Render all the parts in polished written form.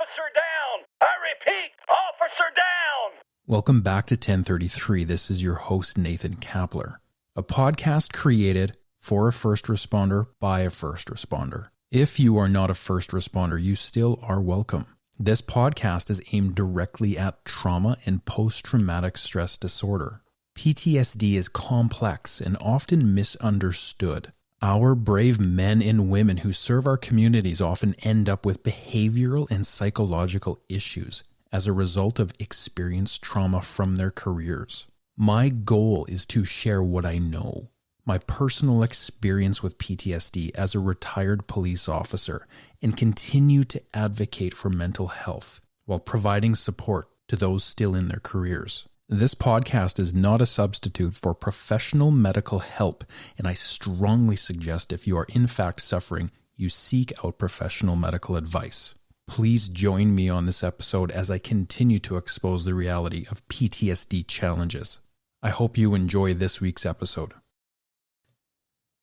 Officer down! I repeat, officer down! Welcome back to 1033. This is your host, Nathan Kapler, a podcast created for a first responder by a first responder. If you are not a first responder, you still are welcome. This podcast is aimed directly at trauma and post-traumatic stress disorder. PTSD is complex and often misunderstood. Our brave men and women who serve our communities often end up with behavioral and psychological issues as a result of experienced trauma from their careers. My goal is to share what I know, my personal experience with PTSD as a retired police officer, and continue to advocate for mental health while providing support to those still in their careers. This podcast is not a substitute for professional medical help, and I strongly suggest if you are in fact suffering, you seek out professional medical advice. Please join me on this episode as I continue to expose the reality of PTSD challenges. I hope you enjoy this week's episode.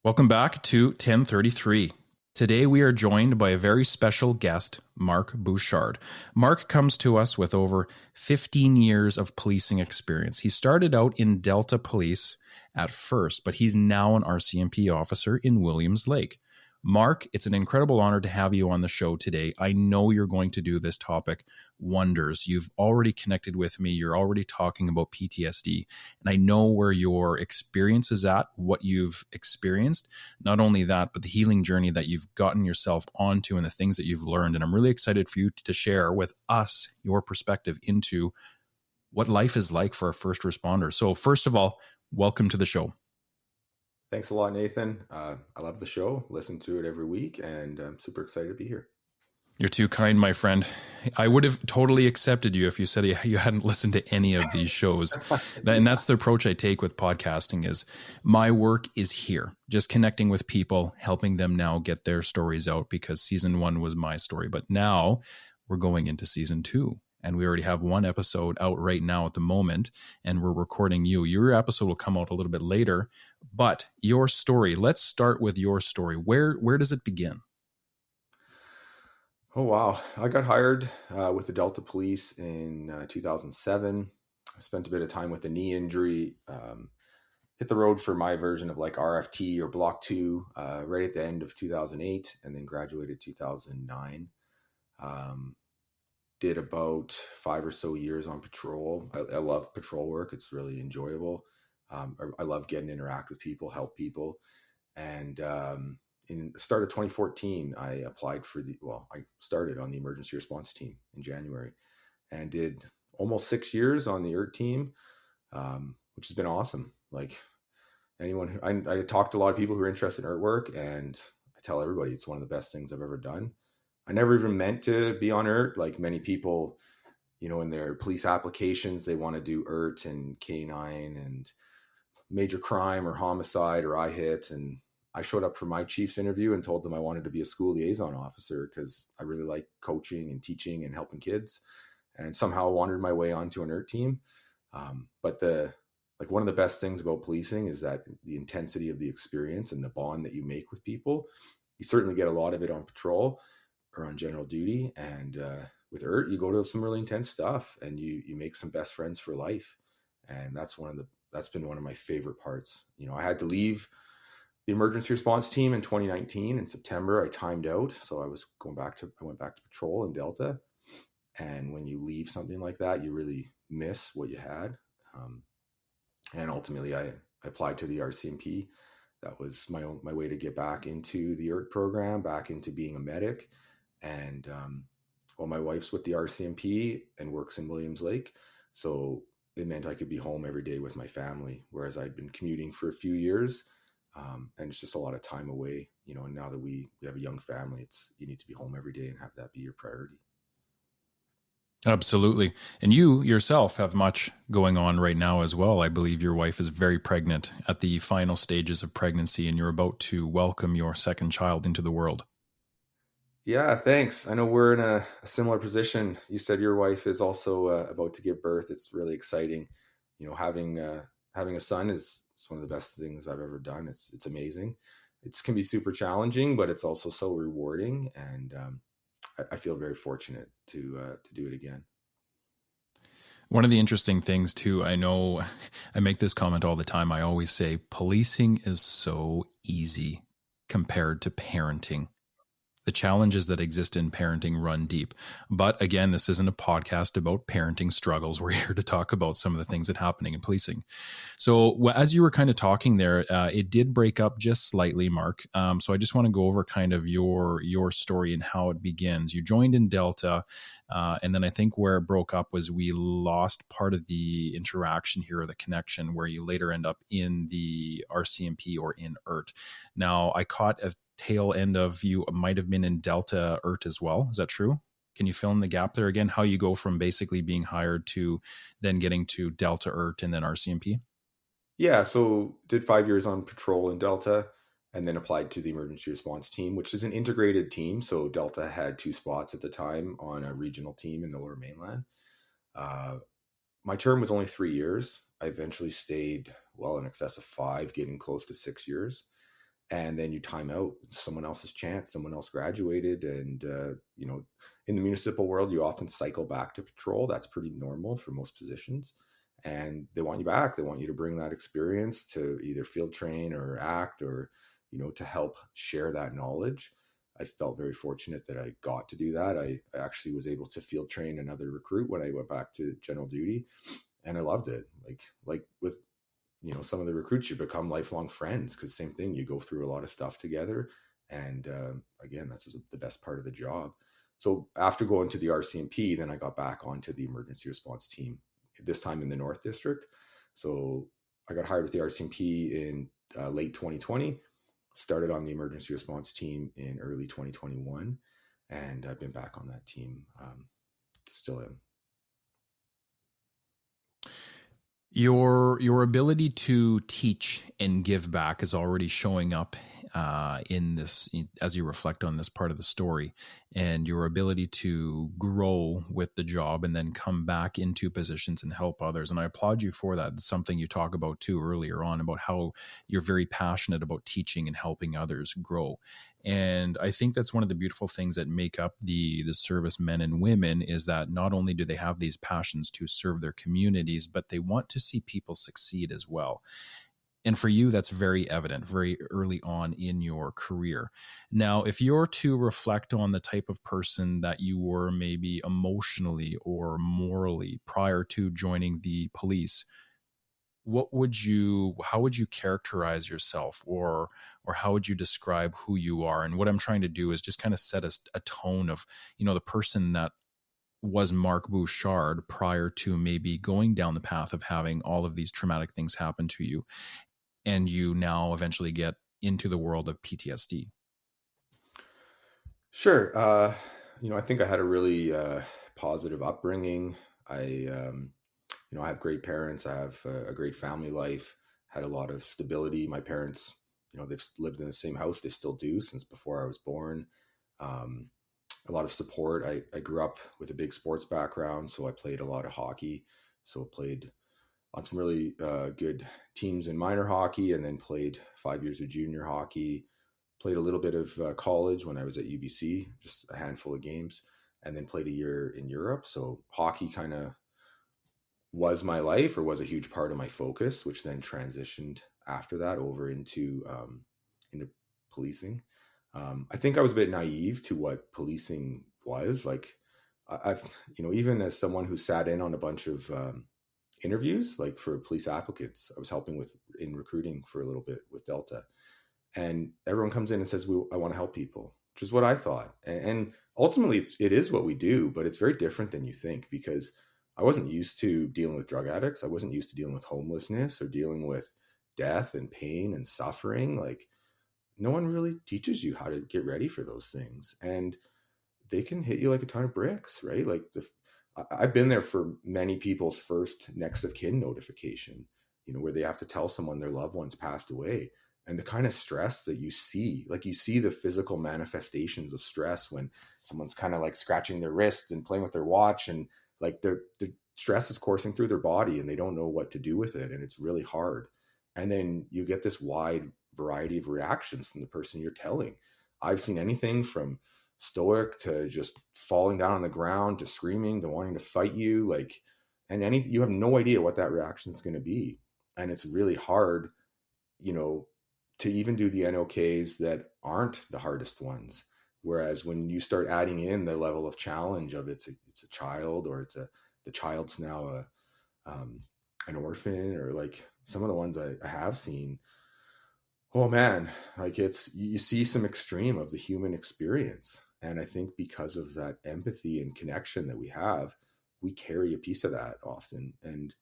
Welcome back to 1033. Today we are joined by a very special guest, Mark Bouchard. Mark comes to us with over 15 years of policing experience. He started out in Delta Police at first, but he's now an RCMP officer in Williams Lake. Mark, it's an incredible honor to have you on the show today. I know you're going to do this topic wonders. You've already connected with me. You're already talking about PTSD, and I know where your experience is at, what you've experienced. Not only that, but the healing journey that you've gotten yourself onto and the things that you've learned. And I'm really excited for you to share with us your perspective into what life is like for a first responder. So first of all, welcome to the show. Thanks a lot, Nathan. I love the show, listen to it every week, and I'm super excited to be here. You're too kind, my friend. I would have totally accepted you if you said you hadn't listened to any of these shows. And that's the approach I take with podcasting is my work is here, just connecting with people, helping them now get their stories out, because season 1 was my story. But now we're going into season 2. And we already have one episode out right now at the moment, and we're recording you. Your episode will come out a little bit later, but your story, let's start with your story. Where does it begin? Oh, wow. I got hired with the Delta Police in 2007. I spent a bit of time with a knee injury, hit the road for my version of like RFT or Block 2 right at the end of 2008, and then graduated 2009. Did about 5 or so years on patrol. I love patrol work. It's really enjoyable. I love getting to interact with people, help people. And in the start of 2014, I applied for I started on the emergency response team in January and did almost 6 years on the ERT team, which has been awesome. Like anyone, I talked to a lot of people who are interested in ERT work, and I tell everybody it's one of the best things I've ever done. I never even meant to be on ERT. Like many people, in their police applications, they want to do ERT and K9 and major crime or homicide or IHIT. And I showed up for my chief's interview and told them I wanted to be a school liaison officer because I really like coaching and teaching and helping kids, and somehow wandered my way onto an ERT team. But one of the best things about policing is that the intensity of the experience and the bond that you make with people. You certainly get a lot of it on patrol or on general duty, and with ERT you go to some really intense stuff, and you make some best friends for life. And that's been one of my favorite parts. I had to leave the emergency response team in 2019 in September. I timed out, so I went back to patrol in Delta. And when you leave something like that, you really miss what you had. And ultimately I applied to the RCMP. That was my way to get back into the ERT program, back into being a medic. And my wife's with the RCMP and works in Williams Lake, so it meant I could be home every day with my family, whereas I'd been commuting for a few years, and it's just a lot of time away, and now that we have a young family, you need to be home every day and have that be your priority. Absolutely. And you yourself have much going on right now as well. I believe your wife is very pregnant, at the final stages of pregnancy, and you're about to welcome your second child into the world. Yeah, thanks. I know we're in a similar position. You said your wife is also about to give birth. It's really exciting. Having a son is one of the best things I've ever done. It's amazing. It can be super challenging, but it's also so rewarding. And I feel very fortunate to do it again. One of the interesting things too, I know I make this comment all the time. I always say policing is so easy compared to parenting. The challenges that exist in parenting run deep. But again, this isn't a podcast about parenting struggles. We're here to talk about some of the things that are happening in policing. So as you were kind of talking there, it did break up just slightly, Mark. So I just want to go over kind of your story and how it begins. You joined in Delta, and then I think where it broke up was we lost part of the interaction here, or the connection, where you later end up in the RCMP or in ERT. Now, I caught a tail end of you might have been in Delta ERT as well. Is that true? Can you fill in the gap there again? How you go from basically being hired to then getting to Delta ERT and then RCMP? Yeah, so did 5 years on patrol in Delta and then applied to the emergency response team, which is an integrated team. So Delta had 2 spots at the time on a regional team in the Lower Mainland. My term was only 3 years. I eventually stayed well in excess of 5, getting close to 6 years. And then you time out, someone else's chance, someone else graduated. And, in the municipal world, you often cycle back to patrol. That's pretty normal for most positions. And they want you back. They want you to bring that experience to either field train or act, or, to help share that knowledge. I felt very fortunate that I got to do that. I actually was able to field train another recruit when I went back to general duty, and I loved it. Like with some of the recruits, you become lifelong friends, because same thing, you go through a lot of stuff together. And again, that's the best part of the job. So after going to the RCMP, then I got back onto the emergency response team, this time in the North District. So I got hired with the RCMP in late 2020, started on the emergency response team in early 2021, and I've been back on that team, still am. Your ability to teach and give back is already showing up in this, as you reflect on this part of the story, and your ability to grow with the job and then come back into positions and help others. And I applaud you for that. It's something you talk about too earlier on, about how you're very passionate about teaching and helping others grow. And I think that's one of the beautiful things that make up the service men and women, is that not only do they have these passions to serve their communities, but they want to see people succeed as well. And for you, that's very evident very early on in your career. Now, if you're to reflect on the type of person that you were maybe emotionally or morally prior to joining the police, how would you characterize yourself, or how would you describe who you are? And what I'm trying to do is just kind of set a tone of, the person that was Mark Bouchard prior to maybe going down the path of having all of these traumatic things happen to you, and you now eventually get into the world of PTSD. Sure. I think I had a really positive upbringing. I have great parents. I have a great family life, had a lot of stability. My parents, they've lived in the same house. They still do since before I was born. A lot of support. I grew up with a big sports background, so I played a lot of hockey. So I played on some really good teams in minor hockey, and then played 5 years of junior hockey, played a little bit of college when I was at UBC, just a handful of games, and then played a year in Europe. So hockey kind of was my life, or was a huge part of my focus, which then transitioned after that over into policing. I think I was a bit naive to what policing was. Like I've, even as someone who sat in on a bunch of interviews, like for police applicants, I was helping in recruiting for a little bit with Delta, and everyone comes in and says, I want to help people, which is what I thought. And ultimately it is what we do, but it's very different than you think, because I wasn't used to dealing with drug addicts. I wasn't used to dealing with homelessness or dealing with death and pain and suffering. Like, no one really teaches you how to get ready for those things, and they can hit you like a ton of bricks, right? Like I've been there for many people's first next of kin notification, where they have to tell someone their loved one's passed away. And the kind of stress that you see, like you see the physical manifestations of stress when someone's kind of like scratching their wrist and playing with their watch, and like the stress is coursing through their body and they don't know what to do with it. And it's really hard. And then you get this wide variety of reactions from the person you're telling. I've seen anything from stoic to just falling down on the ground to screaming to wanting to fight you, like, and you have no idea what that reaction is going to be. And it's really hard, you know, to even do the NOKs that aren't the hardest ones. Whereas when you start adding in the level of challenge of it's a child, or the child's now an orphan, or like some of the ones I have seen, oh man, like you see some extreme of the human experience. And I think because of that empathy and connection that we have, we carry a piece of that often, and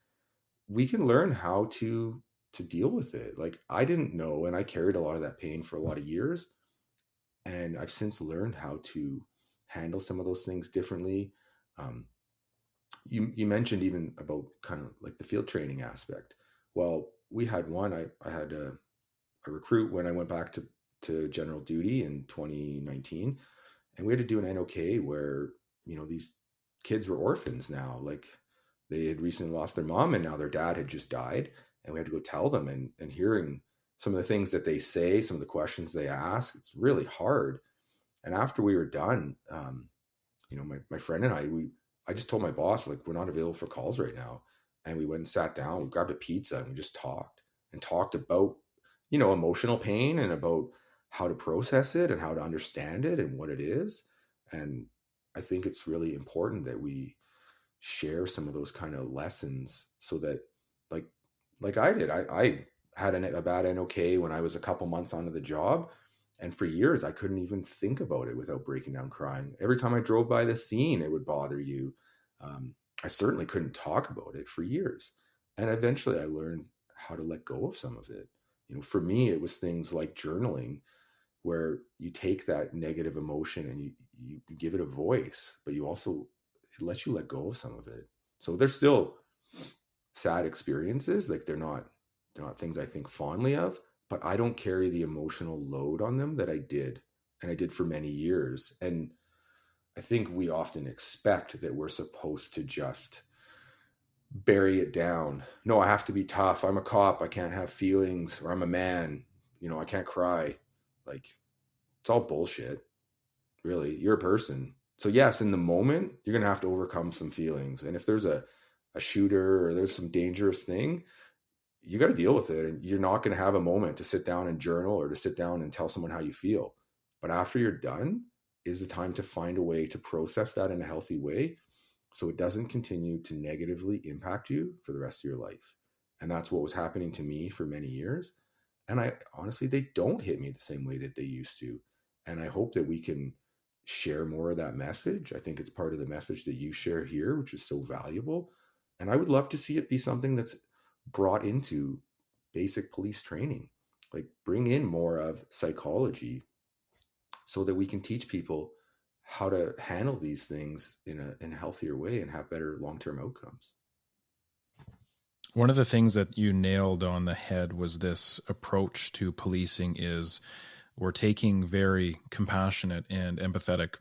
we can learn how to deal with it. Like, I didn't know, and I carried a lot of that pain for a lot of years, and I've since learned how to handle some of those things differently. You mentioned even about kind of like the field training aspect. Well, we had one. I had a recruit when I went back to general duty in 2019, and we had to do an NOK where, you know, these kids were orphans now. Like, they had recently lost their mom, and now their dad had just died, and we had to go tell them, and hearing some of the things that they say, some of the questions they ask, it's really hard. And after we were done, you know, my friend and I just told my boss, like, we're not available for calls right now. And we went and sat down, we grabbed a pizza, and we just talked about, you know, emotional pain, and about how to process it and how to understand it and what it is. And I think it's really important that we share some of those kind of lessons, so that like I did, I had a bad NOK when I was a couple months onto the job, and for years I couldn't even think about it without breaking down crying. Every time I drove by the scene, it would bother you. I certainly couldn't talk about it for years, and eventually I learned how to let go of some of it. You know, for me, it was things like journaling, where you take that negative emotion and you give it a voice, but you also, it lets you let go of some of it. So there's still sad experiences, like they're not things I think fondly of, but I don't carry the emotional load on them that I did, and I did for many years. And I think we often expect that we're supposed to just bury it down. No, I have to be tough. I'm a cop. I can't have feelings, or I'm a man. You know, I can't cry. Like, it's all bullshit. Really, you're a person. So yes, in the moment, you're going to have to overcome some feelings. And if there's a shooter, or there's some dangerous thing, you got to deal with it. And you're not going to have a moment to sit down and journal, or to sit down and tell someone how you feel. But after you're done is the time to find a way to process that in a healthy way, so it doesn't continue to negatively impact you for the rest of your life. And that's what was happening to me for many years. And I honestly, they don't hit me the same way that they used to. And I hope that we can share more of that message. I think it's part of the message that you share here, which is so valuable. And I would love to see it be something that's brought into basic police training. Like, bring in more of psychology, so that we can teach people how to handle these things in a healthier way and have better long-term outcomes. One of the things that you nailed on the head was this approach to policing is we're taking very compassionate and empathetic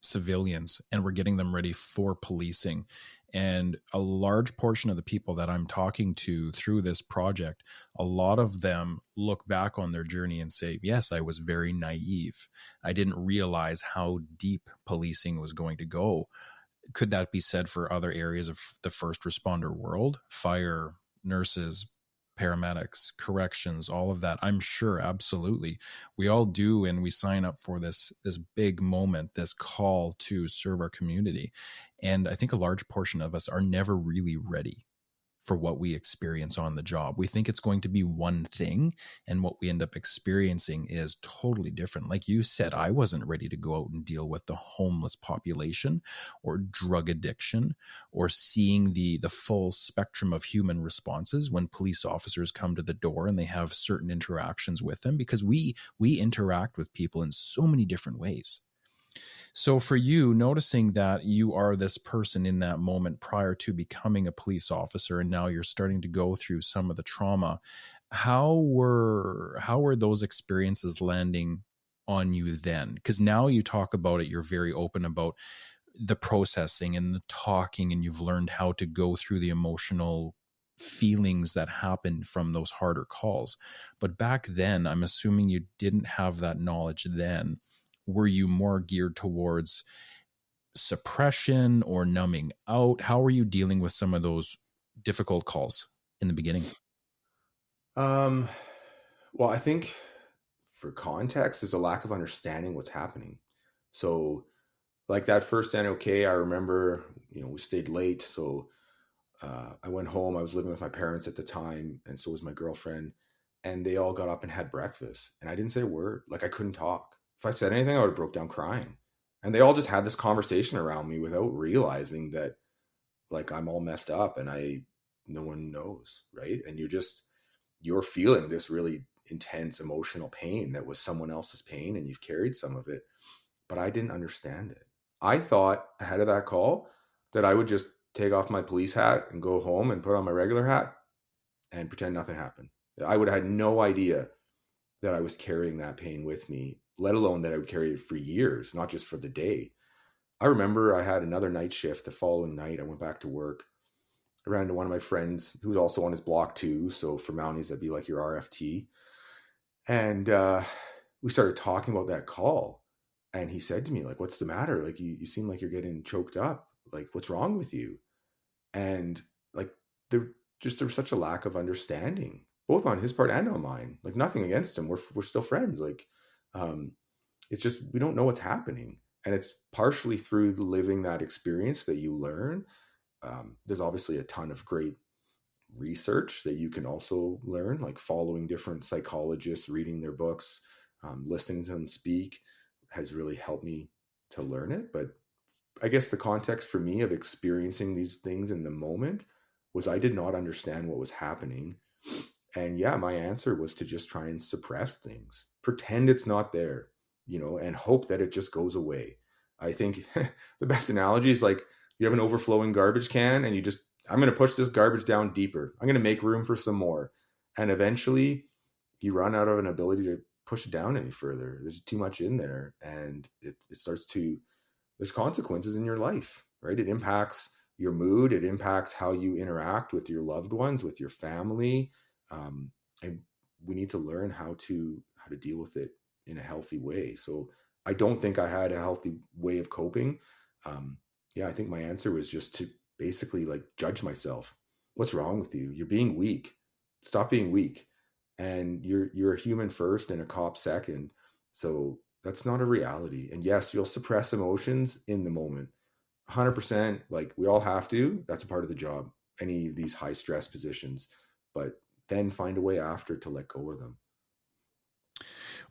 civilians, and we're getting them ready for policing. And a large portion of the people that I'm talking to through this project, a lot of them look back on their journey and say, yes, I was very naive. I didn't realize how deep policing was going to go. Could that be said for other areas of the first responder world? Fire, nurses, paramedics, corrections, all of that. I'm sure, absolutely. We all do, and we sign up for this big moment, this call to serve our community. And I think a large portion of us are never really ready for what we experience on the job. We think it's going to be one thing, and what we end up experiencing is totally different. Like you said, I wasn't ready to go out and deal with the homeless population, or drug addiction, or seeing the full spectrum of human responses when police officers come to the door and they have certain interactions with them, because we interact with people in so many different ways. So for you, noticing that you are this person in that moment prior to becoming a police officer, and now you're starting to go through some of the trauma, how were those experiences landing on you then? Because now you talk about it, you're very open about the processing and the talking, and you've learned how to go through the emotional feelings that happened from those harder calls. But back then, I'm assuming you didn't have that knowledge then. were you more geared towards suppression or numbing out? How were you dealing with some of those difficult calls in the beginning? Well, I think for context, there's a lack of understanding what's happening. So like that first NOK, I remember, we stayed late. So I went home. I was living with my parents at the time, and so was my girlfriend. And they all got up and had breakfast. And I didn't say a word. Like I couldn't talk. If I said anything, I would have broke down crying. And they all just had this conversation around me without realizing that like I'm all messed up and no one knows, right? And you're feeling this really intense emotional pain that was someone else's pain, and you've carried some of it. But I didn't understand it. I thought ahead of that call that I would just take off my police hat and go home and put on my regular hat and pretend nothing happened. I would have had no idea that I was carrying that pain with me, let alone that I would carry it for years, not just for the day. I remember I had another night shift the following night. I went back to work. I ran into one of my friends who was also on his block too. So for Mounties, that'd be like your RFT. And we started talking about that call. And he said to me, like, what's the matter? Like, you seem like you're getting choked up. Like, what's wrong with you? And like, there was such a lack of understanding, both on his part and on mine. Like, nothing against him. We're still friends. Like, it's just, we don't know what's happening. And it's partially through living that experience that you learn. There's obviously a ton of great research that you can also learn, like following different psychologists, reading their books, listening to them speak has really helped me to learn it. But I guess the context for me of experiencing these things in the moment was I did not understand what was happening. And yeah, my answer was to just try and suppress things, pretend it's not there, and hope that it just goes away. I think the best analogy is like you have an overflowing garbage can and I'm going to push this garbage down deeper. I'm going to make room for some more. And eventually you run out of an ability to push it down any further. There's too much in there, and it starts to, there's consequences in your life, right? It impacts your mood. It impacts how you interact with your loved ones, with your family. And we need to learn how to deal with it in a healthy way. So I don't think I had a healthy way of coping. I think my answer was just to basically like judge myself. What's wrong with you? You're being weak. Stop being weak. And you're a human first and a cop second. So that's not a reality. And yes, you'll suppress emotions in the moment. 100%, like we all have to. That's a part of the job. Any of these high stress positions, but then find a way after to let go of them.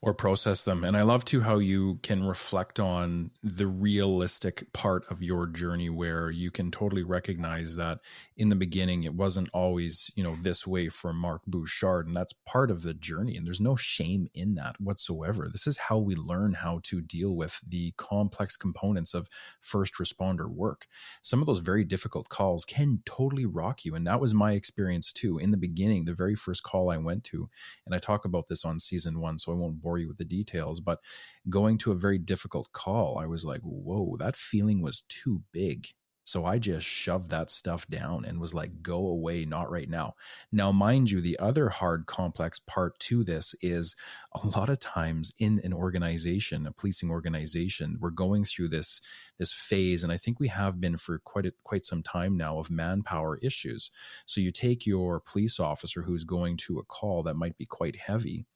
Or process them. And I love too how you can reflect on the realistic part of your journey, where you can totally recognize that in the beginning it wasn't always, this way for Mark Bouchard, and that's part of the journey. And there's no shame in that whatsoever. This is how we learn how to deal with the complex components of first responder work. Some of those very difficult calls can totally rock you. And that was my experience too. In the beginning, the very first call I went to, and I talk about this on season 1, so I won't bore you with the details, but going to a very difficult call, I was like, whoa, that feeling was too big. So I just shoved that stuff down and was like, go away, not right now. Now, mind you, the other hard, complex part to this is a lot of times in an organization, a policing organization, we're going through this phase, and I think we have been for quite some time now, of manpower issues. So you take your police officer who's going to a call that might be quite heavy.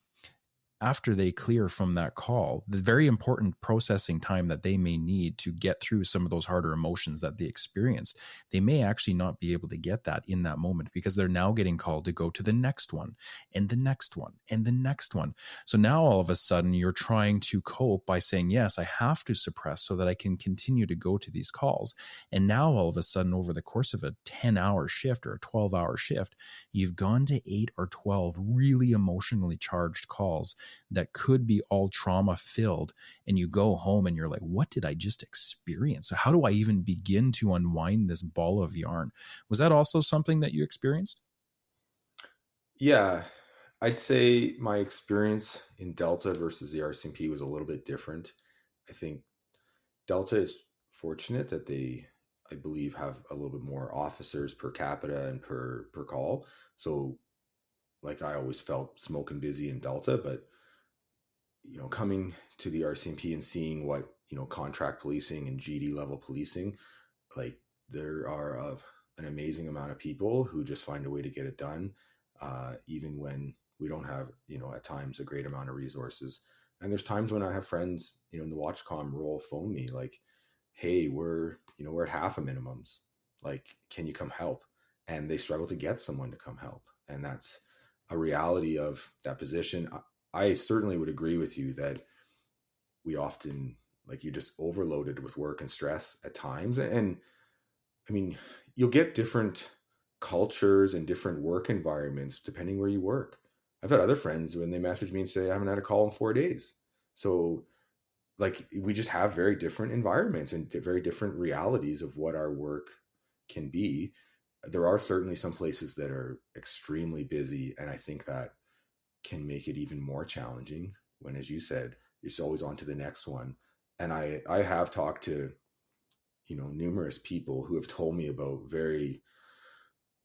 After they clear from that call, the very important processing time that they may need to get through some of those harder emotions that they experienced, they may actually not be able to get that in that moment, because they're now getting called to go to the next one and the next one and the next one. So now all of a sudden you're trying to cope by saying, yes, I have to suppress so that I can continue to go to these calls. And now all of a sudden, over the course of a 10-hour shift or a 12-hour shift, you've gone to 8 or 12 really emotionally charged calls that could be all trauma filled. And you go home and you're like, what did I just experience? How do I even begin to unwind this ball of yarn? Was that also something that you experienced? Yeah, I'd say my experience in Delta versus the RCMP was a little bit different. I think Delta is fortunate that they, I believe, have a little bit more officers per capita and per call. So like I always felt smoking busy in Delta, but coming to the RCMP and seeing what, contract policing and GD level policing, like there are an amazing amount of people who just find a way to get it done, even when we don't have, at times a great amount of resources. And there's times when I have friends, in the WatchCom role phone me like, hey, we're at half a minimums. Like, can you come help? And they struggle to get someone to come help. And that's a reality of that position. I certainly would agree with you that we often, like, you're just overloaded with work and stress at times. And I mean, you'll get different cultures and different work environments depending where you work. I've had other friends when they message me and say, I haven't had a call in 4 days. So like, we just have very different environments and very different realities of what our work can be. There are certainly some places that are extremely busy, and I think that can make it even more challenging when, as you said, it's always on to the next one. And I have talked to, numerous people who have told me about very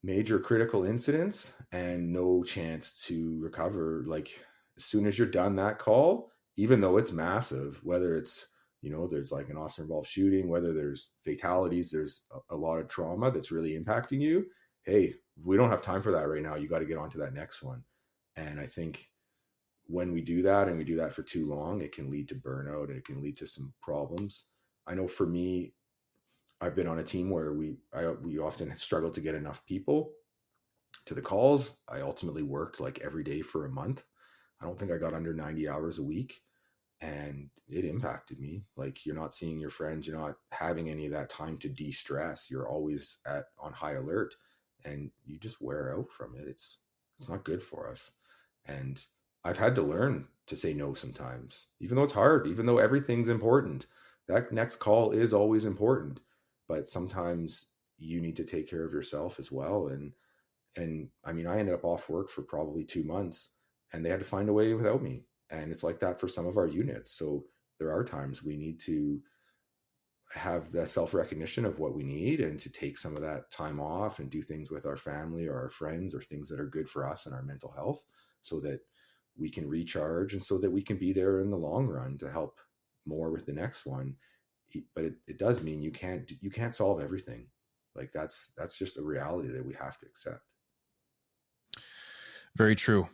major critical incidents and no chance to recover. Like, as soon as you're done that call, even though it's massive, whether it's, there's like an officer involved shooting, whether there's fatalities, there's a lot of trauma that's really impacting you. Hey, we don't have time for that right now. You got to get on to that next one. And I think when we do that and we do that for too long, it can lead to burnout and it can lead to some problems. I know for me, I've been on a team where we often struggle to get enough people to the calls. I ultimately worked like every day for a month. I don't think I got under 90 hours a week. And it impacted me. Like, you're not seeing your friends, you're not having any of that time to de-stress. You're always on high alert, and you just wear out from it. It's not good for us. And I've had to learn to say no sometimes, even though it's hard, even though everything's important. That next call is always important, but sometimes you need to take care of yourself as well. And I mean, I ended up off work for probably 2 months, and they had to find a way without me. And it's like that for some of our units. So there are times we need to have that self-recognition of what we need and to take some of that time off and do things with our family or our friends or things that are good for us and our mental health, so that we can recharge and so that we can be there in the long run to help more with the next one. But it does mean you can't solve everything. Like, that's just a reality that we have to accept. Very true.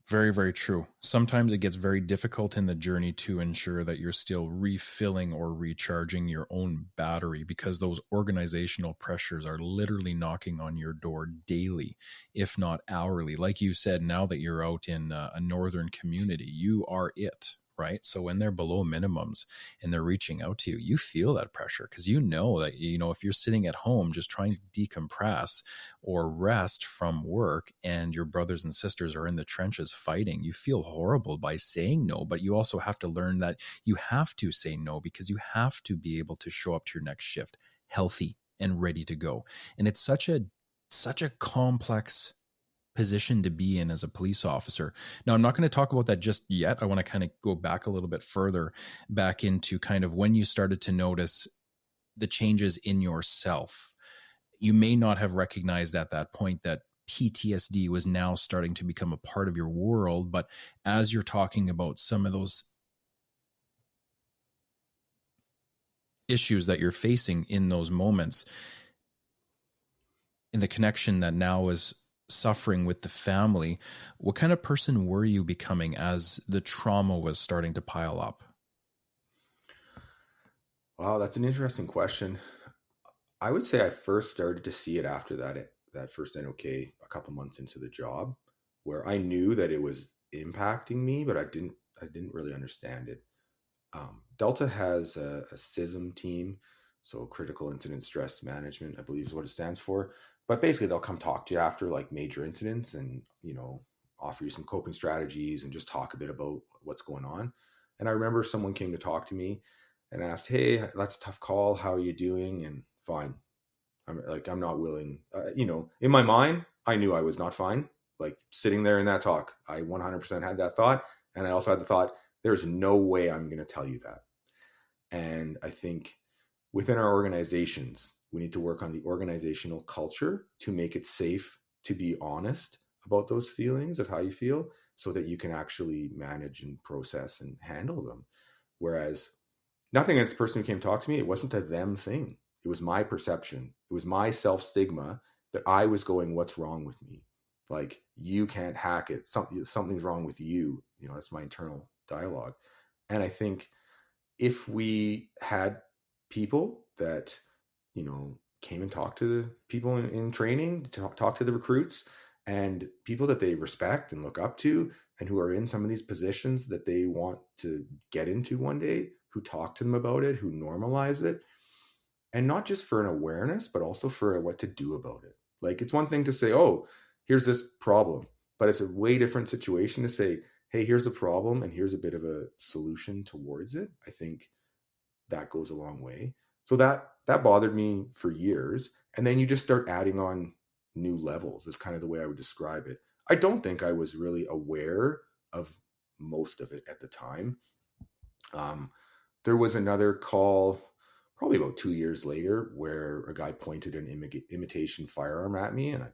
Very, very true. Sometimes it gets very difficult in the journey to ensure that you're still refilling or recharging your own battery, because those organizational pressures are literally knocking on your door daily, if not hourly. Like you said, now that you're out in a northern community, you are it. Right. So when they're below minimums and they're reaching out to you, you feel that pressure, because you know that, if you're sitting at home just trying to decompress or rest from work and your brothers and sisters are in the trenches fighting, you feel horrible by saying no. But you also have to learn that you have to say no, because you have to be able to show up to your next shift healthy and ready to go. And it's such a complex position to be in as a police officer. Now, I'm not going to talk about that just yet. I want to kind of go back a little bit further, back into kind of when you started to notice the changes in yourself. You may not have recognized at that point that PTSD was now starting to become a part of your world, but as you're talking about some of those issues that you're facing in those moments, in the connection that now is suffering with the family, what kind of person were you becoming as the trauma was starting to pile up? Wow, that's an interesting question. I would say I first started to see it after that first NOK, a couple months into the job, where I knew that it was impacting me, but I didn't really understand it. Delta has a CISM team, so Critical Incident Stress Management, I believe is what it stands for. But basically, they'll come talk to you after like major incidents and, offer you some coping strategies and just talk a bit about what's going on. And I remember someone came to talk to me and asked, hey, that's a tough call. How are you doing? And fine. I'm not willing. In my mind, I knew I was not fine. Like, sitting there in that talk, I 100% had that thought. And I also had the thought, there's no way I'm going to tell you that. And I think within our organizations, we need to work on the organizational culture to make it safe to be honest about those feelings of how you feel. so that you can actually manage and process and handle them. Whereas nothing against the person who came to talk to me, it wasn't a them thing. It was my perception. It was my self-stigma that I was going, what's wrong with me? Like, you can't hack it. Something's wrong with you. You know, that's my internal dialogue. And I think if we had people that, you know, came and talked to the people in training, talk to the recruits, and people that they respect and look up to, and who are in some of these positions that they want to get into one day, who talk to them about it, who normalize it, and not just for an awareness, but also for what to do about it. Like, it's one thing to say, oh, here's this problem, but it's a way different situation to say, hey, here's a problem and here's a bit of a solution towards it. I think that goes a long way. So that bothered me for years. And then you just start adding on new levels is kind of the way I would describe it. I don't think I was really aware of most of it at the time. There was another call probably about 2 years later where a guy pointed an imitation firearm at me, and I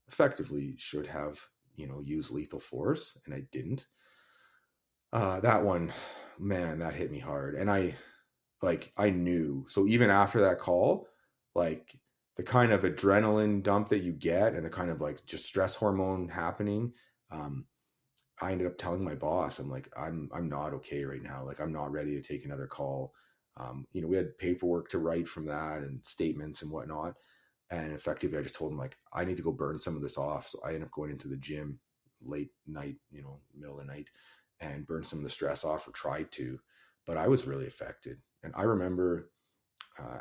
effectively should have, you know, used lethal force, and I didn't. That one, man, that hit me hard. And I knew. So even after that call, like, the kind of adrenaline dump that you get and the kind of like just stress hormone happening, I ended up telling my boss, I'm like, I'm not okay right now. Like, I'm not ready to take another call. You know, we had paperwork to write from that and statements and whatnot. And effectively, I just told him, like, I need to go burn some of this off. So I ended up going into the gym late night, you know, middle of the night, and burn some of the stress off, or tried to. But I was really affected. And I remember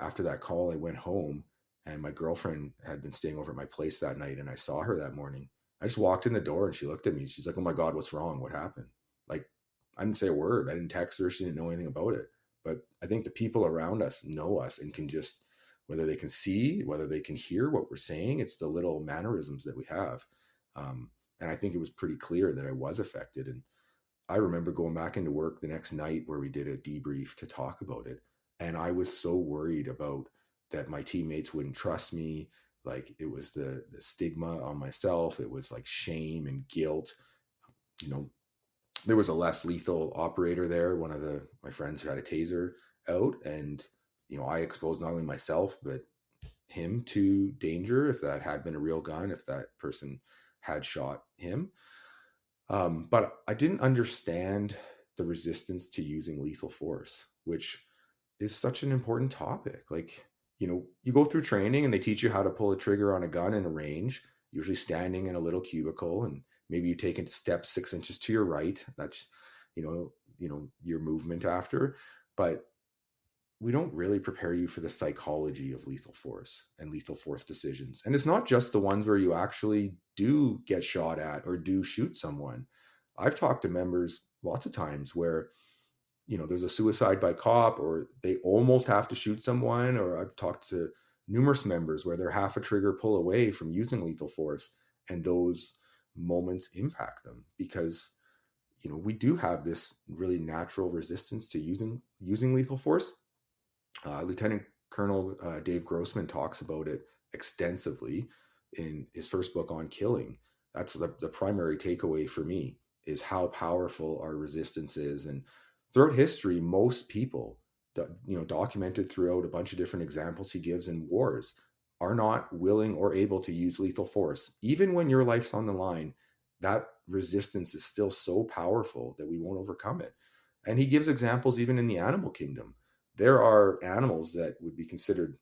after that call, I went home, and my girlfriend had been staying over at my place that night, and I saw her that morning. I just walked in the door and she looked at me. She's like, oh my God, what's wrong? What happened? Like, I didn't say a word. I didn't text her. She didn't know anything about it. But I think the people around us know us and can just, whether they can see, whether they can hear what we're saying, it's the little mannerisms that we have. And I think it was pretty clear that I was affected. And I remember going back into work the next night where we did a debrief to talk about it. And I was so worried about that my teammates wouldn't trust me. Like, it was the stigma on myself. It was like shame and guilt. You know, there was a less lethal operator there. One of my friends who had a taser out, and, you know, I exposed not only myself, but him to danger if that had been a real gun, if that person had shot him. But I didn't understand the resistance to using lethal force, which is such an important topic. Like, you know, you go through training and they teach you how to pull a trigger on a gun in a range, usually standing in a little cubicle, and maybe you take a step 6 inches to your right. That's, you know, your movement after. But we don't really prepare you for the psychology of lethal force and lethal force decisions. And it's not just the ones where you actually do get shot at or do shoot someone. I've talked to members lots of times where, you know, there's a suicide by cop, or they almost have to shoot someone. Or I've talked to numerous members where they're half a trigger pull away from using lethal force, and those moments impact them because, you know, we do have this really natural resistance to using lethal force. Lieutenant Colonel Dave Grossman talks about it extensively in his first book on killing. That's the primary takeaway for me, is how powerful our resistance is. And throughout history, most people, you know, documented throughout a bunch of different examples he gives in wars, are not willing or able to use lethal force. Even when your life's on the line, that resistance is still so powerful that we won't overcome it. And he gives examples even in the animal kingdom. There are animals that would be considered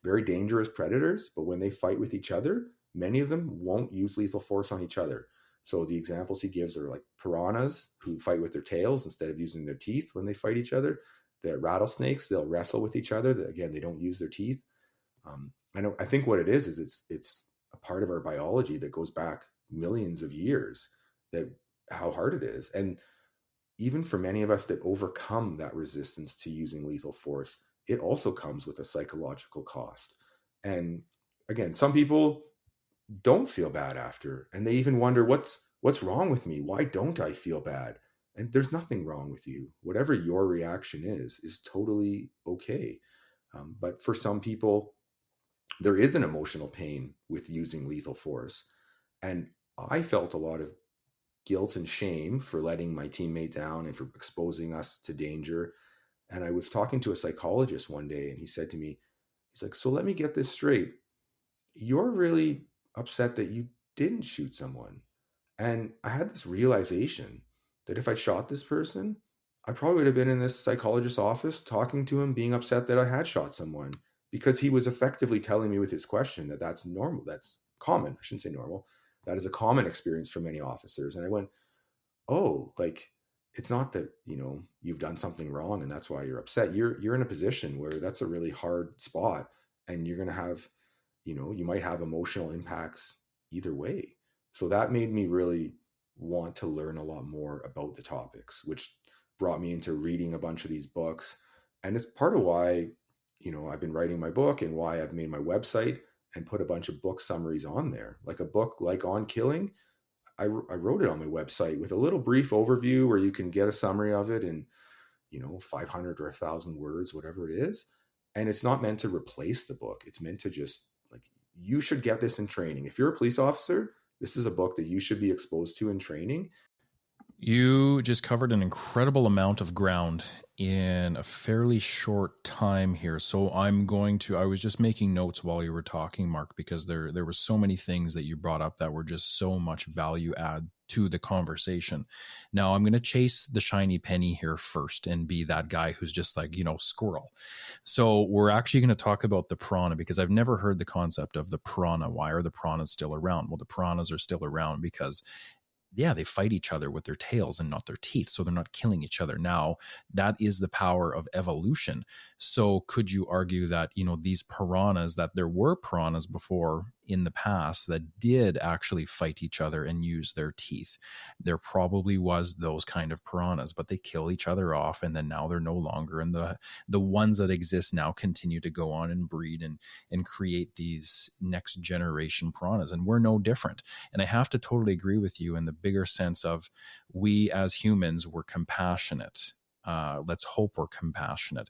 very dangerous predators, but when they fight with each other, many of them won't use lethal force on each other. So the examples he gives are like piranhas, who fight with their tails instead of using their teeth when they fight each other. The rattlesnakes, they'll wrestle with each other. Again, they don't use their teeth. I think what it is it's a part of our biology that goes back millions of years, that how hard it is. And even for many of us that overcome that resistance to using lethal force, it also comes with a psychological cost. And again, some people don't feel bad after, and they even wonder, what's wrong with me? Why don't I feel bad? And there's nothing wrong with you. Whatever your reaction is totally okay. But for some people, there is an emotional pain with using lethal force. And I felt a lot of guilt and shame for letting my teammate down and for exposing us to danger. And I was talking to a psychologist one day, and he said to me, he's like, so let me get this straight. You're really upset that you didn't shoot someone. And I had this realization that if I shot this person, I probably would have been in this psychologist's office talking to him, being upset that I had shot someone, because he was effectively telling me with his question that that's normal. That's common. I shouldn't say normal. That is a common experience for many officers. And I went, oh, like, it's not that, you've done something wrong and that's why you're upset. You're in a position where that's a really hard spot, and you're going to have, you might have emotional impacts either way. So that made me really want to learn a lot more about the topics, which brought me into reading a bunch of these books. And it's part of why, I've been writing my book, and why I've made my website and put a bunch of book summaries on there. Like a book like on killing, I wrote it on my website with a little brief overview where you can get a summary of it in, 500 or 1,000 words, whatever it is. And it's not meant to replace the book. It's meant to just, like, you should get this in training. If you're a police officer, this is a book that you should be exposed to in training. You just covered an incredible amount of ground in a fairly short time here. So I was just making notes while you were talking, Mark, because there were so many things that you brought up that were just so much value add to the conversation. Now I'm going to chase the shiny penny here first and be that guy who's just like, squirrel. So we're actually going to talk about the piranha, because I've never heard the concept of the piranha. Why are the piranhas still around? Well, the piranhas are still around because they fight each other with their tails and not their teeth. So they're not killing each other. Now, that is the power of evolution. So could you argue that, these piranhas, that there were piranhas before in the past that did actually fight each other and use their teeth? There probably was those kind of piranhas, but they kill each other off, and then now they're no longer. And the ones that exist now continue to go on and breed and create these next generation piranhas. And we're no different. And I have to totally agree with you in the bigger sense of, we as humans were compassionate. Let's hope we're compassionate.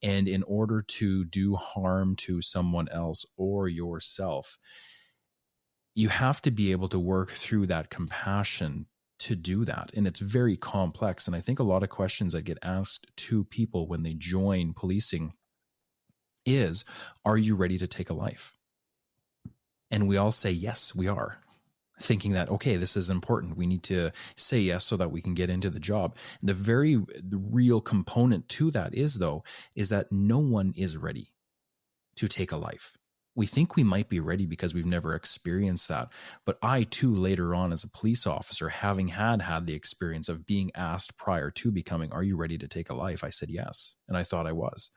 And in order to do harm to someone else or yourself, you have to be able to work through that compassion to do that. And it's very complex. And I think a lot of questions that get asked to people when they join policing is, are you ready to take a life? And we all say, yes, we are. Thinking that, okay, this is important. We need to say yes so that we can get into the job. The real component to that is that no one is ready to take a life. We think we might be ready because we've never experienced that. But I too, later on as a police officer, having had the experience of being asked prior to becoming, are you ready to take a life? I said yes. And I thought I was.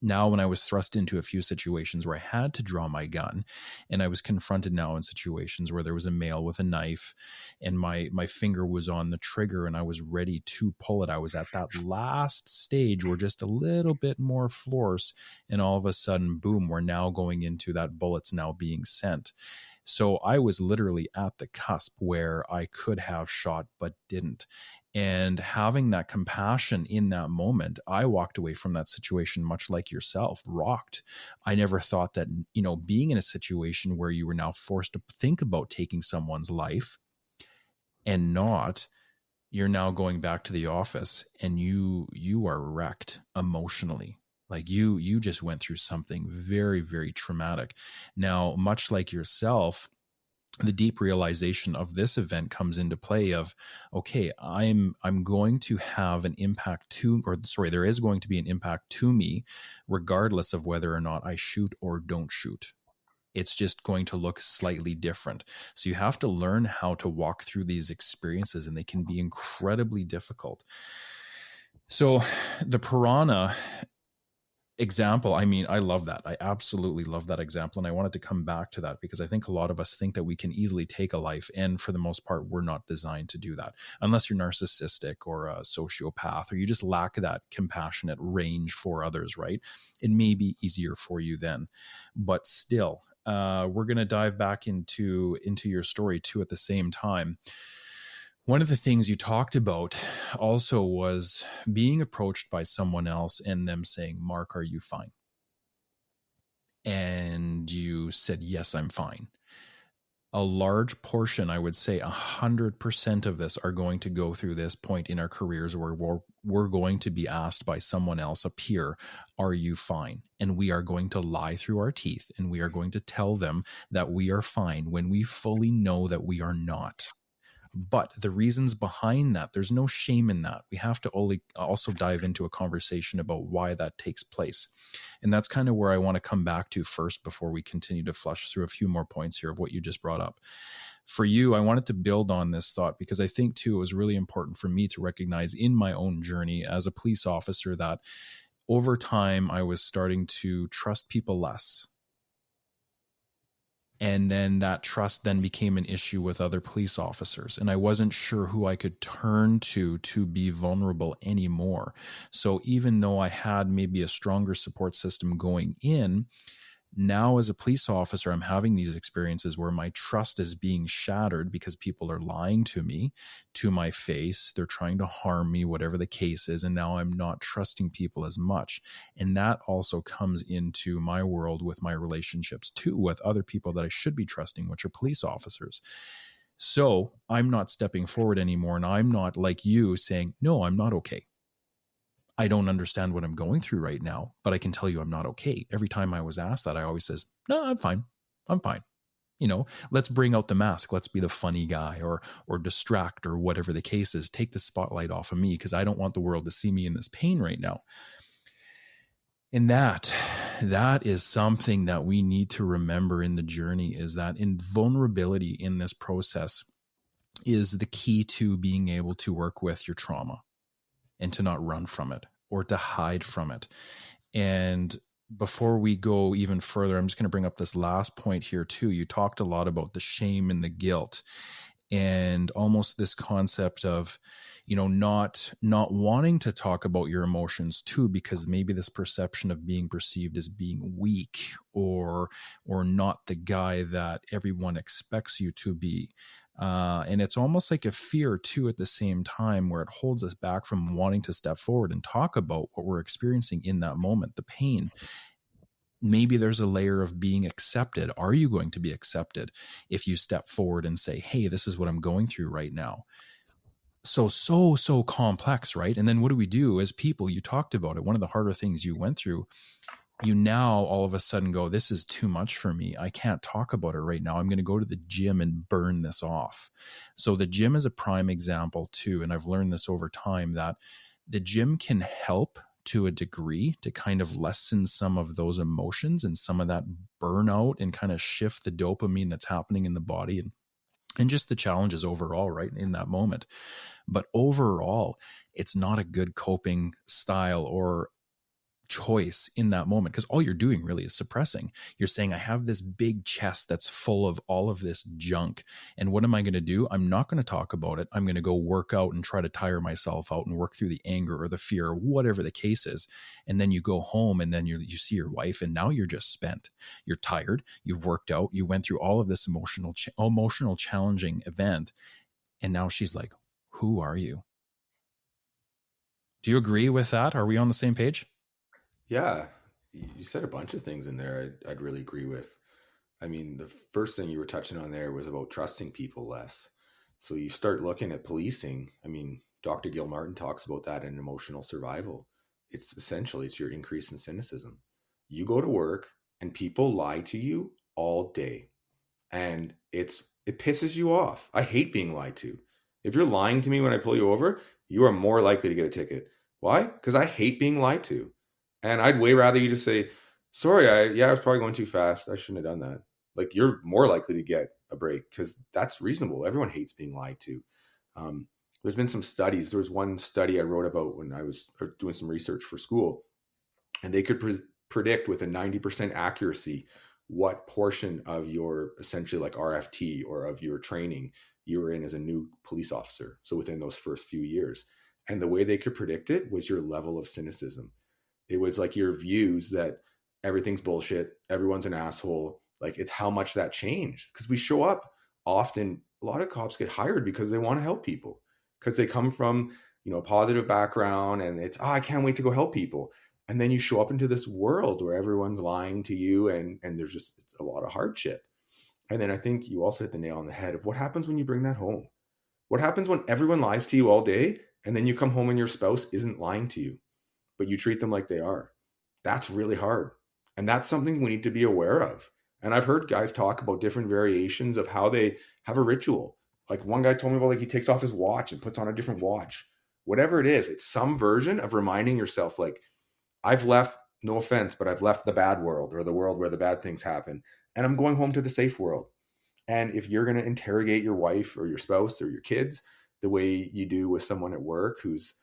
Now, when I was thrust into a few situations where I had to draw my gun, and I was confronted now in situations where there was a male with a knife and my finger was on the trigger and I was ready to pull it. I was at that last stage where just a little bit more force, and all of a sudden, boom, we're now going into that bullet's now being sent. So I was literally at the cusp where I could have shot but didn't. And having that compassion in that moment, I walked away from that situation much like yourself, rocked. I never thought that, being in a situation where you were now forced to think about taking someone's life and not, you're now going back to the office and you are wrecked emotionally. Like you just went through something very, very traumatic. Now, much like yourself, the deep realization of this event comes into play of, okay, I'm going to have an impact there is going to be an impact to me, regardless of whether or not I shoot or don't shoot. It's just going to look slightly different. So you have to learn how to walk through these experiences, and they can be incredibly difficult. So the piranha example, I mean, I love that. I absolutely love that example. And I wanted to come back to that because I think a lot of us think that we can easily take a life. And for the most part, we're not designed to do that unless you're narcissistic or a sociopath, or you just lack that compassionate range for others, right? It may be easier for you then, but still, we're going to dive back into your story too at the same time. One of the things you talked about also was being approached by someone else and them saying, Mark, are you fine? And you said, yes, I'm fine. a large portion, I would say 100% of us are going to go through this point in our careers where we're going to be asked by someone else, a peer, are you fine? And we are going to lie through our teeth, and we are going to tell them that we are fine when we fully know that we are not. But the reasons behind that, there's no shame in that. We have to also dive into a conversation about why that takes place. And that's kind of where I want to come back to first before we continue to flush through a few more points here of what you just brought up. For you, I wanted to build on this thought because I think, too, it was really important for me to recognize in my own journey as a police officer that over time I was starting to trust people less. And then that trust then became an issue with other police officers. And I wasn't sure who I could turn to be vulnerable anymore. So even though I had maybe a stronger support system going in, now as a police officer, I'm having these experiences where my trust is being shattered because people are lying to me, to my face. They're trying to harm me, whatever the case is. And now I'm not trusting people as much. And that also comes into my world with my relationships too, with other people that I should be trusting, which are police officers. So I'm not stepping forward anymore. And I'm not like you saying, no, I'm not okay. I don't understand what I'm going through right now, but I can tell you I'm not okay. Every time I was asked that, I always says, no, I'm fine. I'm fine. You know, let's bring out the mask. Let's be the funny guy or distract or whatever the case is. Take the spotlight off of me because I don't want the world to see me in this pain right now. And that is something that we need to remember in the journey, is that in vulnerability in this process is the key to being able to work with your trauma and to not run from it or to hide from it. And before we go even further, I'm just going to bring up this last point here too. You talked a lot about the shame and the guilt and almost this concept of, you know, not wanting to talk about your emotions too, because maybe this perception of being perceived as being weak or not the guy that everyone expects you to be. And it's almost like a fear too at the same time, where it holds us back from wanting to step forward and talk about what we're experiencing in that moment, the pain. Maybe there's a layer of being accepted. Are you going to be accepted if you step forward and say, hey, this is what I'm going through right now? So complex, right? And then what do we do as people? You talked about it. One of the harder things you went through, you now all of a sudden go, this is too much for me. I can't talk about it right now. I'm going to go to the gym and burn this off. So the gym is a prime example too. And I've learned this over time that the gym can help to a degree to kind of lessen some of those emotions and some of that burnout and kind of shift the dopamine that's happening in the body and just the challenges overall, right, in that moment. But overall, it's not a good coping style or choice in that moment, because all you're doing really is suppressing. You're saying, I have this big chest that's full of all of this junk. And what am I going to do? I'm not going to talk about it. I'm going to go work out and try to tire myself out and work through the anger or the fear or whatever the case is. And then you go home and then you see your wife and now you're just spent. You're tired. You've worked out. You went through all of this emotional challenging event. And now she's like, who are you? Do you agree with that? Are we on the same page? Yeah, you said a bunch of things in there I'd really agree with. I mean, the first thing you were touching on there was about trusting people less. So you start looking at policing. I mean, Dr. Gil Martin talks about that in emotional survival. It's essentially, it's your increase in cynicism. You go to work and people lie to you all day. And it pisses you off. I hate being lied to. If you're lying to me when I pull you over, you are more likely to get a ticket. Why? Because I hate being lied to. And I'd way rather you just say, sorry, I was probably going too fast. I shouldn't have done that. Like, you're more likely to get a break because that's reasonable. Everyone hates being lied to. There's been some studies. There was one study I wrote about when I was doing some research for school, and they could predict with a 90% accuracy what portion of your essentially like RFT or of your training you were in as a new police officer. So within those first few years. And the way they could predict it was your level of cynicism. It was like your views that everything's bullshit, everyone's an asshole. Like, it's how much that changed. Because we show up often, a lot of cops get hired because they want to help people. Because they come from, a positive background and it's, I can't wait to go help people. And then you show up into this world where everyone's lying to you and there's just a lot of hardship. And then I think you also hit the nail on the head of what happens when you bring that home. What happens when everyone lies to you all day and then you come home and your spouse isn't lying to you, but you treat them like they are? That's really hard. And that's something we need to be aware of. And I've heard guys talk about different variations of how they have a ritual. Like one guy told me about, like, he takes off his watch and puts on a different watch. Whatever it is, it's some version of reminding yourself, like, I've left, no offense, but I've left the bad world, or the world where the bad things happen, and I'm going home to the safe world. And if you're going to interrogate your wife or your spouse or your kids the way you do with someone at work who's,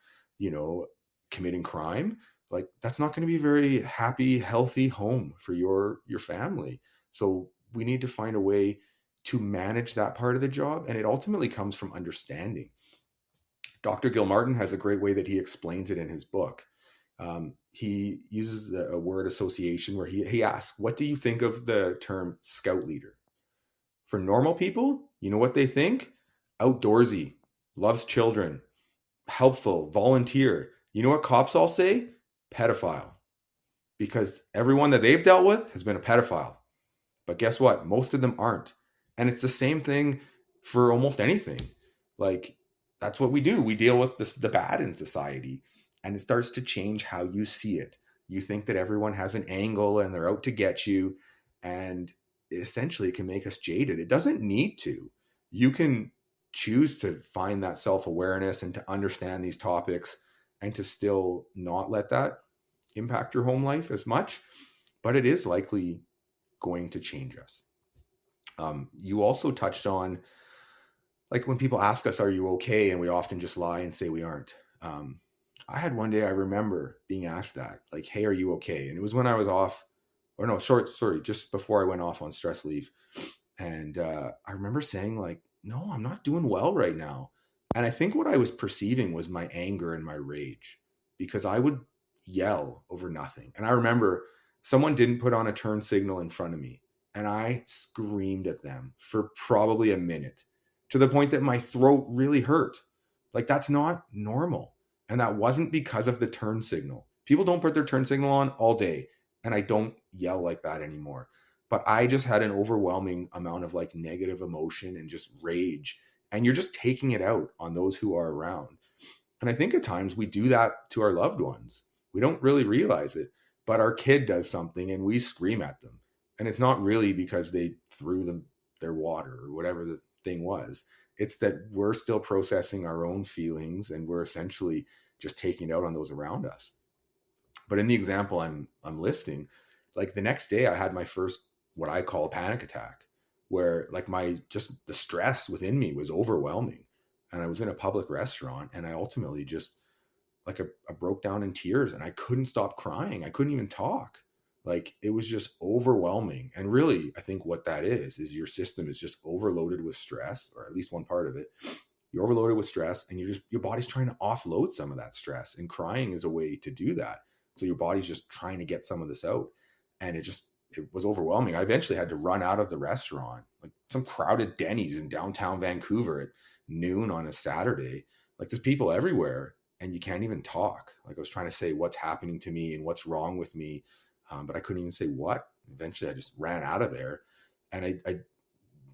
committing crime, like, that's not going to be a very happy, healthy home for your family. So we need to find a way to manage that part of the job. And it ultimately comes from understanding. Dr. Gilmartin has a great way that he explains it in his book. He uses a word association where he asks, what do you think of the term scout leader? For normal people, you know what they think? Outdoorsy, loves children, helpful, volunteer. You know what cops all say? Pedophile. Because everyone that they've dealt with has been a pedophile. But guess what? Most of them aren't. And it's the same thing for almost anything. Like, that's what we do. We deal with the bad in society. And it starts to change how you see it. You think that everyone has an angle and they're out to get you. And essentially it can make us jaded. It doesn't need to. You can choose to find that self-awareness and to understand these topics and to still not let that impact your home life as much. But it is likely going to change us. You also touched on, like, when people ask us, are you okay? And we often just lie and say we aren't. I had one day, I remember being asked that, like, hey, are you okay? And it was when I was off, or no, just before I went off on stress leave. And I remember saying, like, no, I'm not doing well right now. And I think what I was perceiving was my anger and my rage, because I would yell over nothing. And I remember someone didn't put on a turn signal in front of me, and I screamed at them for probably a minute, to the point that my throat really hurt. Like, that's not normal. And that wasn't because of the turn signal. People don't put their turn signal on all day, and I don't yell like that anymore. But I just had an overwhelming amount of, like, negative emotion and just rage. And you're just taking it out on those who are around. And I think at times we do that to our loved ones. We don't really realize it, but our kid does something and we scream at them. And it's not really because they threw them their water or whatever the thing was. It's that we're still processing our own feelings and we're essentially just taking it out on those around us. But in the example I'm listing, like, the next day I had my first, what I call, a panic attack, where, like, the stress within me was overwhelming. And I was in a public restaurant and I ultimately just, like, I broke down in tears and I couldn't stop crying. I couldn't even talk. Like, it was just overwhelming. And really, I think what that is your system is just overloaded with stress, or at least one part of it. You're overloaded with stress and your body's trying to offload some of that stress, and crying is a way to do that. So your body's just trying to get some of this out. And it was overwhelming. I eventually had to run out of the restaurant, like some crowded Denny's in downtown Vancouver at noon on a Saturday. Like, there's people everywhere and you can't even talk. Like, I was trying to say what's happening to me and what's wrong with me. But I couldn't even say what. Eventually I just ran out of there, and I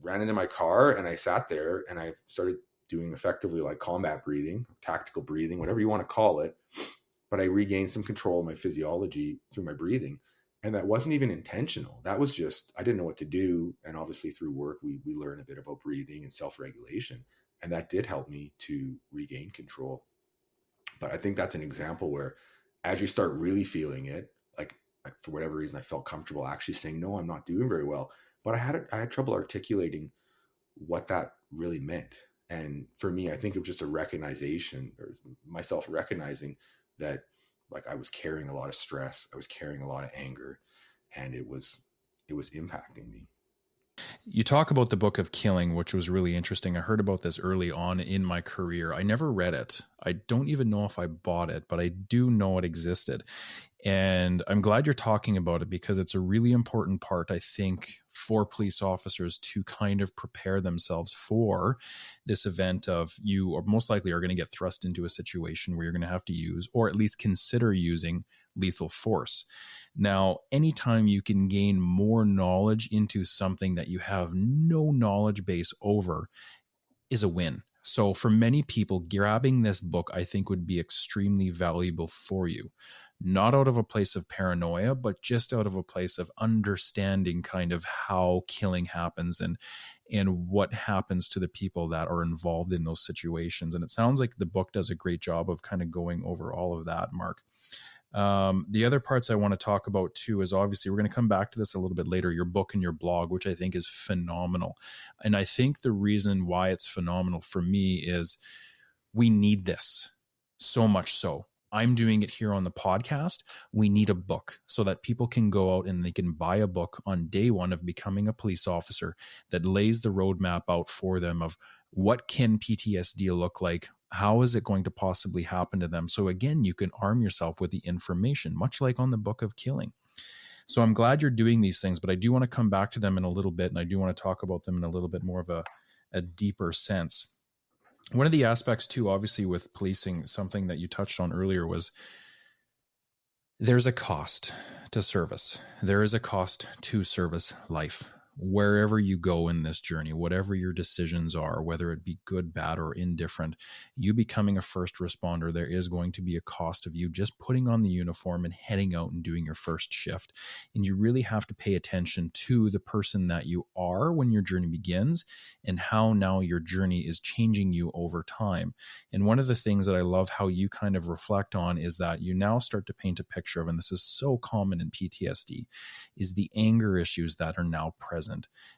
ran into my car and I sat there and I started doing effectively, like, combat breathing, tactical breathing, whatever you want to call it. But I regained some control of my physiology through my breathing. And that wasn't even intentional. That was just, I didn't know what to do. And obviously through work, we learn a bit about breathing and self-regulation. And that did help me to regain control. But I think that's an example where, as you start really feeling it, like, for whatever reason, I felt comfortable actually saying, no, I'm not doing very well. But I had trouble articulating what that really meant. And for me, I think it was just a recognition, or myself recognizing that, like, I was carrying a lot of stress, I was carrying a lot of anger, and it was impacting me. You talk about the Book of Killing, which was really interesting. I heard about this early on in my career. I never read it. I don't even know if I bought it, but I do know it existed. And I'm glad you're talking about it because it's a really important part, I think, for police officers to kind of prepare themselves for this event of you are most likely are going to get thrust into a situation where you're going to have to use, or at least consider using, lethal force. Now, anytime you can gain more knowledge into something that you have no knowledge base over is a win. So for many people, grabbing this book, I think, would be extremely valuable for you. Not out of a place of paranoia, but just out of a place of understanding kind of how killing happens and what happens to the people that are involved in those situations. And it sounds like the book does a great job of kind of going over all of that, Mark. The other parts I want to talk about too is obviously we're going to come back to this a little bit later, your book and your blog, which I think is phenomenal. And I think the reason why it's phenomenal for me is we need this so much so. I'm doing it here on the podcast. We need a book so that people can go out and they can buy a book on day one of becoming a police officer that lays the roadmap out for them of what can PTSD look like? How is it going to possibly happen to them? So again, you can arm yourself with the information, much like on the Book of Killing. So I'm glad you're doing these things, but I do want to come back to them in a little bit, and I do want to talk about them in a little bit more of a deeper sense. One of the aspects too, obviously with policing, something that you touched on earlier was there's a cost to service. There is a cost to service life. Wherever you go in this journey, whatever your decisions are, whether it be good, bad, or indifferent, you becoming a first responder, there is going to be a cost of you just putting on the uniform and heading out and doing your first shift. And you really have to pay attention to the person that you are when your journey begins and how now your journey is changing you over time. And one of the things that I love how you kind of reflect on is that you now start to paint a picture of, and this is so common in PTSD, is the anger issues that are now present.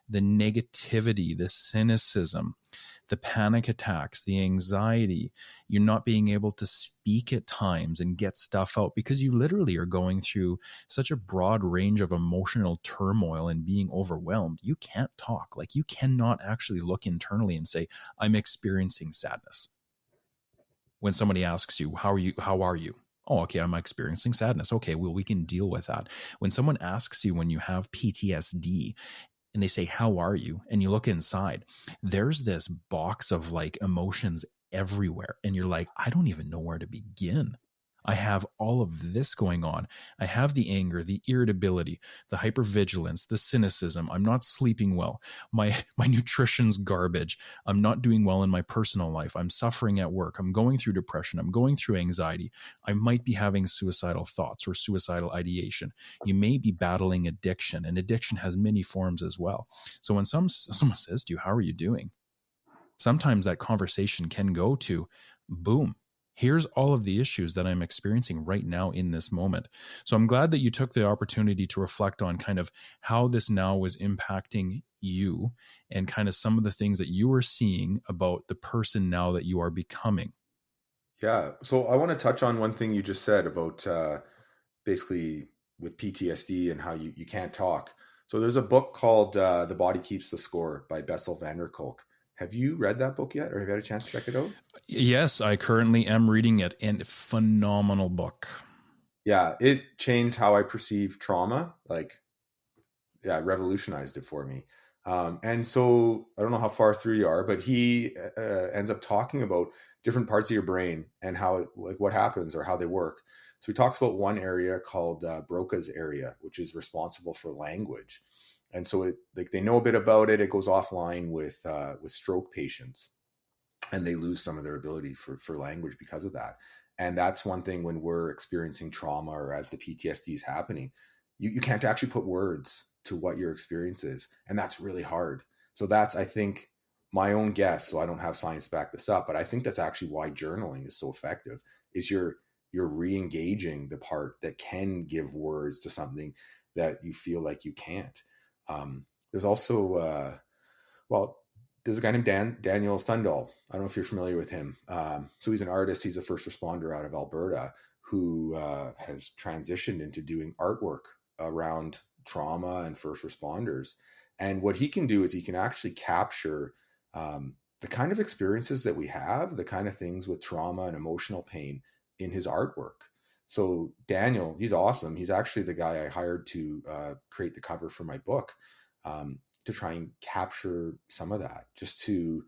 The negativity, the cynicism, the panic attacks, the anxiety, you're not being able to speak at times and get stuff out because you literally are going through such a broad range of emotional turmoil and being overwhelmed. You can't talk. Like, you cannot actually look internally and say, I'm experiencing sadness. When somebody asks you, how are you? Oh, okay, I'm experiencing sadness. Okay, well, we can deal with that. When someone asks you when you have PTSD, and they say, how are you? And you look inside, there's this box of like emotions everywhere. And you're like, I don't even know where to begin. I have all of this going on. I have the anger, the irritability, the hypervigilance, the cynicism. I'm not sleeping well. My nutrition's garbage. I'm not doing well in my personal life. I'm suffering at work. I'm going through depression. I'm going through anxiety. I might be having suicidal thoughts or suicidal ideation. You may be battling addiction, and addiction has many forms as well. So when someone says to you, how are you doing? Sometimes that conversation can go to, boom, here's all of the issues that I'm experiencing right now in this moment. So I'm glad that you took the opportunity to reflect on kind of how this now was impacting you and kind of some of the things that you were seeing about the person now that you are becoming. Yeah. So I want to touch on one thing you just said about basically with PTSD and how you can't talk. So there's a book called The Body Keeps the Score by Bessel van der Kolk. Have you read that book yet, or have you had a chance to check it out? Yes, I currently am reading it, and phenomenal book. Yeah, it changed how I perceive trauma. It revolutionized it for me. And so I don't know how far through you are, but he ends up talking about different parts of your brain and how, like, what happens or how they work. So he talks about one area called Broca's area, which is responsible for language. And so they know a bit about it. It goes offline with stroke patients, and they lose some of their ability for language because of that. And that's one thing when we're experiencing trauma or as the PTSD is happening, you can't actually put words to what your experience is. And that's really hard. So that's, I think, my own guess. So I don't have science to back this up, but I think that's actually why journaling is so effective, is you're re-engaging the part that can give words to something that you feel like you can't. There's also, there's a guy named Daniel Sundahl. I don't know if you're familiar with him. So he's an artist. He's a first responder out of Alberta who has transitioned into doing artwork around trauma and first responders. And what he can do is he can actually capture the kind of experiences that we have, the kind of things with trauma and emotional pain in his artwork. So Daniel, he's awesome. He's actually the guy I hired to create the cover for my book, to try and capture some of that, just to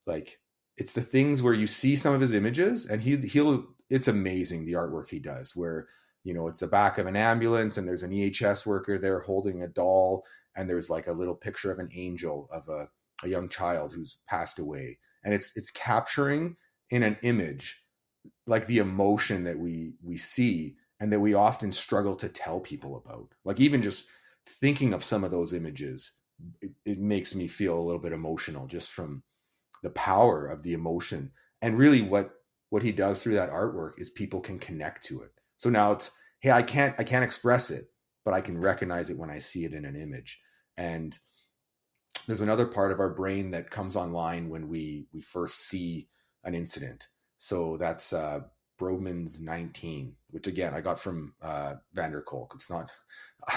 like, it's the things where you see some of his images and he'll, it's amazing the artwork he does where, you know, it's the back of an ambulance and there's an EHS worker there holding a doll. And there's like a little picture of an angel of a young child who's passed away. And it's capturing in an image, like the emotion that we see and that we often struggle to tell people about. Like even just thinking of some of those images, it makes me feel a little bit emotional just from the power of the emotion. And really what he does through that artwork is people can connect to it. So now it's, hey, I can't express it, but I can recognize it when I see it in an image. And there's another part of our brain that comes online when we first see an incident. So that's Brodmann's 19, which again, I got from Van der Kolk. It's not,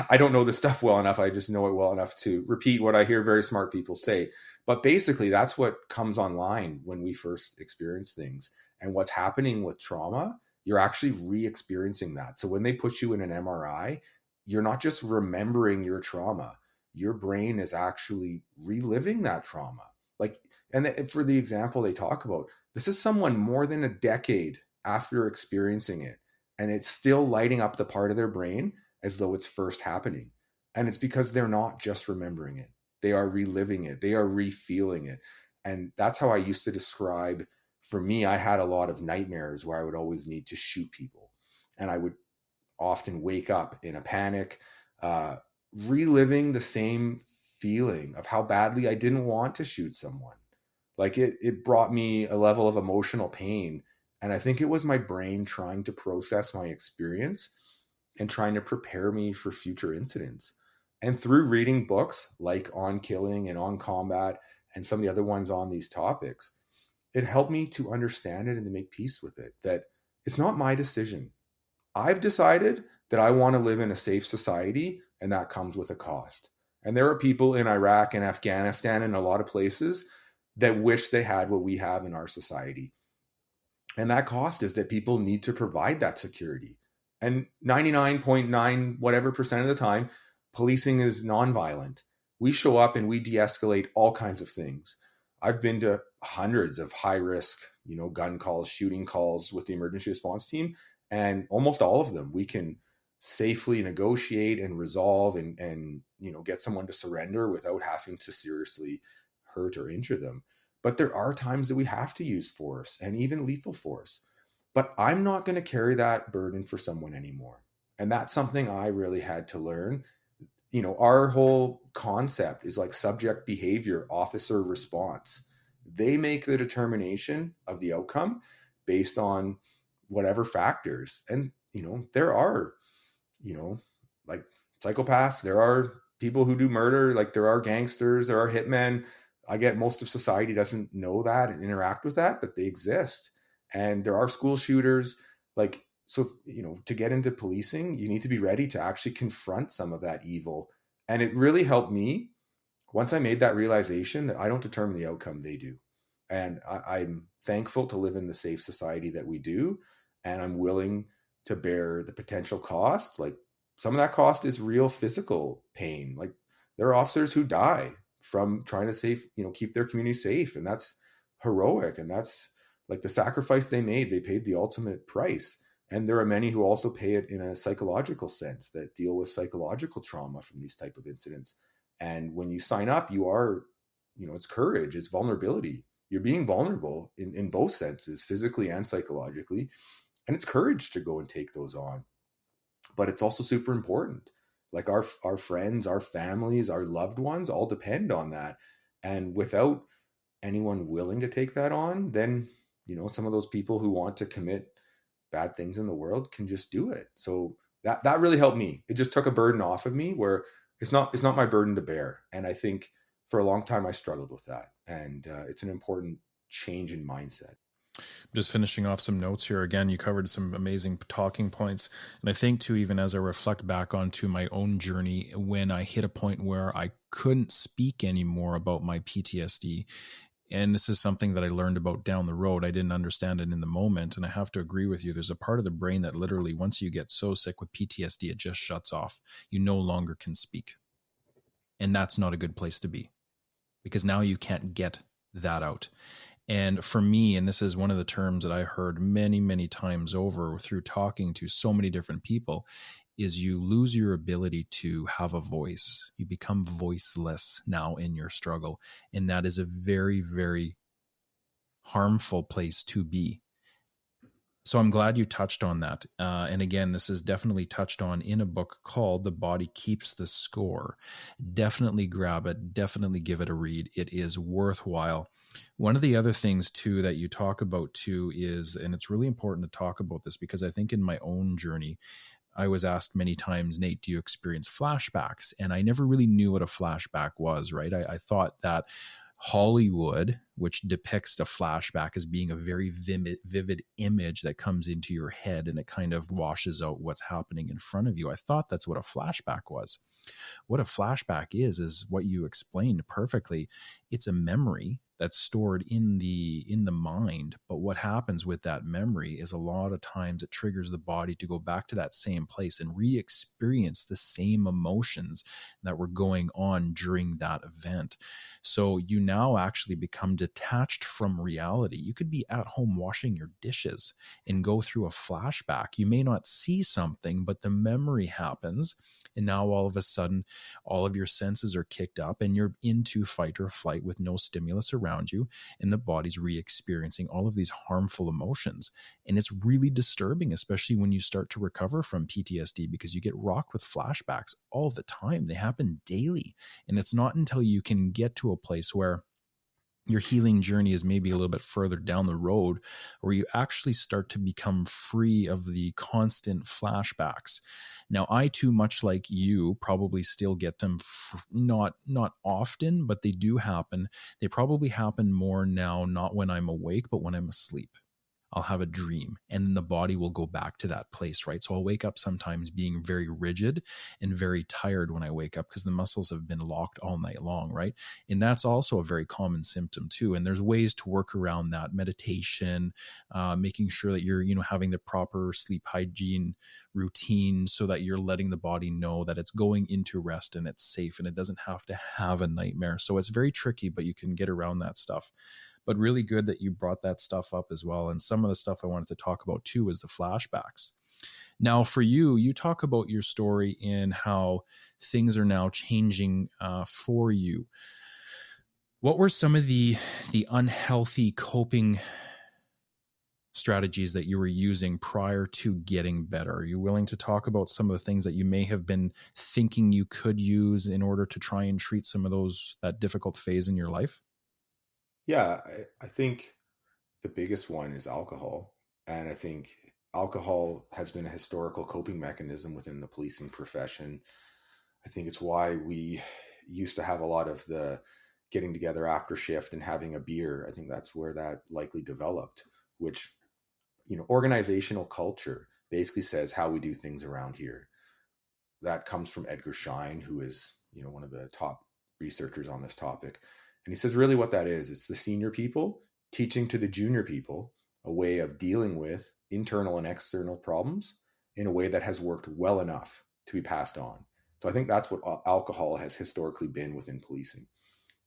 I don't know this stuff well enough. I just know it well enough to repeat what I hear very smart people say. But basically that's what comes online when we first experience things. And what's happening with trauma, you're actually re-experiencing that. So when they put you in an MRI, you're not just remembering your trauma. Your brain is actually reliving that trauma. Like, and for the example they talk about, this is someone more than a decade after experiencing it, and it's still lighting up the part of their brain as though it's first happening. And it's because they're not just remembering it. They are reliving it. They are re-feeling it. And that's how I used to describe, for me, I had a lot of nightmares where I would always need to shoot people. And I would often wake up in a panic, reliving the same feeling of how badly I didn't want to shoot someone. Like it brought me a level of emotional pain. And I think it was my brain trying to process my experience and trying to prepare me for future incidents. And through reading books like On Killing and On Combat and some of the other ones on these topics, it helped me to understand it and to make peace with it, that it's not my decision. I've decided that I want to live in a safe society, and that comes with a cost. And there are people in Iraq and Afghanistan and a lot of places that wish they had what we have in our society. And that cost is that people need to provide that security. And 99.9 whatever percent of the time, policing is nonviolent. We show up and we de-escalate all kinds of things. I've been to hundreds of high risk, gun calls, shooting calls with the emergency response team. And almost all of them, we can safely negotiate and resolve and get someone to surrender without having to seriously hurt or injure them. But there are times that we have to use force and even lethal force. But I'm not going to carry that burden for someone anymore. And that's something I really had to learn. Our whole concept is like subject behavior, officer response. They make the determination of the outcome based on whatever factors. And, there are, like psychopaths, there are people who do murder, like there are gangsters, there are hitmen. I get most of society doesn't know that and interact with that, but they exist. And there are school shooters. So, to get into policing, you need to be ready to actually confront some of that evil. And it really helped me once I made that realization that I don't determine the outcome, they do. And I'm thankful to live in the safe society that we do. And I'm willing to bear the potential cost. Like some of that cost is real physical pain. Like there are officers who die from trying to keep their community safe. And that's heroic. And that's like the sacrifice they made. They paid the ultimate price. And there are many who also pay it in a psychological sense that deal with psychological trauma from these type of incidents. And when you sign up, you are, it's courage, it's vulnerability. You're being vulnerable in both senses, physically and psychologically. And it's courage to go and take those on. But it's also super important. Like our friends, our families, our loved ones all depend on that. And without anyone willing to take that on, then, some of those people who want to commit bad things in the world can just do it. So that really helped me. It just took a burden off of me where it's not my burden to bear. And I think for a long time I struggled with that. And it's an important change in mindset. Just finishing off some notes here. Again, you covered some amazing talking points. And I think too, even as I reflect back onto my own journey, when I hit a point where I couldn't speak anymore about my PTSD, And this is something that I learned about down the road. I didn't understand it in the moment. And I have to agree with you. There's a part of the brain that literally, once you get so sick with PTSD, it just shuts off. You no longer can speak. And that's not a good place to be, because now you can't get that out. And for me, and this is one of the terms that I heard many, many times over through talking to so many different people, is you lose your ability to have a voice. You become voiceless now in your struggle. And that is a very, very harmful place to be. So I'm glad you touched on that. And again, this is definitely touched on in a book called The Body Keeps the Score. Definitely grab it. Definitely give it a read. It is worthwhile. One of the other things too that you talk about too is, and it's really important to talk about this because I think in my own journey, I was asked many times, Nate, do you experience flashbacks? And I never really knew what a flashback was, right? I thought that Hollywood, which depicts a flashback as being a very vivid image that comes into your head and it kind of washes out what's happening in front of you. I thought that's what a flashback was. What a flashback is what you explained perfectly. It's a memory that's stored in the mind. But what happens with that memory is a lot of times it triggers the body to go back to that same place and re-experience the same emotions that were going on during that event. So you now actually become detached from reality. You could be at home washing your dishes and go through a flashback. You may not see something, but the memory happens. And now all of a sudden, all of your senses are kicked up and you're into fight or flight with no stimulus around you. And the body's re-experiencing all of these harmful emotions. And it's really disturbing, especially when you start to recover from PTSD, because you get rocked with flashbacks all the time. They happen daily. And it's not until you can get to a place where your healing journey is maybe a little bit further down the road, where you actually start to become free of the constant flashbacks. Now, I too, much like you, probably still get them not often, but they do happen. They probably happen more now, not when I'm awake, but when I'm asleep. I'll have a dream and then the body will go back to that place, right? So I'll wake up sometimes being very rigid and very tired when I wake up because the muscles have been locked all night long, right? And that's also a very common symptom too. And there's ways to work around that: meditation, making sure that you're, having the proper sleep hygiene routine so that you're letting the body know that it's going into rest and it's safe and it doesn't have to have a nightmare. So it's very tricky, but you can get around that stuff. But really good that you brought that stuff up as well. And some of the stuff I wanted to talk about too is the flashbacks. Now, for you, you talk about your story and how things are now changing for you. What were some of the unhealthy coping strategies that you were using prior to getting better? Are you willing to talk about some of the things that you may have been thinking you could use in order to try and treat some of that difficult phase in your life? Yeah, I think the biggest one is alcohol. And I think alcohol has been a historical coping mechanism within the policing profession. I think it's why we used to have a lot of the getting together after shift and having a beer. I think that's where that likely developed, which, organizational culture basically says how we do things around here. That comes from Edgar Schein, who is, one of the top researchers on this topic. And he says really what that is, it's the senior people teaching to the junior people a way of dealing with internal and external problems in a way that has worked well enough to be passed on. So I think that's what alcohol has historically been within policing.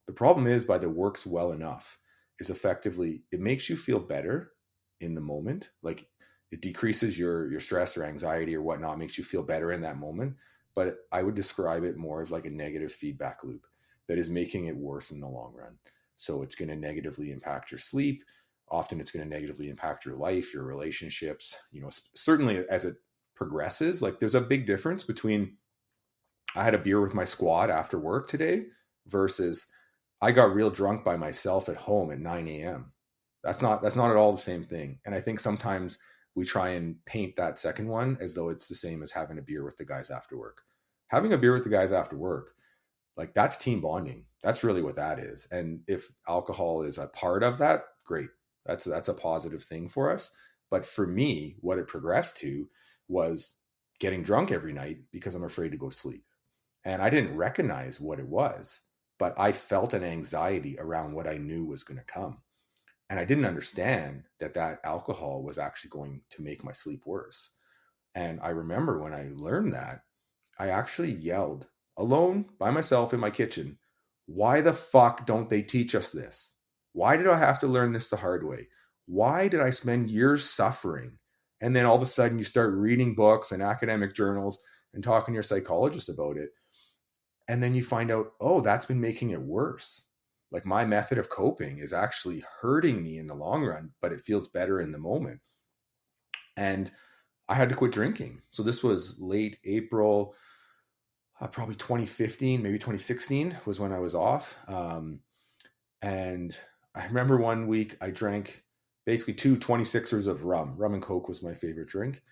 The problem is, by the works well enough, is effectively it makes you feel better in the moment. Like it decreases your stress or anxiety or whatnot, makes you feel better in that moment. But I would describe it more as like a negative feedback loop that is making it worse in the long run. So it's going to negatively impact your sleep. Often it's going to negatively impact your life, your relationships. Certainly as it progresses, like there's a big difference between I had a beer with my squad after work today versus I got real drunk by myself at home at 9 a.m. That's not at all the same thing. And I think sometimes we try and paint that second one as though it's the same as having a beer with the guys after work. Having a beer with the guys after work, like that's team bonding. That's really what that is. And if alcohol is a part of that, great. That's a positive thing for us. But for me, what it progressed to was getting drunk every night because I'm afraid to go to sleep. And I didn't recognize what it was but I felt an anxiety around what I knew was going to come. And I didn't understand that alcohol was actually going to make my sleep worse. And I remember when I learned that, I actually yelled alone by myself in my kitchen, why the fuck don't they teach us this? Why did I have to learn this the hard way? Why did I spend years suffering? And then all of a sudden you start reading books and academic journals and talking to your psychologist about it. And then you find out, oh, that's been making it worse. Like my method of coping is actually hurting me in the long run, but it feels better in the moment. And I had to quit drinking. So this was late April, probably 2015, maybe 2016 was when I was off. And I remember one week I drank basically 2 26ers of rum. Rum and Coke was my favorite drink.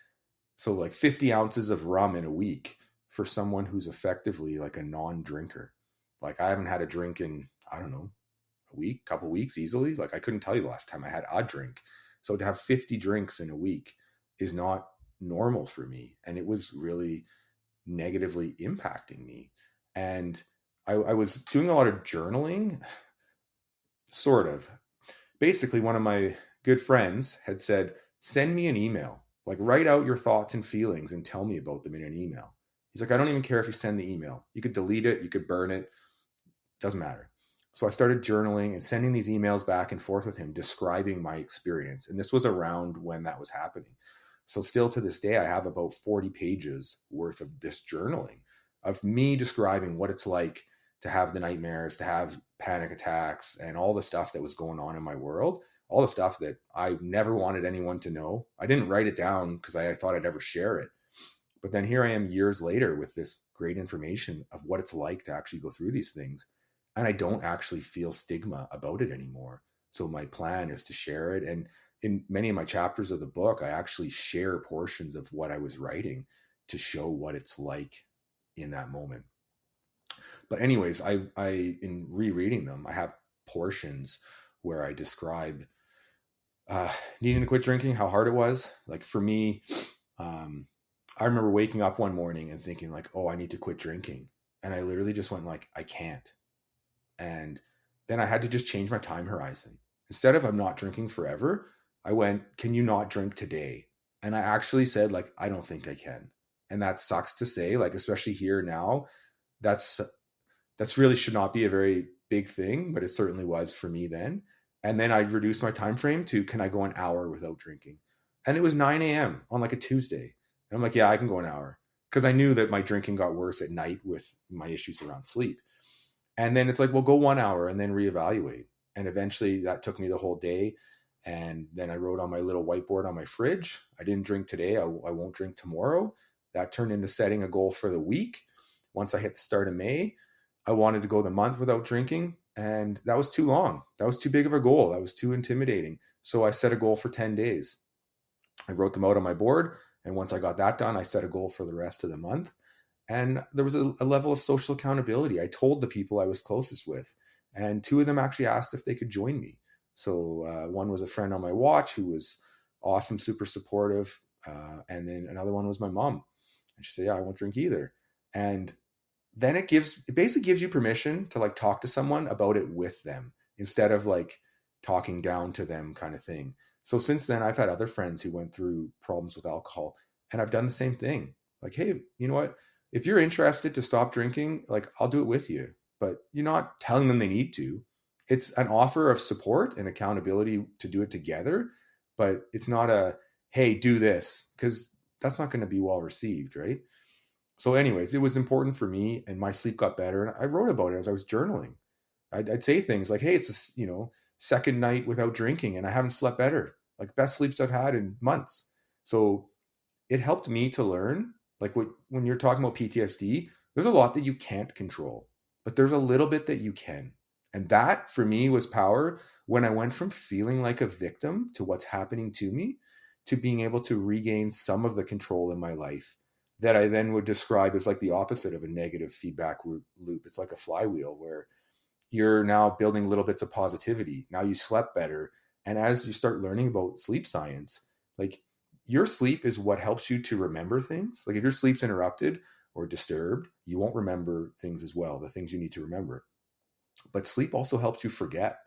So like 50 ounces of rum in a week for someone who's effectively like a non-drinker. Like I haven't had a drink in, I don't know, a week, couple weeks easily. Like I couldn't tell you the last time I had a drink. So to have 50 drinks in a week is not normal for me. And it was really negatively impacting me. And I was doing a lot of journaling, sort of. Basically, one of my good friends had said, send me an email, like write out your thoughts and feelings and tell me about them in an email. He's like, I don't even care if you send the email. You could delete it, you could burn it, doesn't matter. So I started journaling and sending these emails back and forth with him, describing my experience. And this was around when that was happening. So still to this day, I have about 40 pages worth of this journaling of me describing what it's like to have the nightmares, to have panic attacks, and all the stuff that was going on in my world, all the stuff that I never wanted anyone to know. I didn't write it down because I thought I'd ever share it. But then here I am years later with this great information of what it's like to actually go through these things. And I don't actually feel stigma about it anymore. So my plan is to share it. And in many of my chapters of the book, I actually share portions of what I was writing to show what it's like in that moment. But anyways, I in rereading them, I have portions where I describe needing to quit drinking, how hard it was. Like for me, I remember waking up one morning and thinking like, oh, I need to quit drinking. And I literally just went like, I can't. And then I had to just change my time horizon. Instead of I'm not drinking forever, I went, can you not drink today? And I actually said like, I don't think I can. And that sucks to say, like, especially here now, that's really should not be a very big thing, but it certainly was for me then. And then I reduced my time frame to, can I go an hour without drinking? And it was 9 a.m. on like a Tuesday. And I'm like, yeah, I can go an hour. Because I knew that my drinking got worse at night with my issues around sleep. And then it's like, well, go 1 hour and then reevaluate. And eventually that took me the whole day. And then I wrote on my little whiteboard on my fridge, I didn't drink today. I won't drink tomorrow. That turned into setting a goal for the week. Once I hit the start of May, I wanted to go the month without drinking. And that was too long. That was too big of a goal. That was too intimidating. So I set a goal for 10 days. I wrote them out on my board. And once I got that done, I set a goal for the rest of the month. And there was a level of social accountability. I told the people I was closest with. And 2 of them actually asked if they could join me. So one was a friend on my watch who was awesome, super supportive. And then another one was my mom. And she said, yeah, I won't drink either. And then it basically gives you permission to like talk to someone about it with them instead of like talking down to them kind of thing. So since then, I've had other friends who went through problems with alcohol, and I've done the same thing. Like, hey, you know what? If you're interested to stop drinking, like I'll do it with you, but you're not telling them they need to. It's an offer of support and accountability to do it together, but it's not a, hey, do this, because that's not going to be well received, right? So anyways, it was important for me, and my sleep got better. And I wrote about it as I was journaling. I'd say things like, hey, it's a, second night without drinking and I haven't slept better, like best sleeps I've had in months. So it helped me to learn, like when you're talking about PTSD, there's a lot that you can't control, but there's a little bit that you can. And that for me was power when I went from feeling like a victim to what's happening to me to being able to regain some of the control in my life that I then would describe as like the opposite of a negative feedback loop. It's like a flywheel where you're now building little bits of positivity. Now you slept better. And as you start learning about sleep science, like your sleep is what helps you to remember things. Like if your sleep's interrupted or disturbed, you won't remember things as well, the things you need to remember. But sleep also helps you forget.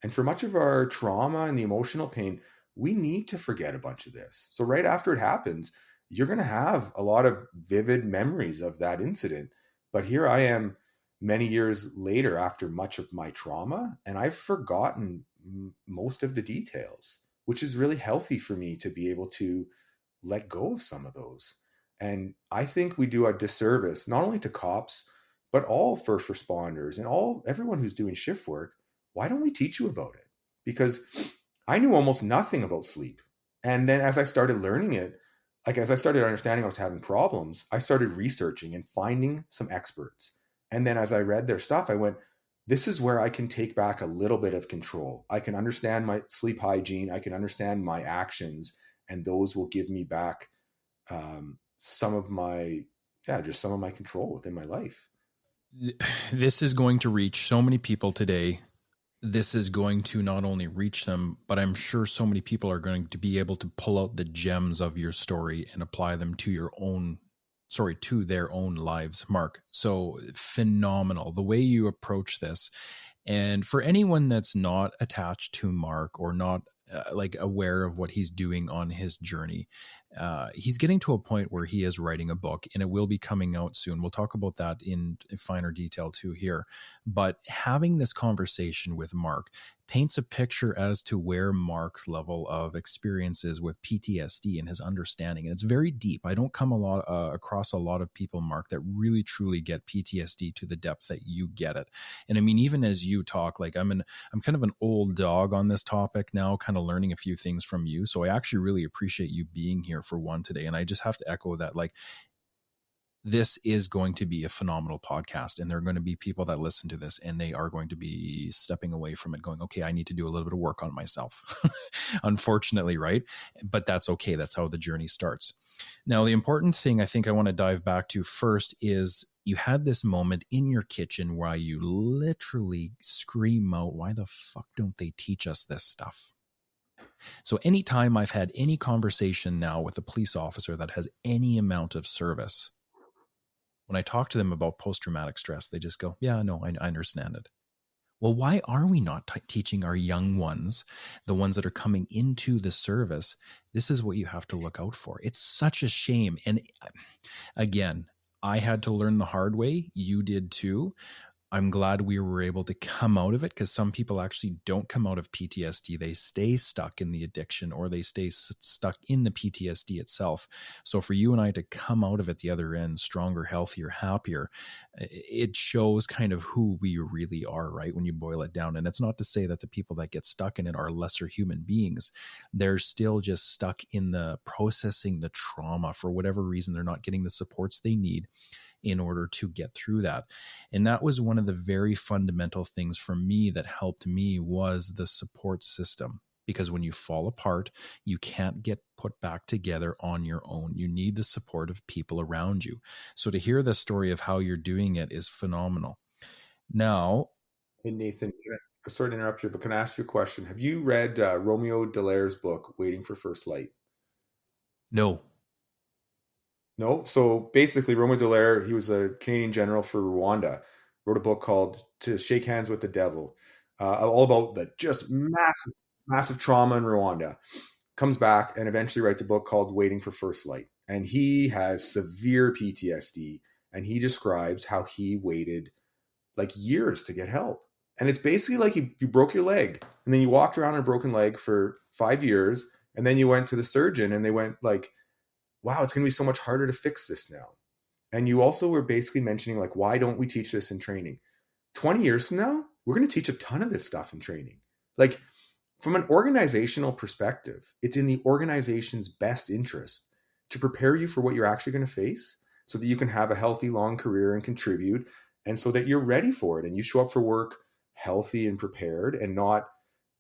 And for much of our trauma and the emotional pain, we need to forget a bunch of this. So right after it happens, you're going to have a lot of vivid memories of that incident. But here I am many years later after much of my trauma, and I've forgotten most of the details, which is really healthy for me to be able to let go of some of those. And I think we do a disservice not only to cops, but all first responders and everyone who's doing shift work. Why don't we teach you about it? Because I knew almost nothing about sleep. And then as I started learning it, like as I started understanding I was having problems, I started researching and finding some experts. And then as I read their stuff, I went, this is where I can take back a little bit of control. I can understand my sleep hygiene. I can understand my actions, and those will give me back some of my, just some of my control within my life. This is going to reach so many people today. This is going to not only reach them, but I'm sure so many people are going to be able to pull out the gems of your story and apply them to to their own lives, Mark. So phenomenal the way you approach this. And for anyone that's not attached to Mark or not aware of what he's doing on his journey, he's getting to a point where he is writing a book, and it will be coming out soon. We'll talk about that in finer detail too here. But having this conversation with Mark paints a picture as to where Mark's level of experience is with PTSD and his understanding. And it's very deep. I don't come across a lot of people, Mark, that really truly get PTSD to the depth that you get it. And I mean, even as you talk, like I'm kind of an old dog on this topic now, kind of learning a few things from you. So I actually really appreciate you being here for one today. And I just have to echo that, like, this is going to be a phenomenal podcast, and there are going to be people that listen to this and they are going to be stepping away from it going, okay, I need to do a little bit of work on myself. Unfortunately, right? But that's okay. That's how the journey starts. Now, the important thing I think I want to dive back to first is you had this moment in your kitchen where you literally scream out, why the fuck don't they teach us this stuff? So anytime I've had any conversation now with a police officer that has any amount of service, when I talk to them about post-traumatic stress, they just go, yeah, no, I understand it. Well, why are we not teaching our young ones, the ones that are coming into the service? This is what you have to look out for. It's such a shame. And again, I had to learn the hard way. You did too. I'm glad we were able to come out of it, because some people actually don't come out of PTSD. They stay stuck in the addiction, or they stay stuck in the PTSD itself. So for you and I to come out of it the other end, stronger, healthier, happier, it shows kind of who we really are, right? When you boil it down. And it's not to say that the people that get stuck in it are lesser human beings. They're still just stuck in the processing the trauma. For whatever reason, they're not getting the supports they need in order to get through that. And that was one of the very fundamental things for me that helped me, was the support system. Because when you fall apart, you can't get put back together on your own. You need the support of people around you. So to hear the story of how you're doing it is phenomenal. Now, hey Nathan, sorry to interrupt you, but can I ask you a question? Have you read Romeo Dallaire's book, Waiting for First Light? No. No. So basically, Romeo Dallaire, he was a Canadian general for Rwanda, wrote a book called To Shake Hands with the Devil, all about the just massive trauma in Rwanda. Comes back and eventually writes a book called Waiting for First Light. And he has severe PTSD, and he describes how he waited like years to get help. And it's basically like you broke your leg, and then you walked around on a broken leg for 5 years, and then you went to the surgeon, and they went like, wow, it's going to be so much harder to fix this now. And you also were basically mentioning, like, why don't we teach this in training? 20 years from now, we're going to teach a ton of this stuff in training. Like, from an organizational perspective, it's in the organization's best interest to prepare you for what you're actually going to face, so that you can have a healthy, long career and contribute, and so that you're ready for it and you show up for work healthy and prepared, and not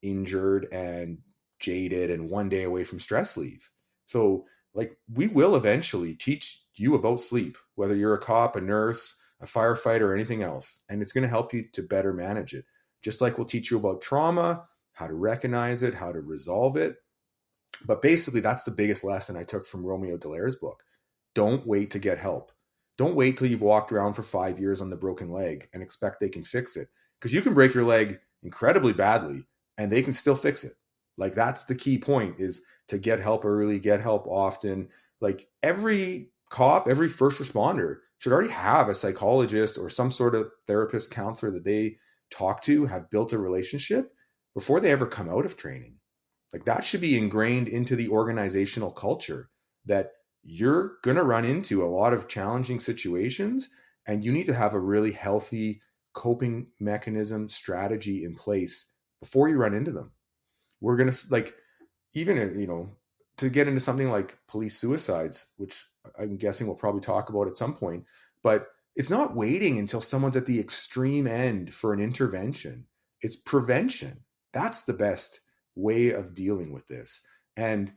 injured and jaded and one day away from stress leave. So, like, we will eventually teach you about sleep, whether you're a cop, a nurse, a firefighter, or anything else. And it's going to help you to better manage it. Just like we'll teach you about trauma, how to recognize it, how to resolve it. But basically, that's the biggest lesson I took from Romeo Dallaire's book. Don't wait to get help. Don't wait till you've walked around for 5 years on the broken leg and expect they can fix it. because you can break your leg incredibly badly and they can still fix it. Like, that's the key point, is to get help early, get help often. Like, every cop, every first responder should already have a psychologist or some sort of therapist, counselor that they talk to, have built a relationship before they ever come out of training. Like, that should be ingrained into the organizational culture, that you're going to run into a lot of challenging situations and you need to have a really healthy coping mechanism strategy in place before you run into them. We're going to, like, even, you know, to get into something like police suicides, which I'm guessing we'll probably talk about at some point, but it's not waiting until someone's at the extreme end for an intervention. It's prevention. That's the best way of dealing with this. And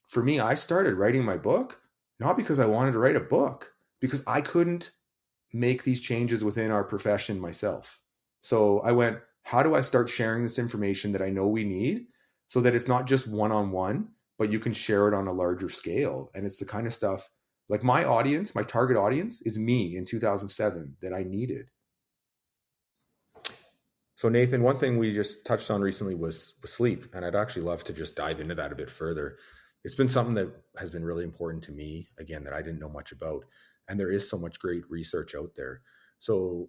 for me, I started writing my book, not because I wanted to write a book, because I couldn't make these changes within our profession myself. So I went, how do I start sharing this information that I know we need, so that it's not just one-on-one, but you can share it on a larger scale? And it's the kind of stuff, like, my audience, my target audience is me in 2007 that I needed. So Nathan, one thing we just touched on recently was sleep. And I'd actually love to just dive into that a bit further. It's been something that has been really important to me, again, that I didn't know much about. And there is so much great research out there. So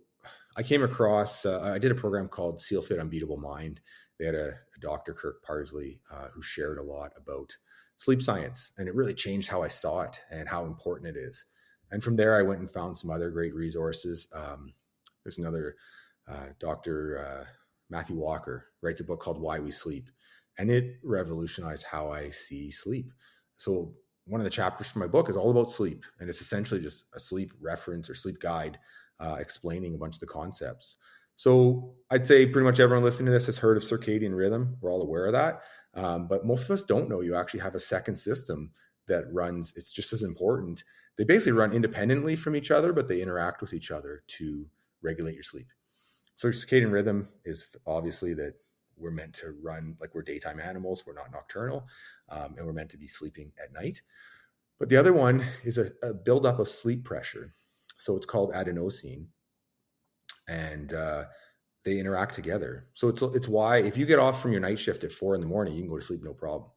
I came across, I did a program called Seal Fit Unbeatable Mind. They had a Dr. Kirk Parsley who shared a lot about sleep science. And it really changed how I saw it and how important it is. And from there, I went and found some other great resources. There's another Dr. Matthew Walker writes a book called Why We Sleep, and it revolutionized how I see sleep. So one of the chapters from my book is all about sleep, and it's essentially just a sleep reference or sleep guide explaining a bunch of the concepts. So I'd say pretty much everyone listening to this has heard of circadian rhythm. We're all aware of that. But most of us don't know you actually have a second system that runs. It's just as important. They basically run independently from each other, but they interact with each other to regulate your sleep. So circadian rhythm is obviously that we're meant to run like we're daytime animals. We're not nocturnal, and we're meant to be sleeping at night. But the other one is a buildup of sleep pressure. So it's called adenosine, and they interact together. So it's why if you get off from your night shift at 4 a.m, you can go to sleep no problem.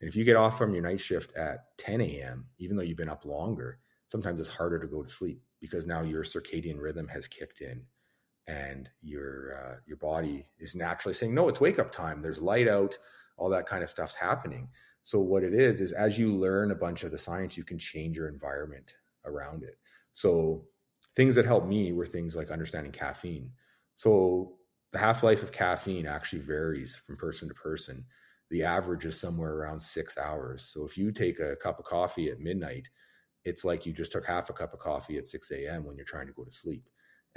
And if you get off from your night shift at 10 a.m., even though you've been up longer, sometimes it's harder to go to sleep because now your circadian rhythm has kicked in. And your body is naturally saying, no, it's wake up time. There's light out, all that kind of stuff's happening. So what it is as you learn a bunch of the science, you can change your environment around it. So things that helped me were things like understanding caffeine. So the half-life of caffeine actually varies from person to person. The average is somewhere around 6 hours. So if you take a cup of coffee at midnight, it's like you just took half a cup of coffee at 6 a.m. when you're trying to go to sleep.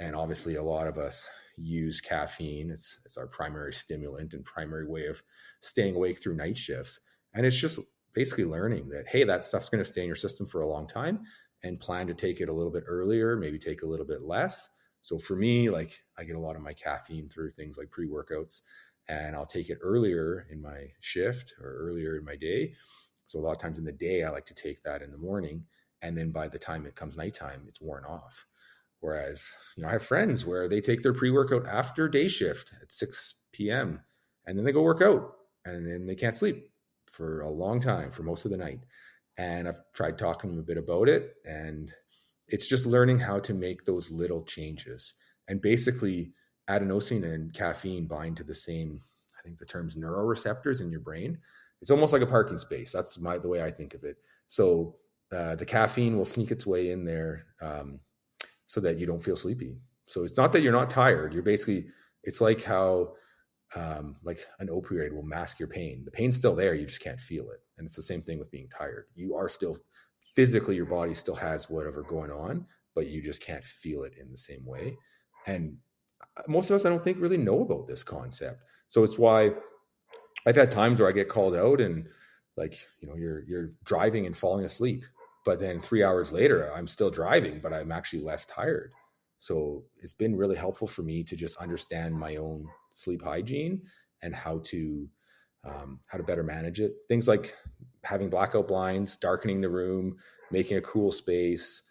And obviously a lot of us use caffeine. It's our primary stimulant and primary way of staying awake through night shifts. And it's just basically learning that, hey, that stuff's going to stay in your system for a long time, and plan to take it a little bit earlier, maybe take a little bit less. So for me, like, I get a lot of my caffeine through things like pre-workouts, and I'll take it earlier in my shift or earlier in my day. So a lot of times in the day, I like to take that in the morning. And then by the time it comes nighttime, it's worn off. Whereas, I have friends where they take their pre-workout after day shift at 6 p.m. and then they go work out, and then they can't sleep for a long time, for most of the night. And I've tried talking to them a bit about it, and it's just learning how to make those little changes. And basically adenosine and caffeine bind to the same, I think the term's neuroreceptors in your brain. It's almost like a parking space. That's the way I think of it. So the caffeine will sneak its way in there, so that you don't feel sleepy. So it's not that you're not tired. You're basically, it's like how like an opioid will mask your pain. The pain's still there, you just can't feel it. And it's the same thing with being tired. You are still physically, your body still has whatever going on, but you just can't feel it in the same way. And most of us, I don't think, really know about this concept. So it's why I've had times where I get called out and you're driving and falling asleep. But then 3 hours later, I'm still driving, but I'm actually less tired. So it's been really helpful for me to just understand my own sleep hygiene and how to better manage it. Things like having blackout blinds, darkening the room, making a cool space,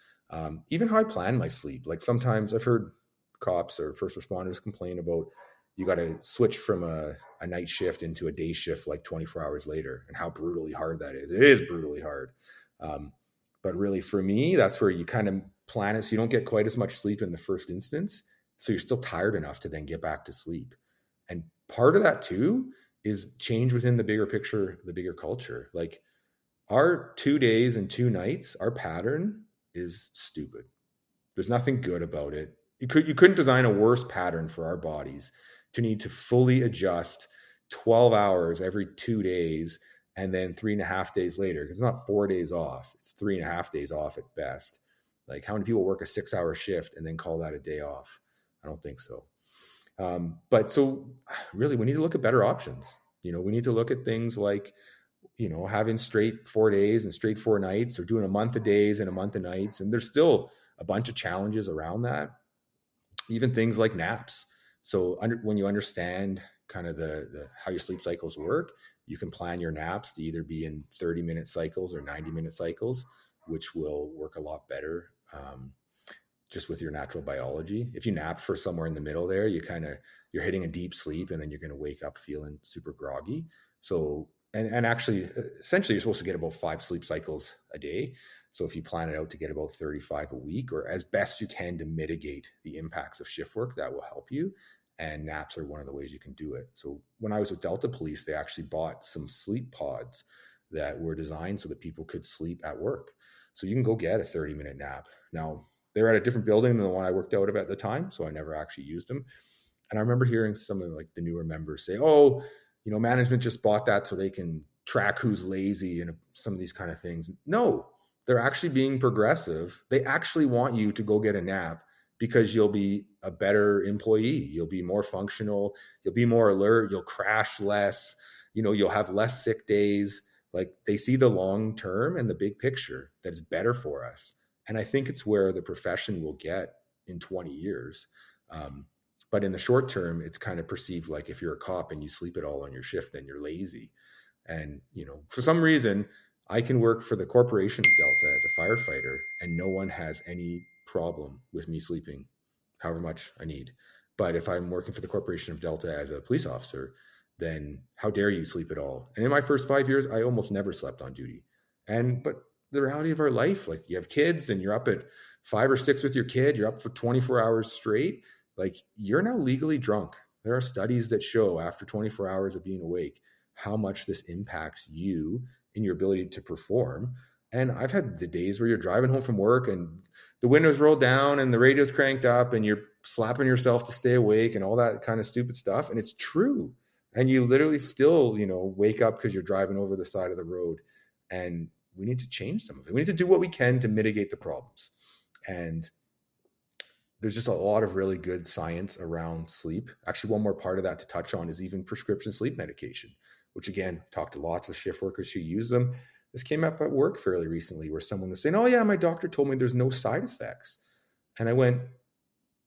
even how I plan my sleep. Like sometimes I've heard cops or first responders complain about you got to switch from a night shift into a day shift like 24 hours later, and how brutally hard that is. It is brutally hard. But really for me, that's where you kind of plan it so you don't get quite as much sleep in the first instance. So you're still tired enough to then get back to sleep. And part of that too is change within the bigger picture, the bigger culture. Like our 2 days and 2 nights, our pattern is stupid. There's nothing good about it. You couldn't design a worse pattern for our bodies to need to fully adjust 12 hours every 2 days and then 3.5 days later. Because it's not 4 days off. It's 3.5 days off at best. Like how many people work a 6-hour shift and then call that a day off? I don't think so. But so really we need to look at better options. We need to look at things like, having straight 4 days and straight 4 nights, or doing a month of days and a month of nights. And there's still a bunch of challenges around that. Even things like naps. So when you understand kind of the how your sleep cycles work, you can plan your naps to either be in 30-minute cycles or 90-minute cycles, which will work a lot better just with your natural biology. If you nap for somewhere in the middle there, you're hitting a deep sleep, and then you're going to wake up feeling super groggy. So and actually, essentially, you're supposed to get about 5 sleep cycles a day. So if you plan it out to get about 35 a week, or as best you can to mitigate the impacts of shift work, that will help you. And naps are one of the ways you can do it. So when I was with Delta Police, they actually bought some sleep pods that were designed so that people could sleep at work. So you can go get a 30-minute nap. Now, they're at a different building than the one I worked out of at the time, so I never actually used them. And I remember hearing some of the newer members say, oh, management just bought that so they can track who's lazy and some of these kind of things. No, they're actually being progressive. They actually want you to go get a nap because you'll be a better employee. You'll be more functional. You'll be more alert. You'll crash less. You'll have less sick days. Like they see the long term and the big picture that is better for us. And I think it's where the profession will get in 20 years. But in the short term, it's kind of perceived like if you're a cop and you sleep it all on your shift, then you're lazy. And, for some reason, I can work for the corporation of Delta as a firefighter, and no one has any problem with me sleeping however much I need. But if I'm working for the corporation of Delta as a police officer, then how dare you sleep at all? And in my first 5 years, I almost never slept on duty. But the reality of our life, like you have kids and you're up at 5 or 6 with your kid, you're up for 24 hours straight. Like you're now legally drunk. There are studies that show after 24 hours of being awake, how much this impacts you in your ability to perform. And I've had the days where you're driving home from work and the windows rolled down and the radio's cranked up and you're slapping yourself to stay awake and all that kind of stupid stuff. And it's true. And you literally still, wake up because you're driving over the side of the road. And we need to change some of it. We need to do what we can to mitigate the problems. And there's just a lot of really good science around sleep. Actually, one more part of that to touch on is even prescription sleep medication, which again, talked to lots of shift workers who use them. This came up at work fairly recently where someone was saying, oh yeah, my doctor told me there's no side effects. And I went,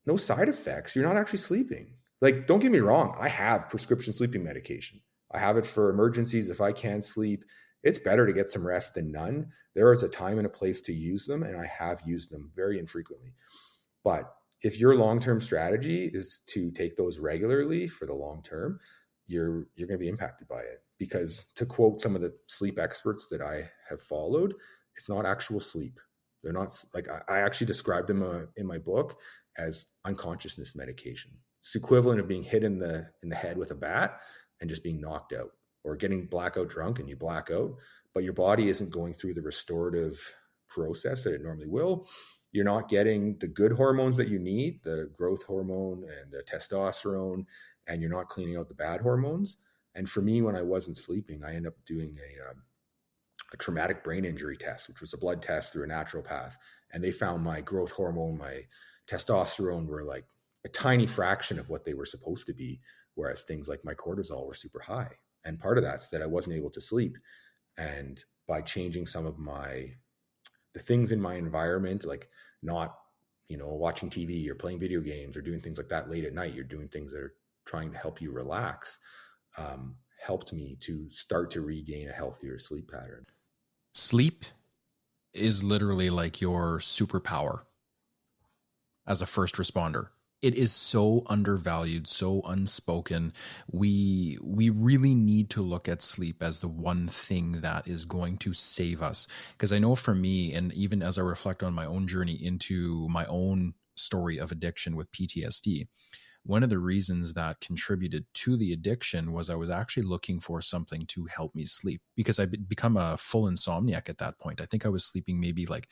no side effects? You're not actually sleeping. Like, don't get me wrong. I have prescription sleeping medication. I have it for emergencies. If I can't sleep, it's better to get some rest than none. There is a time and a place to use them, and I have used them very infrequently. But if your long-term strategy is to take those regularly for the long term, you're going to be impacted by it. Because to quote some of the sleep experts that I have followed, it's not actual sleep. They're not like I actually described them in my book as unconsciousness medication. It's equivalent of being hit in the head with a bat and just being knocked out, or getting blackout drunk and you black out, but your body isn't going through the restorative process that it normally will. You're not getting the good hormones that you need, the growth hormone and the testosterone, and you're not cleaning out the bad hormones. And for me, when I wasn't sleeping, I ended up doing a traumatic brain injury test, which was a blood test through a naturopath. And they found my growth hormone, my testosterone were like a tiny fraction of what they were supposed to be, whereas things like my cortisol were super high. And part of that's that I wasn't able to sleep. And by changing some of the things in my environment, like not, watching TV or playing video games or doing things like that late at night, you're doing things that are trying to help you relax, helped me to start to regain a healthier sleep pattern. Sleep is literally like your superpower as a first responder. It is so undervalued, so unspoken. We really need to look at sleep as the one thing that is going to save us. Because I know for me, and even as I reflect on my own journey into my own story of addiction with PTSD, one of the reasons that contributed to the addiction was I was actually looking for something to help me sleep, because I'd become a full insomniac at that point. I think I was sleeping maybe like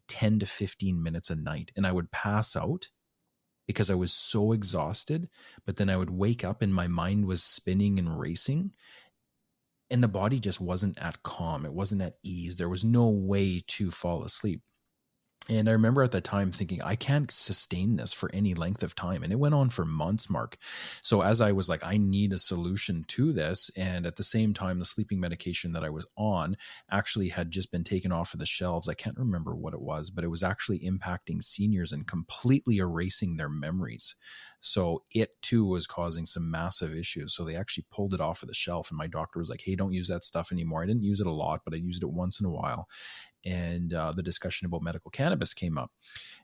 10 to 15 minutes a night, and I would pass out because I was so exhausted, but then I would wake up and my mind was spinning and racing, and the body just wasn't at calm. It wasn't at ease. There was no way to fall asleep. And I remember at the time thinking, I can't sustain this for any length of time. And it went on for months, Mark. So as I was like, I need a solution to this. And at the same time, the sleeping medication that I was on actually had just been taken off of the shelves. I can't remember what it was, but it was actually impacting seniors and completely erasing their memories. So it too was causing some massive issues. So they actually pulled it off of the shelf. And my doctor was like, hey, don't use that stuff anymore. I didn't use it a lot, but I used it once in a while. And the discussion about medical cannabis came up,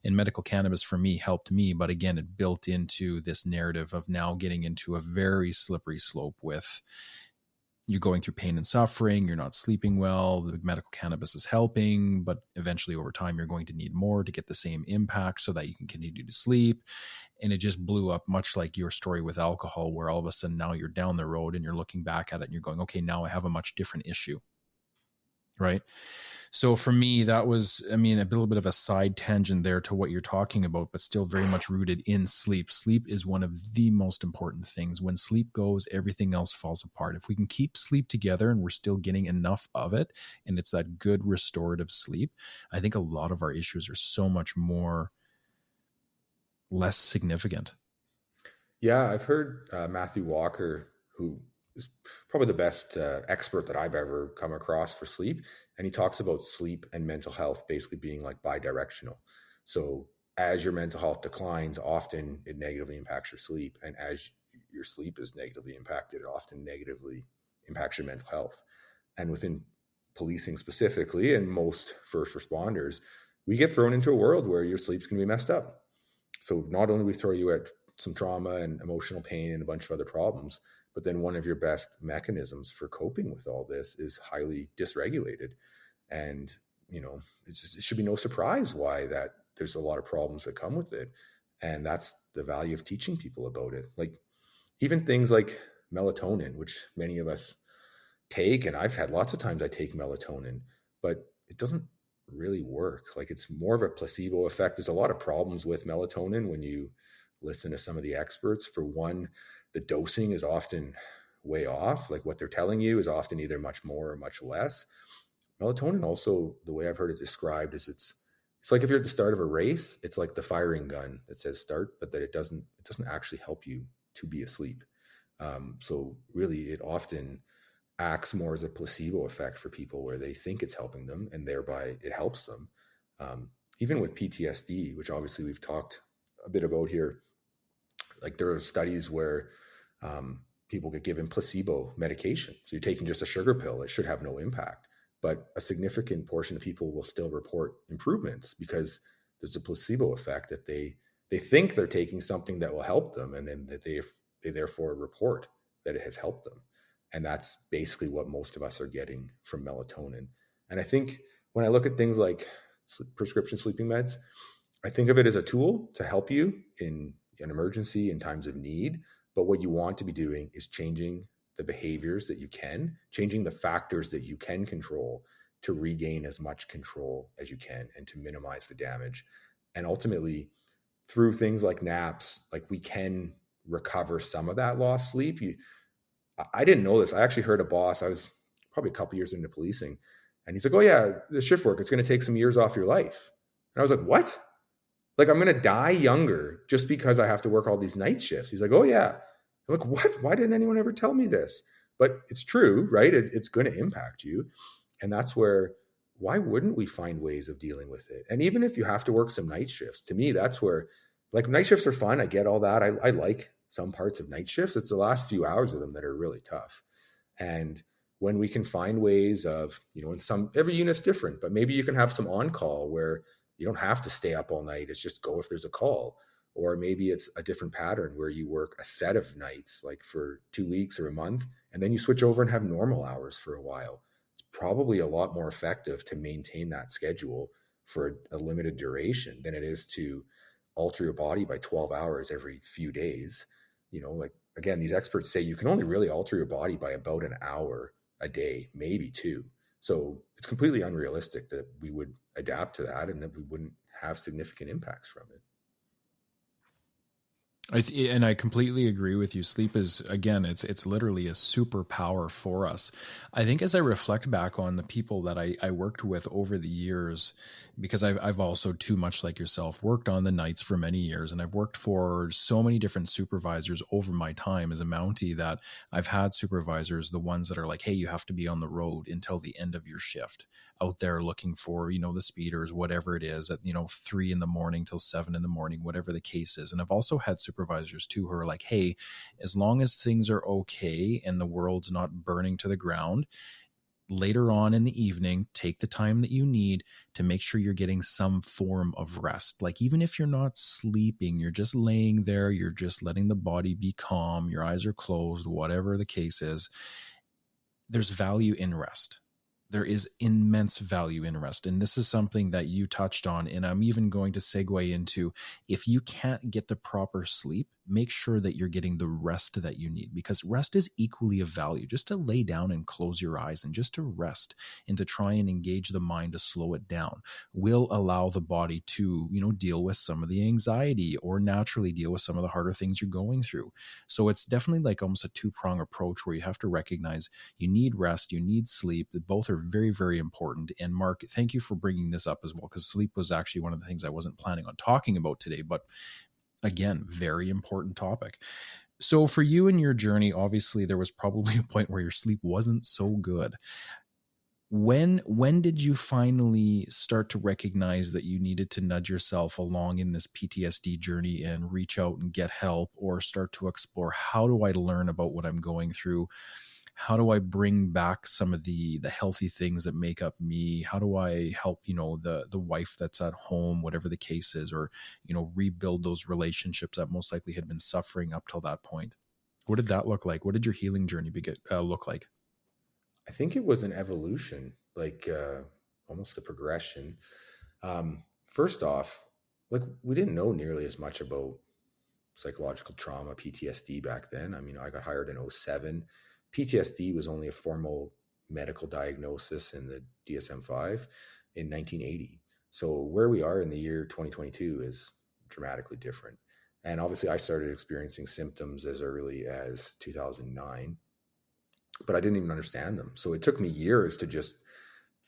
and medical cannabis for me helped me. But again, it built into this narrative of now getting into a very slippery slope with you're going through pain and suffering, you're not sleeping well, the medical cannabis is helping, but eventually over time, you're going to need more to get the same impact so that you can continue to sleep. And it just blew up, much like your story with alcohol, where all of a sudden now you're down the road and you're looking back at it and you're going, okay, now I have a much different issue. Right. So for me, that was, I mean, a little bit of a side tangent there to what you're talking about, but still very much rooted in sleep. Sleep is one of the most important things. When sleep goes, everything else falls apart. If we can keep sleep together and we're still getting enough of it, and it's that good restorative sleep, I think a lot of our issues are so much more less significant. Yeah, I've heard Matthew Walker, who is probably the best expert that I've ever come across for sleep. And he talks about sleep and mental health basically being like bi-directional. So as your mental health declines, often it negatively impacts your sleep. And as your sleep is negatively impacted, it often negatively impacts your mental health. And within policing specifically, and most first responders, we get thrown into a world where your sleep's going to be messed up. So not only we throw you at some trauma and emotional pain and a bunch of other problems, but then one of your best mechanisms for coping with all this is highly dysregulated. And, you know, it should be no surprise why that there's a lot of problems that come with it. And that's the value of teaching people about it. Like even things like melatonin, which many of us take, and I've had lots of times I take melatonin, but it doesn't really work. Like it's more of a placebo effect. There's a lot of problems with melatonin when you listen to some of the experts. For one, the dosing is often way off. Like what they're telling you is often either much more or much less. Melatonin also, the way I've heard it described is it's like if you're at the start of a race, it's like the firing gun that says start, but that it doesn't actually help you to be asleep. So really it often acts more as a placebo effect for people where they think it's helping them and thereby it helps them. Even with PTSD, which obviously we've talked a bit about here, like there are studies where people get given placebo medication. So you're taking just a sugar pill, it should have no impact. But a significant portion of people will still report improvements because there's a placebo effect that they think they're taking something that will help them, and then that they therefore report that it has helped them. And that's basically what most of us are getting from melatonin. And I think when I look at things like prescription sleeping meds, I think of it as a tool to help you in an emergency, in times of need. But what you want to be doing is changing the behaviors that you can, changing the factors that you can control to regain as much control as you can and to minimize the damage. And ultimately, through things like naps, like we can recover some of that lost sleep. I didn't know this. I actually heard a boss, I was probably a couple years into policing, and he's like, oh yeah, the shift work, it's going to take some years off your life. And I was like, what? Like I'm going to die younger just because I have to work all these night shifts. He's like, oh yeah. I'm like, what? Why didn't anyone ever tell me this? But it's true, right? It's going to impact you. And that's where, why wouldn't we find ways of dealing with it? And even if you have to work some night shifts, to me, that's where, like, night shifts are fun. I get all that. I like some parts of night shifts. It's the last few hours of them that are really tough. And when we can find ways of, you know, every unit's different, but maybe you can have some on call where you don't have to stay up all night. It's just go if there's a call. Or maybe it's a different pattern where you work a set of nights, like for 2 weeks or a month, and then you switch over and have normal hours for a while. It's probably a lot more effective to maintain that schedule for a limited duration than it is to alter your body by 12 hours every few days. Like, again, these experts say you can only really alter your body by about an hour a day, maybe two. So it's completely unrealistic that we would adapt to that and that we wouldn't have significant impacts from it. And I completely agree with you. Sleep is, again, it's literally a superpower for us. I think as I reflect back on the people that I worked with over the years, because I've also, too much like yourself, worked on the nights for many years, and I've worked for so many different supervisors over my time as a Mountie that I've had supervisors, the ones that are like, hey, you have to be on the road until the end of your shift, out there looking for, the speeders, whatever it is, at 3 a.m. till 7 a.m, whatever the case is. And I've also had supervisors too who are like, hey, as long as things are okay and the world's not burning to the ground, later on in the evening, take the time that you need to make sure you're getting some form of rest. Like, even if you're not sleeping, you're just laying there, you're just letting the body be calm, your eyes are closed, whatever the case is, there's value in rest. There is immense value in rest. And this is something that you touched on. And I'm even going to segue into, if you can't get the proper sleep, make sure that you're getting the rest that you need, because rest is equally of value. Just to lay down and close your eyes and just to rest and to try and engage the mind to slow it down will allow the body to, deal with some of the anxiety or naturally deal with some of the harder things you're going through. So it's definitely like almost a two-prong approach where you have to recognize you need rest, you need sleep. Both are very, very important. And Mark, thank you for bringing this up as well, because sleep was actually one of the things I wasn't planning on talking about today, but again, very important topic. So for you in your journey, obviously there was probably a point where your sleep wasn't so good. When did you finally start to recognize that you needed to nudge yourself along in this PTSD journey and reach out and get help, or start to explore, how do I learn about what I'm going through? How do I bring back some of the healthy things that make up me? How do I help, the wife that's at home, whatever the case is, or, rebuild those relationships that most likely had been suffering up till that point? What did that look like? What did your healing journey look like? I think it was an evolution, like almost a progression. First off, like, we didn't know nearly as much about psychological trauma, PTSD back then. I mean, I got hired in 2007. PTSD was only a formal medical diagnosis in the DSM-5 in 1980. So where we are in the year 2022 is dramatically different. And obviously I started experiencing symptoms as early as 2009, but I didn't even understand them. So it took me years to just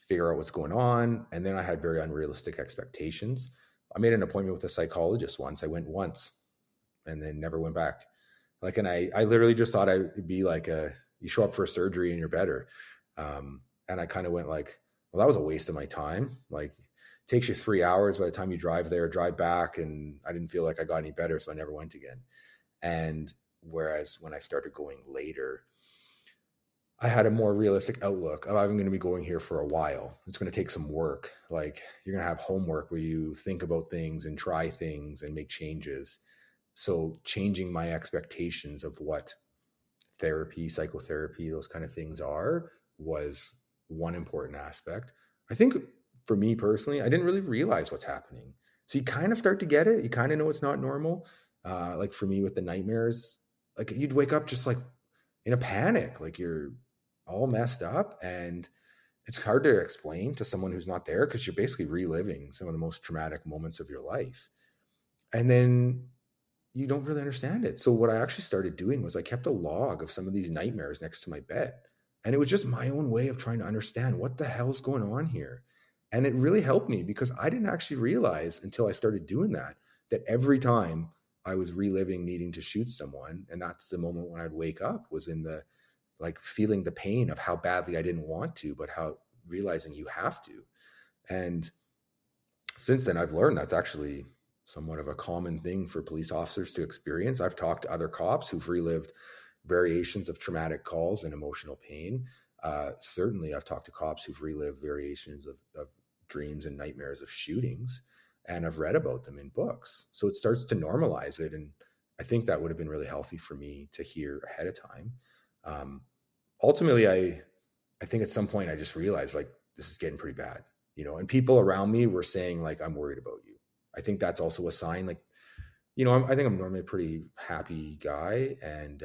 figure out what's going on. And then I had very unrealistic expectations. I made an appointment with a psychologist once. I went once and then never went back. Like, and I literally just thought I'd be like you show up for a surgery and you're better. And I kind of went like, well, that was a waste of my time. Like, it takes you 3 hours by the time you drive there, drive back. And I didn't feel like I got any better. So I never went again. And whereas when I started going later, I had a more realistic outlook of, I'm going to be going here for a while. It's going to take some work. Like, you're going to have homework where you think about things and try things and make changes. So changing my expectations of what therapy, psychotherapy, those kind of things are, was one important aspect. I think for me personally, I didn't really realize what's happening. So you kind of start to get it. You kind of know it's not normal. Like for me with the nightmares, like you'd wake up just like in a panic, like you're all messed up, and it's hard to explain to someone who's not there, because you're basically reliving some of the most traumatic moments of your life. And then you don't really understand it. So what I actually started doing was I kept a log of some of these nightmares next to my bed. And it was just my own way of trying to understand what the hell's going on here. And it really helped me, because I didn't actually realize until I started doing that every time I was reliving needing to shoot someone, and that's the moment when I'd wake up, was in the, like, feeling the pain of how badly I didn't want to, but how realizing you have to. And since then I've learned that's actually somewhat of a common thing for police officers to experience. I've talked to other cops who've relived variations of traumatic calls and emotional pain. Certainly I've talked to cops who've relived variations of dreams and nightmares of shootings. and I've read about them in books. So it starts to normalize it. And I think that would have been really healthy for me to hear ahead of time. Ultimately, I think at some point I just realized like, this is getting pretty bad, and people around me were saying like, I'm worried about you. I think that's also a sign, like, I think I'm normally a pretty happy guy, and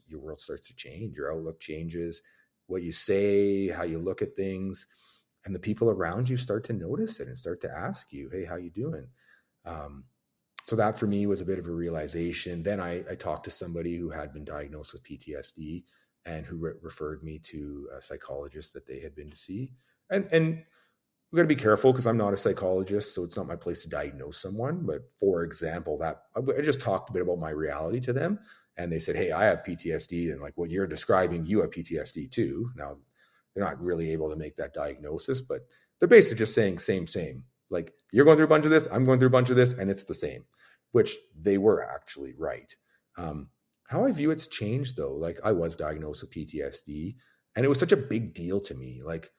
your world starts to change. Your outlook changes, what you say, how you look at things, and the people around you start to notice it and start to ask you, hey, how you doing? So that for me was a bit of a realization. Then I talked to somebody who had been diagnosed with PTSD and who referred me to a psychologist that they had been to see. And we got to be careful because I'm not a psychologist, so it's not my place to diagnose someone. But for example, that I just talked a bit about my reality to them, and they said, hey, I have PTSD. And like what you're describing, you have PTSD too. Now, they're not really able to make that diagnosis, but they're basically just saying same. Like, you're going through a bunch of this, I'm going through a bunch of this, and it's the same, which they were actually right. How I view it's changed though. Like, I was diagnosed with PTSD, and it was such a big deal to me. Like,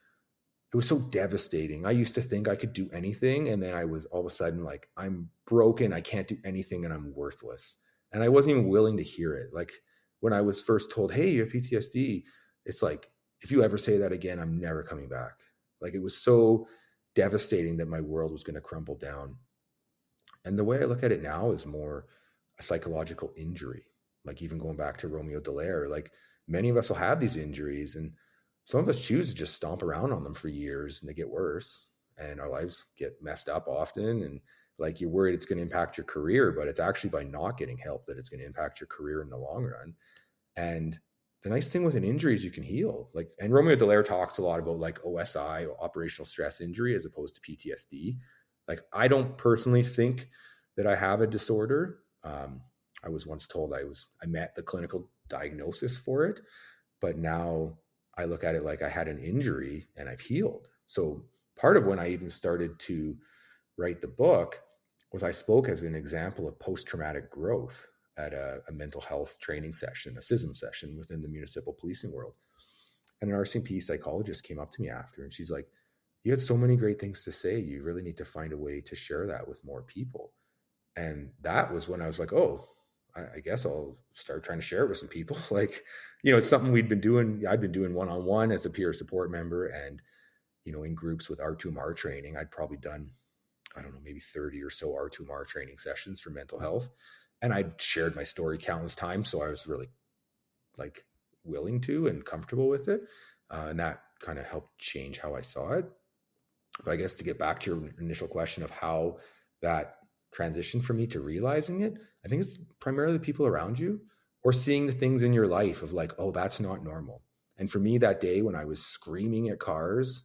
it was so devastating. I used to think I could do anything, and then I was all of a sudden like, I'm broken, I can't do anything, and I'm worthless. And I wasn't even willing to hear it. Like, when I was first told, hey, you have PTSD, it's like, if you ever say that again, I'm never coming back. Like, it was so devastating that my world was going to crumble down. And the way I look at it now is more a psychological injury. Like, even going back to Romeo Dallaire, like, many of us will have these injuries, and some of us choose to just stomp around on them for years, and they get worse, and our lives get messed up often. And like, you're worried it's going to impact your career, but it's actually by not getting help that it's going to impact your career in the long run. And the nice thing with an injury is you can heal. Like, and Romeo Dallaire talks a lot about like OSI, or operational stress injury, as opposed to PTSD. Like, I don't personally think that I have a disorder. I was once told I met the clinical diagnosis for it, but now I look at it like I had an injury and I've healed. So part of when I even started to write the book was I spoke as an example of post-traumatic growth at a mental health training session, a CISM session within the municipal policing world. And an RCMP psychologist came up to me after, and she's like, you had so many great things to say. You really need to find a way to share that with more people. And that was when I was like, oh, I guess I'll start trying to share it with some people. Like, it's something we'd been doing. I'd been doing one-on-one as a peer support member, and, in groups with R2MAR training, I'd probably done, I don't know, maybe 30 or so R2MAR training sessions for mental health. And I'd shared my story countless times. So I was really like willing to and comfortable with it. And that kind of helped change how I saw it. But I guess to get back to your initial question of how that transition for me to realizing it, I think it's primarily the people around you, or seeing the things in your life of like, oh, that's not normal. And for me that day when I was screaming at cars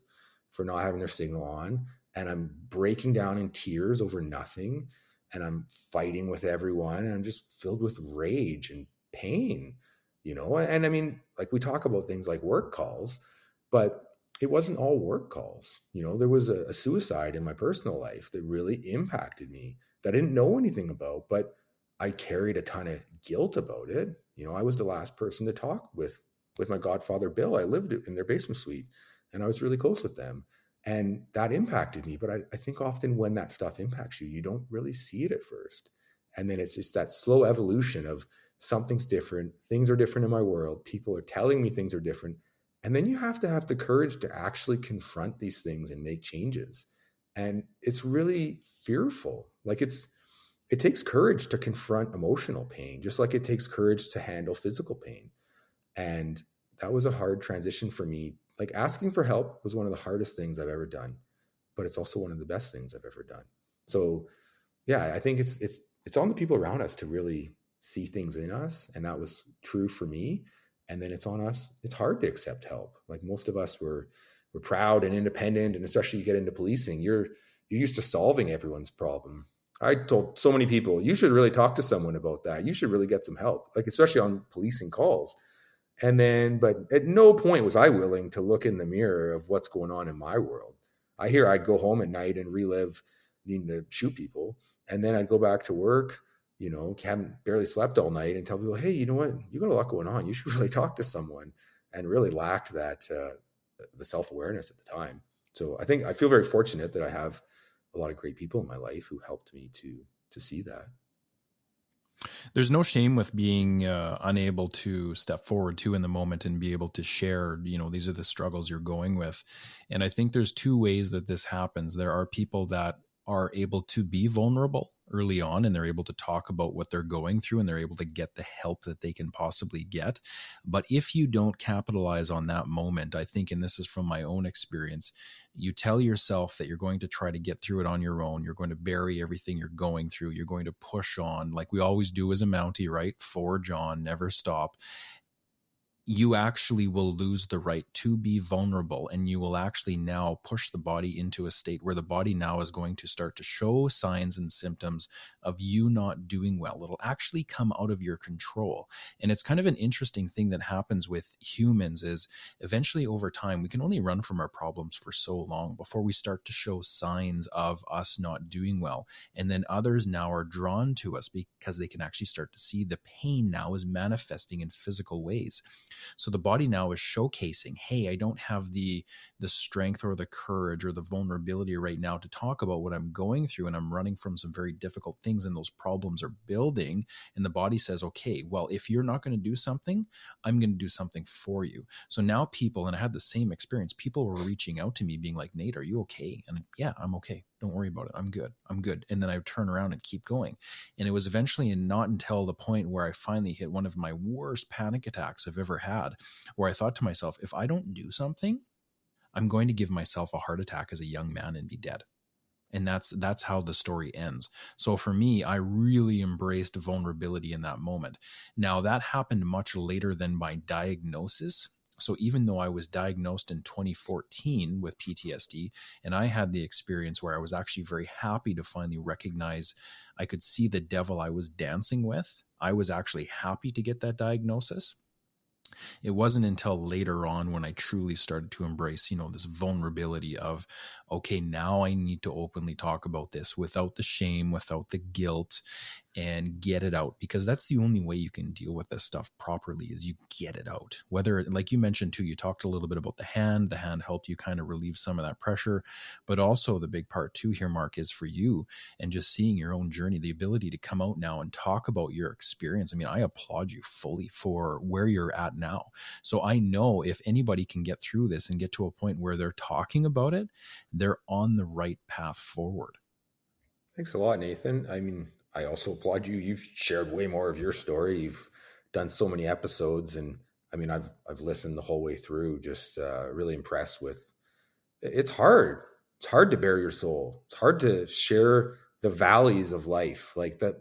for not having their signal on, and I'm breaking down in tears over nothing, and I'm fighting with everyone, and I'm just filled with rage and pain, and I mean, like, we talk about things like work calls, but it wasn't all work calls. There was a suicide in my personal life that really impacted me that I didn't know anything about, but I carried a ton of guilt about it. I was the last person to talk with my godfather, Bill. I lived in their basement suite, and I was really close with them. And that impacted me. But I think often when that stuff impacts you, you don't really see it at first. And then it's just that slow evolution of something's different. Things are different in my world. People are telling me things are different. And then you have to have the courage to actually confront these things and make changes. And it's really fearful. Like, it takes courage to confront emotional pain, just like it takes courage to handle physical pain. And that was a hard transition for me. Like, asking for help was one of the hardest things I've ever done, but it's also one of the best things I've ever done. So yeah, I think it's on the people around us to really see things in us. And that was true for me. And then it's on us. It's hard to accept help. Like, most of us we're proud and independent. And especially you get into policing, you're used to solving everyone's problem. I told so many people, you should really talk to someone about that. You should really get some help, like, especially on policing calls. And then, but at no point was I willing to look in the mirror of what's going on in my world. I'd go home at night and relive needing to shoot people. And then I'd go back to work, haven't barely slept all night, and tell people, hey, you know what? You got a lot going on. You should really talk to someone, and really lacked that, the self-awareness at the time. So I feel very fortunate that I have a lot of great people in my life who helped me to see that. There's no shame with being unable to step forward too in the moment and be able to share, these are the struggles you're going with. And I think there's two ways that this happens. There are people that are able to be vulnerable early on, and they're able to talk about what they're going through, and they're able to get the help that they can possibly get. But if you don't capitalize on that moment, I think, and this is from my own experience, you tell yourself that you're going to try to get through it on your own. You're going to bury everything you're going through. You're going to push on like we always do as a Mountie, right? Forge on, never stop. You actually will lose the right to be vulnerable, and you will actually now push the body into a state where the body now is going to start to show signs and symptoms of you not doing well. It'll actually come out of your control. And it's kind of an interesting thing that happens with humans is eventually over time, we can only run from our problems for so long before we start to show signs of us not doing well. And then others now are drawn to us because they can actually start to see the pain now is manifesting in physical ways. So the body now is showcasing, hey, I don't have the strength or the courage or the vulnerability right now to talk about what I'm going through, and I'm running from some very difficult things, and those problems are building. And the body says, okay, well, if you're not going to do something, I'm going to do something for you. So now people, and I had the same experience, people were reaching out to me being like, Nate, are you okay? And yeah, I'm okay. Don't worry about it. I'm good. I'm good. And then I would turn around and keep going. And it was eventually not until the point where I finally hit one of my worst panic attacks I've ever had, where I thought to myself, if I don't do something, I'm going to give myself a heart attack as a young man and be dead. And that's how the story ends. So for me, I really embraced vulnerability in that moment. Now that happened much later than my diagnosis. So even though I was diagnosed in 2014 with PTSD, and I had the experience where I was actually very happy to finally recognize I could see the devil I was dancing with, I was actually happy to get that diagnosis. It wasn't until later on when I truly started to embrace, this vulnerability of, okay, now I need to openly talk about this without the shame, without the guilt, and get it out, because that's the only way you can deal with this stuff properly is you get it out. Whether, like you mentioned too, you talked a little bit about the hand helped you kind of relieve some of that pressure, but also the big part too here, Mark, is for you and just seeing your own journey, the ability to come out now and talk about your experience. I mean, I applaud you fully for where you're at now. So I know if anybody can get through this and get to a point where they're talking about it, they're on the right path forward. Thanks a lot, Nathan. I mean, I also applaud you. You've shared way more of your story. You've done so many episodes, and I mean, I've listened the whole way through. Just really impressed with. It's hard. It's hard to bare your soul. It's hard to share the valleys of life like that.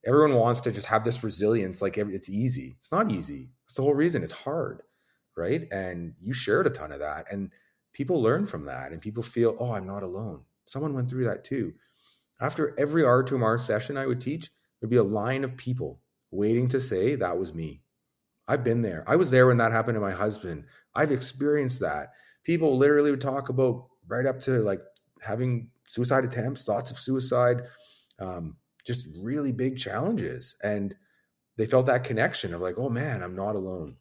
Everyone wants to just have this resilience, like it's easy. It's not easy. It's the whole reason. It's hard, right? And you shared a ton of that, and people learn from that, and people feel, oh, I'm not alone. Someone went through that too. After every R2MR session I would teach, there'd be a line of people waiting to say, that was me. I've been there. I was there when that happened to my husband. I've experienced that. People literally would talk about right up to like having suicide attempts, thoughts of suicide, just really big challenges. And they felt that connection of like, oh man, I'm not alone.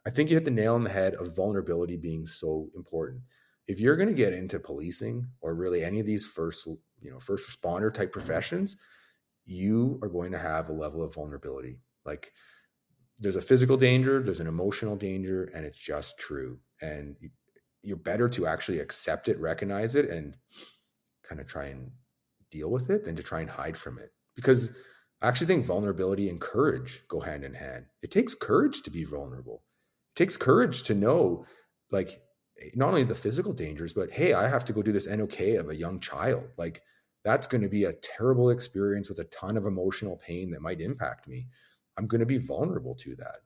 I think you hit the nail on the head of vulnerability being so important. If you're going to get into policing or really any of these first responder type professions, you are going to have a level of vulnerability. Like there's a physical danger, there's an emotional danger, and it's just true. And you're better to actually accept it, recognize it, and kind of try and deal with it than to try and hide from it. Because I actually think vulnerability and courage go hand in hand. It takes courage to be vulnerable. It takes courage to know, like, not only the physical dangers, but hey, I have to go do this NOK of a young child. Like that's going to be a terrible experience with a ton of emotional pain that might impact me. I'm going to be vulnerable to that.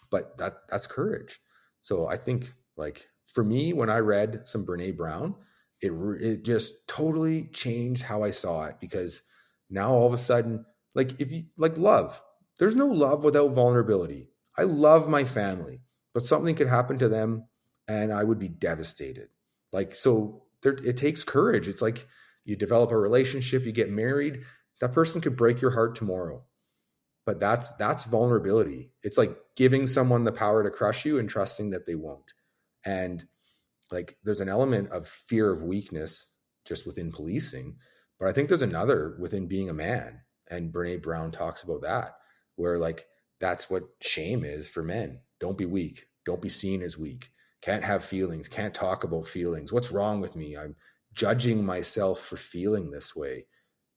But that's courage. So I think like for me, when I read some Brene Brown, it just totally changed how I saw it, because now all of a sudden, like if you like love, there's no love without vulnerability. I love my family, but something could happen to them and I would be devastated. Like, so it takes courage. It's like you develop a relationship, you get married, that person could break your heart tomorrow. But that's vulnerability. It's like giving someone the power to crush you and trusting that they won't. And like, there's an element of fear of weakness just within policing, but I think there's another within being a man. And Brene Brown talks about that, where like that's what shame is for men. Don't be weak. Don't be seen as weak. Can't have feelings. Can't talk about feelings. What's wrong with me? I'm judging myself for feeling this way.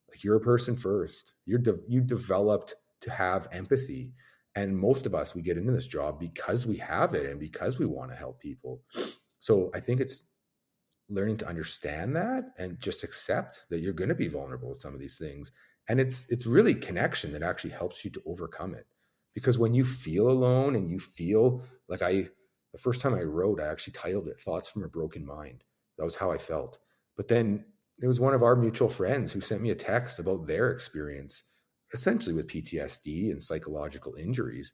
Like, you're a person first. You developed to have empathy. And most of us, we get into this job because we have it and because we want to help people. So I think it's learning to understand that and just accept that you're going to be vulnerable with some of these things. And it's really connection that actually helps you to overcome it. Because when you feel alone and you feel like the first time I wrote, I actually titled it Thoughts from a Broken Mind. That was how I felt. But then it was one of our mutual friends who sent me a text about their experience, essentially with PTSD and psychological injuries.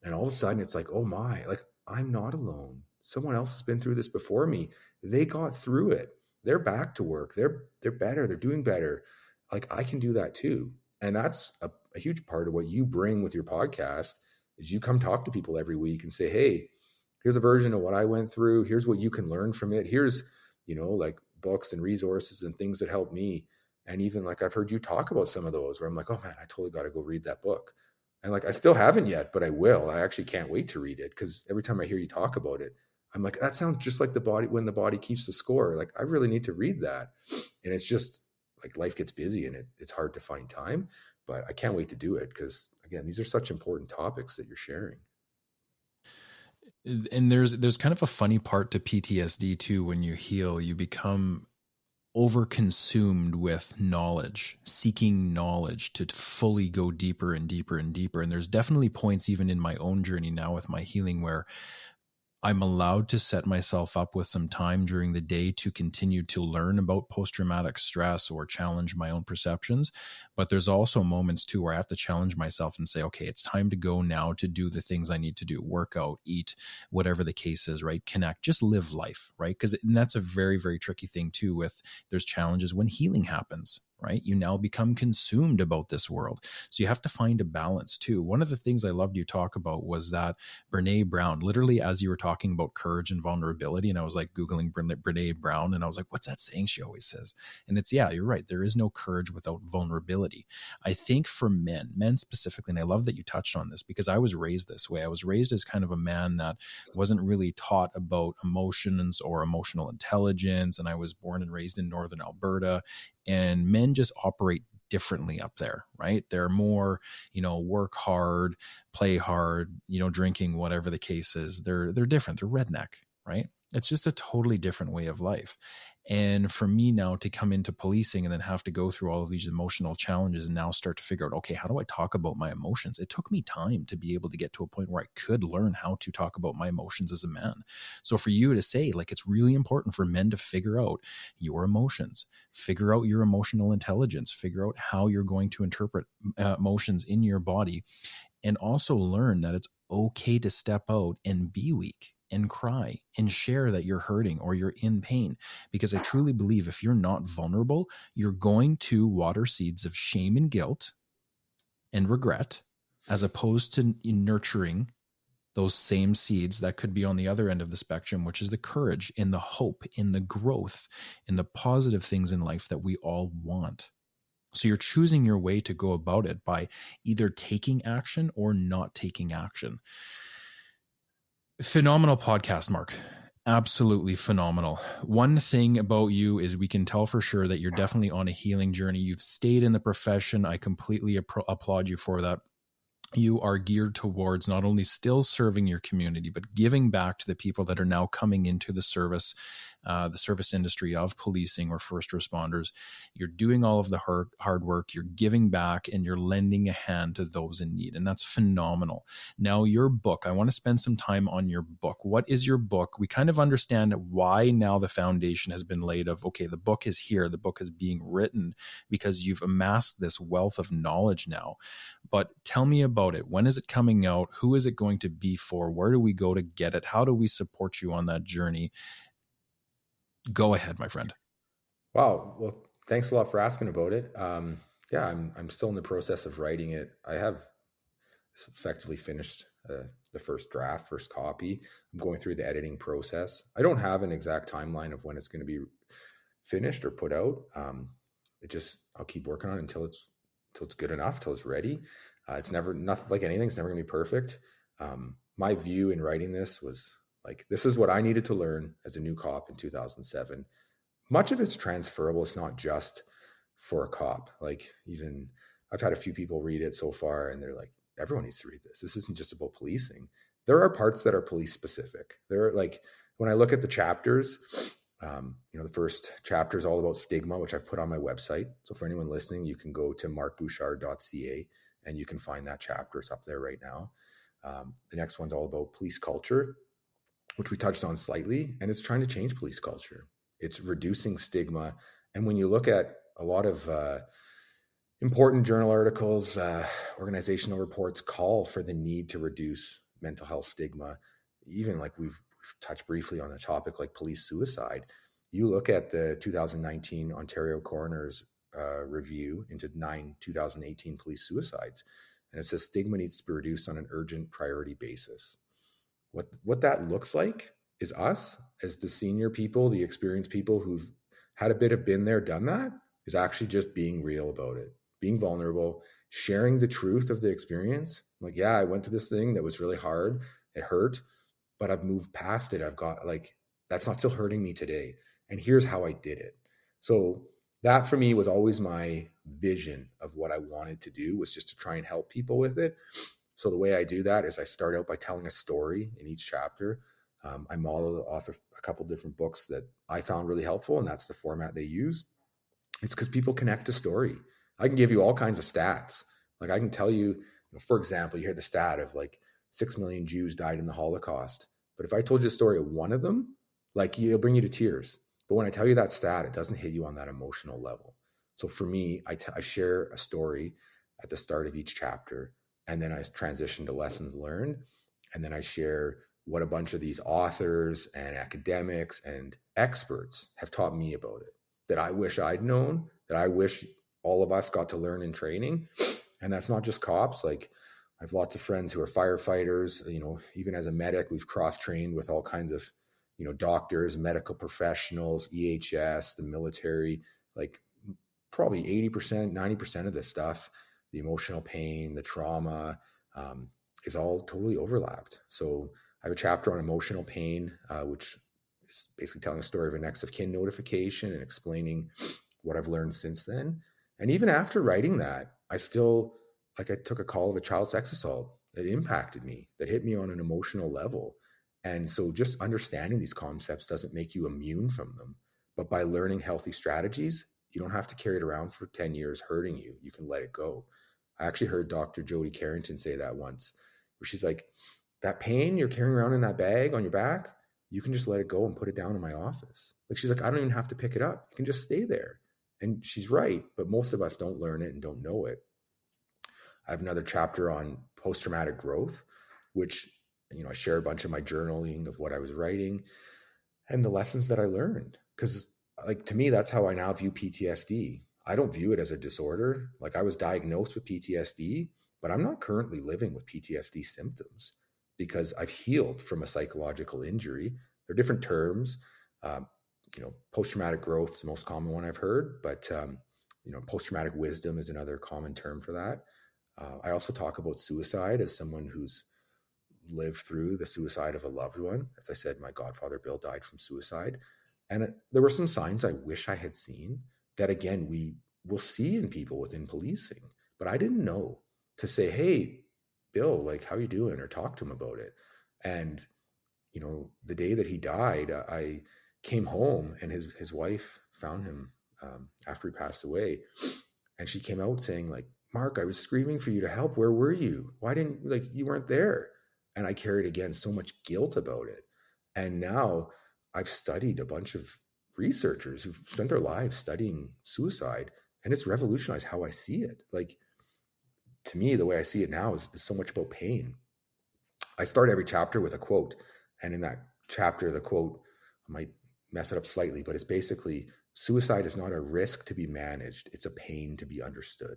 And all of a sudden it's like, oh my, like, I'm not alone. Someone else has been through this before me. They got through it. They're back to work. They're better. They're doing better. Like, I can do that too. And that's a huge part of what you bring with your podcast is you come talk to people every week and say, hey, here's a version of what I went through. Here's what you can learn from it. Here's, like books and resources and things that help me. And even like I've heard you talk about some of those where I'm like, oh man, I totally got to go read that book. And like, I still haven't yet, but I will. I actually can't wait to read it because every time I hear you talk about it, I'm like, that sounds just like the body when the body keeps the score. Like, I really need to read that. And it's just like life gets busy and it's hard to find time, but I can't wait to do it because, again, these are such important topics that you're sharing. And there's kind of a funny part to PTSD too. When you heal, you become overconsumed with knowledge, seeking knowledge to fully go deeper and deeper and deeper. And there's definitely points even in my own journey now with my healing where I'm allowed to set myself up with some time during the day to continue to learn about post-traumatic stress or challenge my own perceptions. But there's also moments too where I have to challenge myself and say, okay, it's time to go now to do the things I need to do, work out, eat, whatever the case is, right? Connect, just live life, right? Because that's a very, very tricky thing too with there's challenges when healing happens, right? You now become consumed about this world. So you have to find a balance too. One of the things I loved you talk about was that Brene Brown, literally as you were talking about courage and vulnerability, and I was like Googling Brene Brown and I was like, what's that saying she always says? And it's, yeah, you're right. There is no courage without vulnerability. I think for men specifically, and I love that you touched on this because I was raised this way. I was raised as kind of a man that wasn't really taught about emotions or emotional intelligence. And I was born and raised in Northern Alberta. And men just operate differently up there, right? They're more, work hard, play hard, drinking, whatever the case is. They're different. They're redneck, right? It's just a totally different way of life. And for me now to come into policing and then have to go through all of these emotional challenges and now start to figure out, okay, how do I talk about my emotions? It took me time to be able to get to a point where I could learn how to talk about my emotions as a man. So for you to say, like, it's really important for men to figure out your emotions, figure out your emotional intelligence, figure out how you're going to interpret emotions in your body, and also learn that it's okay to step out and be weak and cry and share that you're hurting or you're in pain. Because I truly believe if you're not vulnerable, you're going to water seeds of shame and guilt and regret, as opposed to nurturing those same seeds that could be on the other end of the spectrum, which is the courage and the hope in the growth and the positive things in life that we all want. So you're choosing your way to go about it by either taking action or not taking action. Phenomenal podcast, Mark. Absolutely phenomenal. One thing about you is we can tell for sure that you're definitely on a healing journey. You've stayed in the profession. I completely applaud you for that. You are geared towards not only still serving your community, but giving back to the people that are now coming into the service industry of policing or first responders. You're doing all of the hard work, you're giving back, and you're lending a hand to those in need. And that's phenomenal. Now, your book, I want to spend some time on your book. What is your book? We kind of understand why now the foundation has been laid of, okay, the book is here, the book is being written because you've amassed this wealth of knowledge now. But tell me about it. When is it coming out? Who is it going to be for? Where do we go to get it? How do we support you on that journey? Go ahead, my friend. Wow. Well, thanks a lot for asking about it. Yeah, I'm still in the process of writing it. I have effectively finished the first draft, first copy. I'm going through the editing process. I don't have an exact timeline of when it's going to be finished or put out. I'll keep working on it until it's good enough, till it's ready. It's never, nothing like anything. It's never gonna be perfect. My view in writing this was like, this is what I needed to learn as a new cop in 2007. Much of it's transferable. It's not just for a cop. Like, even I've had a few people read it so far and they're like, everyone needs to read this. This isn't just about policing. There are parts that are police specific. There are, like, when I look at the chapters, the first chapter is all about stigma, which I've put on my website. So for anyone listening, you can go to markbouchard.ca and you can find that chapter. It's up there right now. The next one's all about police culture, which we touched on slightly, and it's trying to change police culture. It's reducing stigma. And when you look at a lot of important journal articles, organizational reports call for the need to reduce mental health stigma. Even like we've touched briefly on a topic like police suicide. You look at the 2019 Ontario Coroner's review into 2018 police suicides, and it says stigma needs to be reduced on an urgent priority basis. What that looks like is us as the senior people, the experienced people who've had a bit of been there, done that, is actually just being real about it, being vulnerable, sharing the truth of the experience. Like, yeah, I went to this thing that was really hard. It hurt, but I've moved past it. I've got, like, that's not still hurting me today. And here's how I did it. So that for me was always my vision of what I wanted to do, was just to try and help people with it. So the way I do that is I start out by telling a story in each chapter. I model off of a couple different books that I found really helpful, and that's the format they use. It's because people connect to story. I can give you all kinds of stats. Like, I can tell you, for example, you hear the stat of like 6 million Jews died in the Holocaust. But if I told you the story of one of them, like, it'll bring you to tears. But when I tell you that stat, it doesn't hit you on that emotional level. So for me, I share a story at the start of each chapter, and then I transition to lessons learned. And then I share what a bunch of these authors and academics and experts have taught me about it, that I wish I'd known, that I wish all of us got to learn in training. And that's not just cops. Like, I have lots of friends who are firefighters. Even as a medic, we've cross-trained with all kinds of, doctors, medical professionals, EHS, the military. Like, probably 80%, 90% of this stuff, the emotional pain, the trauma, is all totally overlapped. So I have a chapter on emotional pain, which is basically telling a story of a next of kin notification and explaining what I've learned since then. And even after writing that, I still, I took a call of a child sex assault that impacted me, that hit me on an emotional level. And so just understanding these concepts doesn't make you immune from them. But by learning healthy strategies, you don't have to carry it around for 10 years hurting you. You can let it go. I actually heard Dr. Jody Carrington say that once, where she's like, that pain you're carrying around in that bag on your back, you can just let it go and put it down in my office. Like, she's like, I don't even have to pick it up. You can just stay there. And she's right, but most of us don't learn it and don't know it. I have another chapter on post-traumatic growth, which, I share a bunch of my journaling of what I was writing and the lessons that I learned. Because, like, to me, that's how I now view PTSD. I don't view it as a disorder. Like, I was diagnosed with PTSD, but I'm not currently living with PTSD symptoms because I've healed from a psychological injury. There are different terms. Post-traumatic growth is the most common one I've heard, but, post-traumatic wisdom is another common term for that. I also talk about suicide as someone who's lived through the suicide of a loved one. As I said, my godfather, Bill, died from suicide. And there were some signs I wish I had seen that, again, we will see in people within policing. But I didn't know to say, hey, Bill, like, how you doing? Or talk to him about it. And, the day that he died, I came home and his wife found him after he passed away. And she came out saying, like, Mark, I was screaming for you to help. Where were you? Why didn't, you weren't there? And I carried, again, so much guilt about it. And now I've studied a bunch of researchers who've spent their lives studying suicide, and it's revolutionized how I see it. Like, to me, the way I see it now is so much about pain. I start every chapter with a quote. And in that chapter, the quote, I might mess it up slightly, but it's basically, suicide is not a risk to be managed. It's a pain to be understood.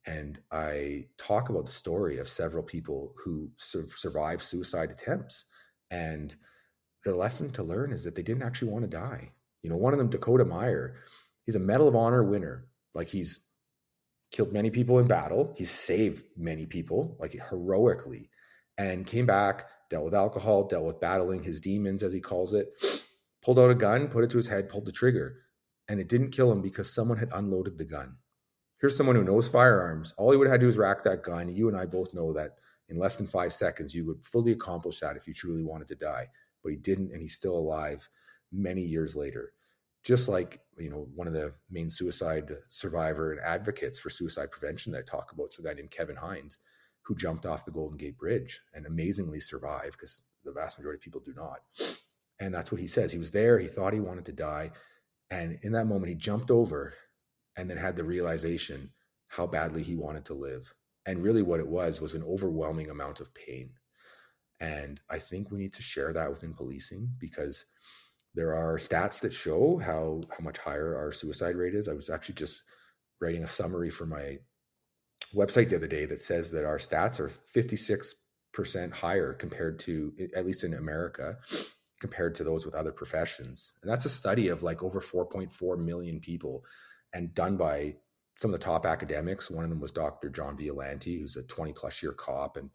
And I talk about the story of several people who survived suicide attempts. And the lesson to learn is that they didn't actually want to die. One of them, Dakota Meyer, he's a Medal of Honor winner. Like, he's killed many people in battle. He's saved many people, like, heroically, and came back, dealt with alcohol, dealt with battling his demons, as he calls it, pulled out a gun, put it to his head, pulled the trigger, and it didn't kill him because someone had unloaded the gun. Here's someone who knows firearms. All he would have had to do is rack that gun. You and I both know that in less than 5 seconds, you would fully accomplish that if you truly wanted to die. But he didn't, and he's still alive many years later. Just like, one of the main suicide survivor and advocates for suicide prevention that I talk about, it's a guy named Kevin Hines, who jumped off the Golden Gate Bridge and amazingly survived, because the vast majority of people do not. And that's what he says. He was there. He thought he wanted to die. And in that moment, he jumped over and then had the realization how badly he wanted to live. And really what it was an overwhelming amount of pain. And I think we need to share that within policing, because there are stats that show how much higher our suicide rate is. I was actually just writing a summary for my website the other day that says that our stats are 56% higher compared to, at least in America, compared to those with other professions. And that's a study of like over 4.4 million people, and done by some of the top academics. One of them was Dr. John Violante, who's a 20-plus year cop and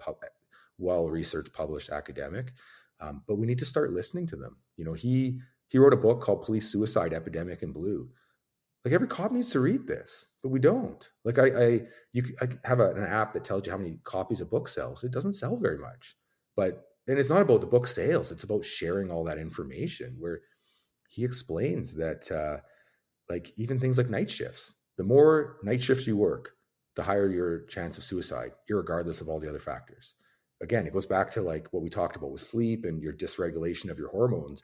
well-researched, published academic. But we need to start listening to them. He wrote a book called Police Suicide Epidemic in Blue. Like, every cop needs to read this, but we don't. Like, I have an app that tells you how many copies a book sells. It doesn't sell very much, and it's not about the book sales. It's about sharing all that information, where he explains that, like, even things like night shifts, the more night shifts you work, the higher your chance of suicide, irregardless of all the other factors. Again, it goes back to like what we talked about with sleep and your dysregulation of your hormones,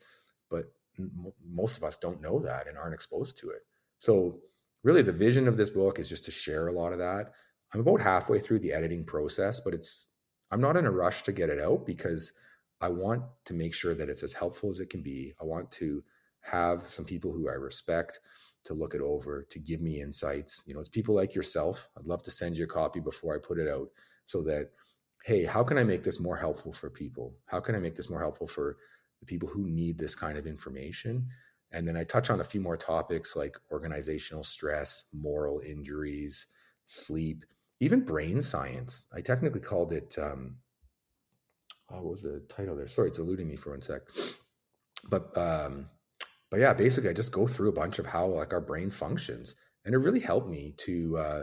but most of us don't know that and aren't exposed to it. So really, the vision of this book is just to share a lot of that. I'm about halfway through the editing process, but I'm not in a rush to get it out, because I want to make sure that it's as helpful as it can be. I want to have some people who I respect to look it over, to give me insights. It's people like yourself. I'd love to send you a copy before I put it out, so that, hey, how can I make this more helpful for people? How can I make this more helpful for the people who need this kind of information? And then I touch on a few more topics like organizational stress, moral injuries, sleep, even brain science. I technically called it, what was the title there? Sorry, it's eluding me for 1 sec. But yeah, basically I just go through a bunch of how like our brain functions. And it really helped me to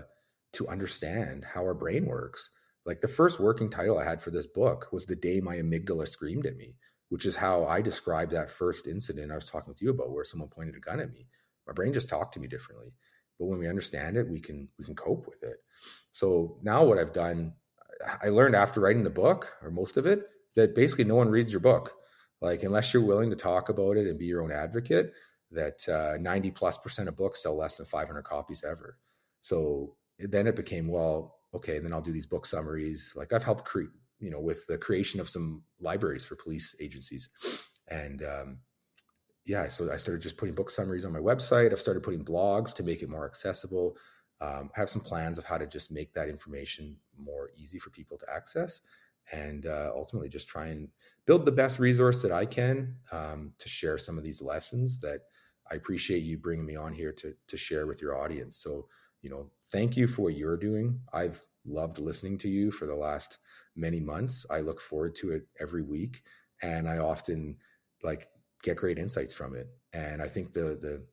understand how our brain works. Like, the first working title I had for this book was The Day My Amygdala Screamed at Me, which is how I described that first incident I was talking with you about, where someone pointed a gun at me. My brain just talked to me differently. But when we understand it, we can cope with it. So now what I've done, I learned after writing the book, or most of it, that basically no one reads your book. Like, unless you're willing to talk about it and be your own advocate, that 90+% of books sell less than 500 copies ever. So then it became, well, okay, then I'll do these book summaries. Like, I've helped create, with the creation of some libraries for police agencies. And so I started just putting book summaries on my website. I've started putting blogs to make it more accessible. I have some plans of how to just make that information more easy for people to access, and ultimately just try and build the best resource that I can to share some of these lessons that I appreciate you bringing me on here to share with your audience. So, thank you for what you're doing. I've loved listening to you for the last many months. I look forward to it every week, and I often get great insights from it. And I think the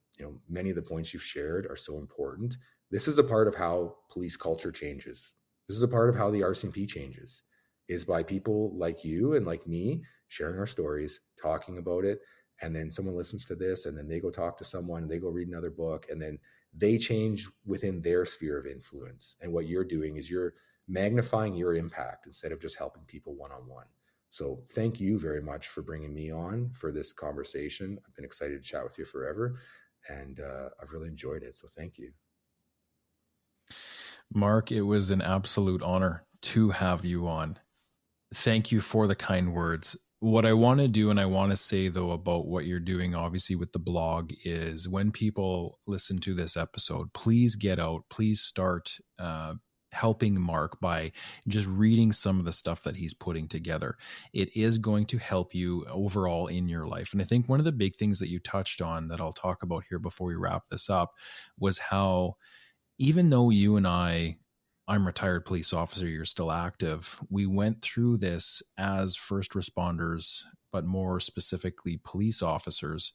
many of the points you've shared are so important. This is a part of how police culture changes. This is a part of how the RCMP changes, is by people like you and like me sharing our stories, talking about it. And then someone listens to this, and then they go talk to someone, and they go read another book, and then they change within their sphere of influence. And what you're doing is you're magnifying your impact instead of just helping people one-on-one. So thank you very much for bringing me on for this conversation. I've been excited to chat with you forever, and I've really enjoyed it. So thank you. Mark, it was an absolute honor to have you on. Thank you for the kind words. What I want to do, and I want to say though about what you're doing obviously with the blog, is when people listen to this episode, please get out, please start helping Mark by just reading some of the stuff that he's putting together. It is going to help you overall in your life. And I think one of the big things that you touched on that I'll talk about here before we wrap this up was how, even though you and I'm retired police officer, you're still active, we went through this as first responders, but more specifically police officers.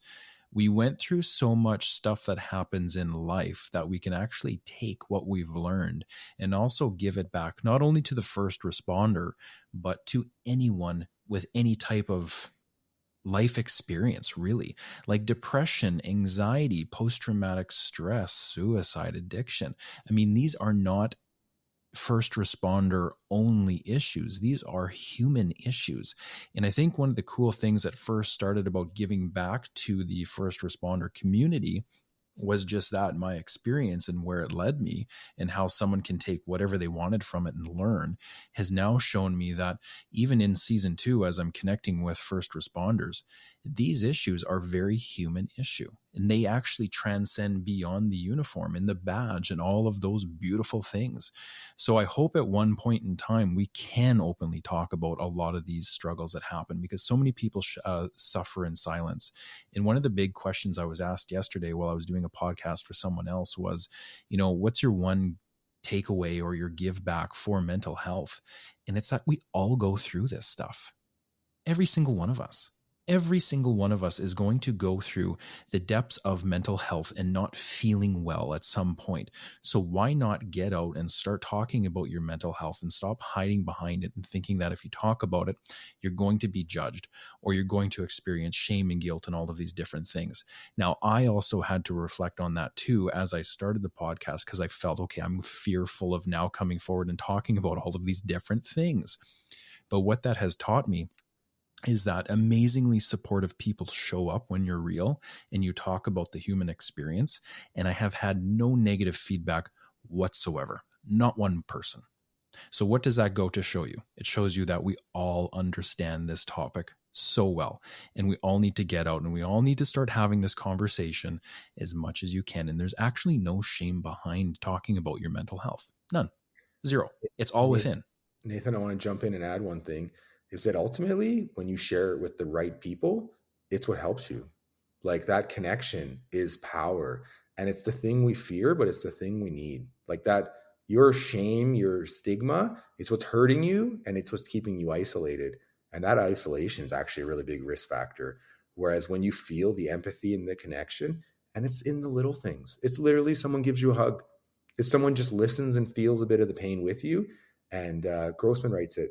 We went through so much stuff that happens in life that we can actually take what we've learned and also give it back, not only to the first responder, but to anyone with any type of life experience, really, like depression, anxiety, post-traumatic stress, suicide, addiction. I mean, these are not first responder only issues. These are human issues. And I think one of the cool things that first started about giving back to the first responder community was just that, my experience and where it led me, and how someone can take whatever they wanted from it and learn, has now shown me that even in season 2, as I'm connecting with first responders, these issues are very human issue, and they actually transcend beyond the uniform and the badge and all of those beautiful things. So I hope at one point in time we can openly talk about a lot of these struggles that happen, because so many people suffer in silence. And one of the big questions I was asked yesterday while I was doing a podcast for someone else was, what's your one takeaway or your give back for mental health? And it's that we all go through this stuff. Every single one of us. Every single one of us is going to go through the depths of mental health and not feeling well at some point. So why not get out and start talking about your mental health and stop hiding behind it and thinking that if you talk about it, you're going to be judged or you're going to experience shame and guilt and all of these different things. Now, I also had to reflect on that too as I started the podcast, because I felt, okay, I'm fearful of now coming forward and talking about all of these different things. But what that has taught me is that amazingly supportive people show up when you're real and you talk about the human experience. And I have had no negative feedback whatsoever, not one person. So what does that go to show you? It shows you that we all understand this topic so well, and we all need to get out and we all need to start having this conversation as much as you can. And there's actually no shame behind talking about your mental health. None. Zero. It's all within. Nathan, I want to jump in and add one thing. Is that ultimately when you share it with the right people, it's what helps you. Like, that connection is power, and it's the thing we fear, but it's the thing we need. Like, that your shame, your stigma, it's what's hurting you, and it's what's keeping you isolated. And that isolation is actually a really big risk factor. Whereas when you feel the empathy and the connection, and it's in the little things, it's literally someone gives you a hug. It's someone just listens and feels a bit of the pain with you. And Grossman writes it,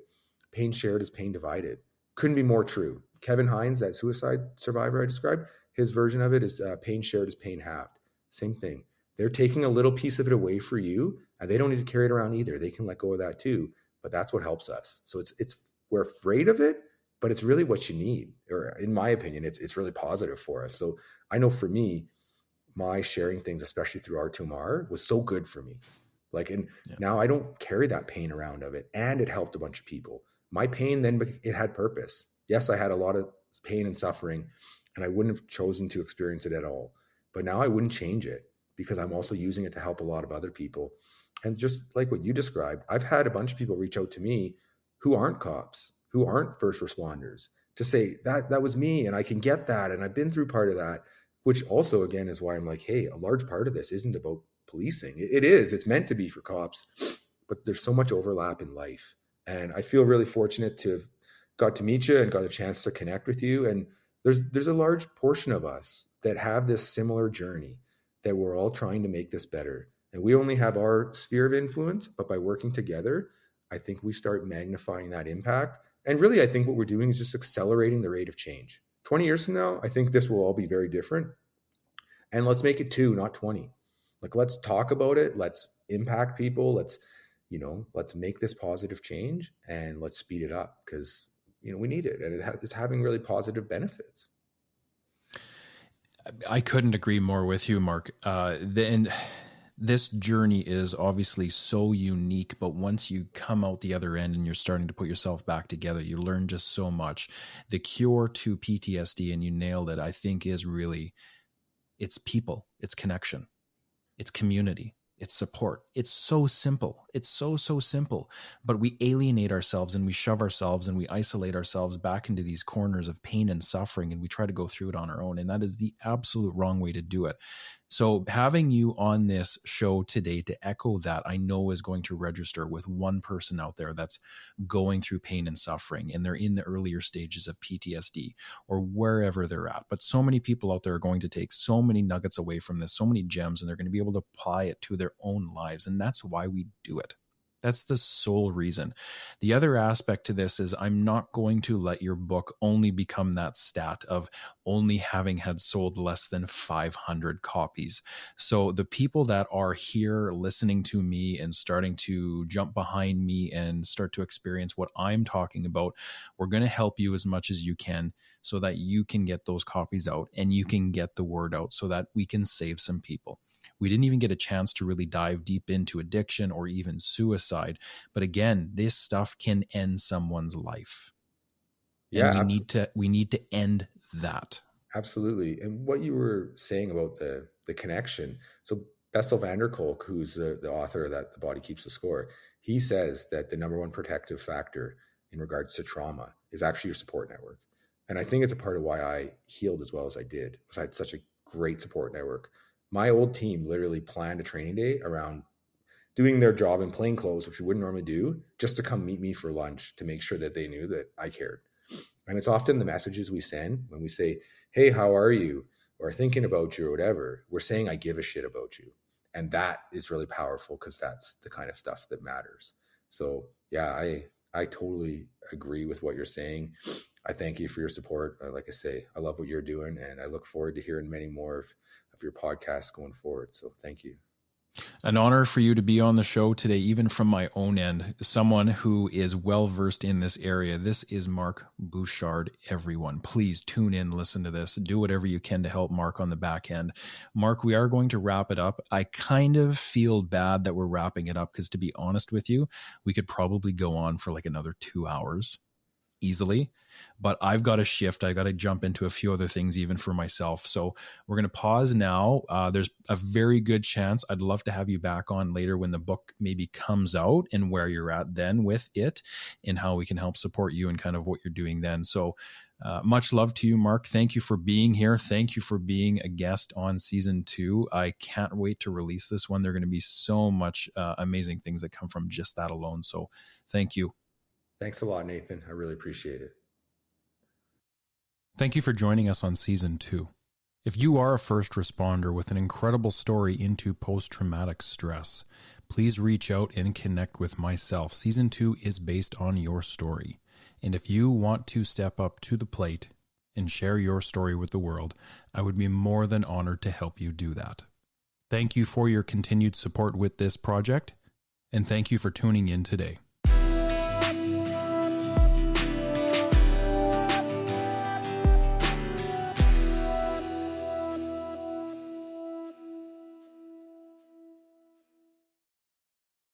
pain shared is pain divided. Couldn't be more true. Kevin Hines, that suicide survivor I described, his version of it is pain shared is pain halved. Same thing. They're taking a little piece of it away for you, and they don't need to carry it around either. They can let go of that too. But that's what helps us. So it's we're afraid of it, but it's really what you need. Or in my opinion, it's really positive for us. So I know for me, my sharing things, especially through R2MR, was so good for me. Now I don't carry that pain around of it, and it helped a bunch of people. My pain then, it had purpose. Yes, I had a lot of pain and suffering, and I wouldn't have chosen to experience it at all. But now I wouldn't change it, because I'm also using it to help a lot of other people. And just like what you described, I've had a bunch of people reach out to me who aren't cops, who aren't first responders, to say that was me, and I can get that, and I've been through part of that, which also, again, is why I'm like, hey, a large part of this isn't about policing. It is. It's meant to be for cops, but there's so much overlap in life. And I feel really fortunate to have got to meet you and got a chance to connect with you. And there's a large portion of us that have this similar journey, that we're all trying to make this better. And we only have our sphere of influence, but by working together, I think we start magnifying that impact. And really, I think what we're doing is just accelerating the rate of change. 20 years from now, I think this will all be very different. And let's make it 2, not 20. Like, let's talk about it. Let's impact people. Let's make this positive change, and let's speed it up, because, we need it. And it's having really positive benefits. I couldn't agree more with you, Mark. This journey is obviously so unique, but once you come out the other end and you're starting to put yourself back together, you learn just so much. The cure to PTSD, and you nailed it, I think, is really, it's people, it's connection, it's community. It's support. It's so simple. It's so simple. But we alienate ourselves and we shove ourselves and we isolate ourselves back into these corners of pain and suffering, and we try to go through it on our own. And that is the absolute wrong way to do it. So having you on this show today to echo that, I know is going to register with one person out there that's going through pain and suffering, and they're in the earlier stages of PTSD or wherever they're at. But so many people out there are going to take so many nuggets away from this, so many gems, and they're going to be able to apply it to their own lives. And that's why we do it. That's the sole reason. The other aspect to this is I'm not going to let your book only become that stat of only having had sold less than 500 copies. So the people that are here listening to me and starting to jump behind me and start to experience what I'm talking about, we're going to help you as much as you can so that you can get those copies out and you can get the word out so that we can save some people. We didn't even get a chance to really dive deep into addiction or even suicide. But again, this stuff can end someone's life. Yeah, and we need to end that. Absolutely. And what you were saying about the connection. So Bessel van der Kolk, who's the author of that, The Body Keeps the Score, he says that the number one protective factor in regards to trauma is actually your support network. And I think it's a part of why I healed as well as I did, because I had such a great support network. My old team literally planned a training day around doing their job in plain clothes, which we wouldn't normally do, just to come meet me for lunch to make sure that they knew that I cared. And it's often the messages we send when we say, hey, how are you? Or thinking about you or whatever. We're saying, I give a shit about you. And that is really powerful because that's the kind of stuff that matters. So yeah, I totally agree with what you're saying. I thank you for your support. Like I say, I love what you're doing, and I look forward to hearing many more of your podcasts going forward. So thank you. An honor for you to be on the show today, even from my own end, someone who is well-versed in this area. This is Mark Bouchard, everyone. Please tune in, listen to this, do whatever you can to help Mark on the back end. Mark, we are going to wrap it up. I kind of feel bad that we're wrapping it up because, to be honest with you, we could probably go on for like another 2 hours easily, but I've got to shift. I got to jump into a few other things even for myself. So we're going to pause now. There's a very good chance I'd love to have you back on later when the book maybe comes out and where you're at then with it and how we can help support you and kind of what you're doing then. So much love to you, Mark. Thank you for being here. Thank you for being a guest on season 2. I can't wait to release this one. There are going to be so much amazing things that come from just that alone. So thank you. Thanks a lot, Nathan. I really appreciate it. Thank you for joining us on season 2. If you are a first responder with an incredible story into post-traumatic stress, please reach out and connect with myself. Season 2 is based on your story. And if you want to step up to the plate and share your story with the world, I would be more than honored to help you do that. Thank you for your continued support with this project, and thank you for tuning in today.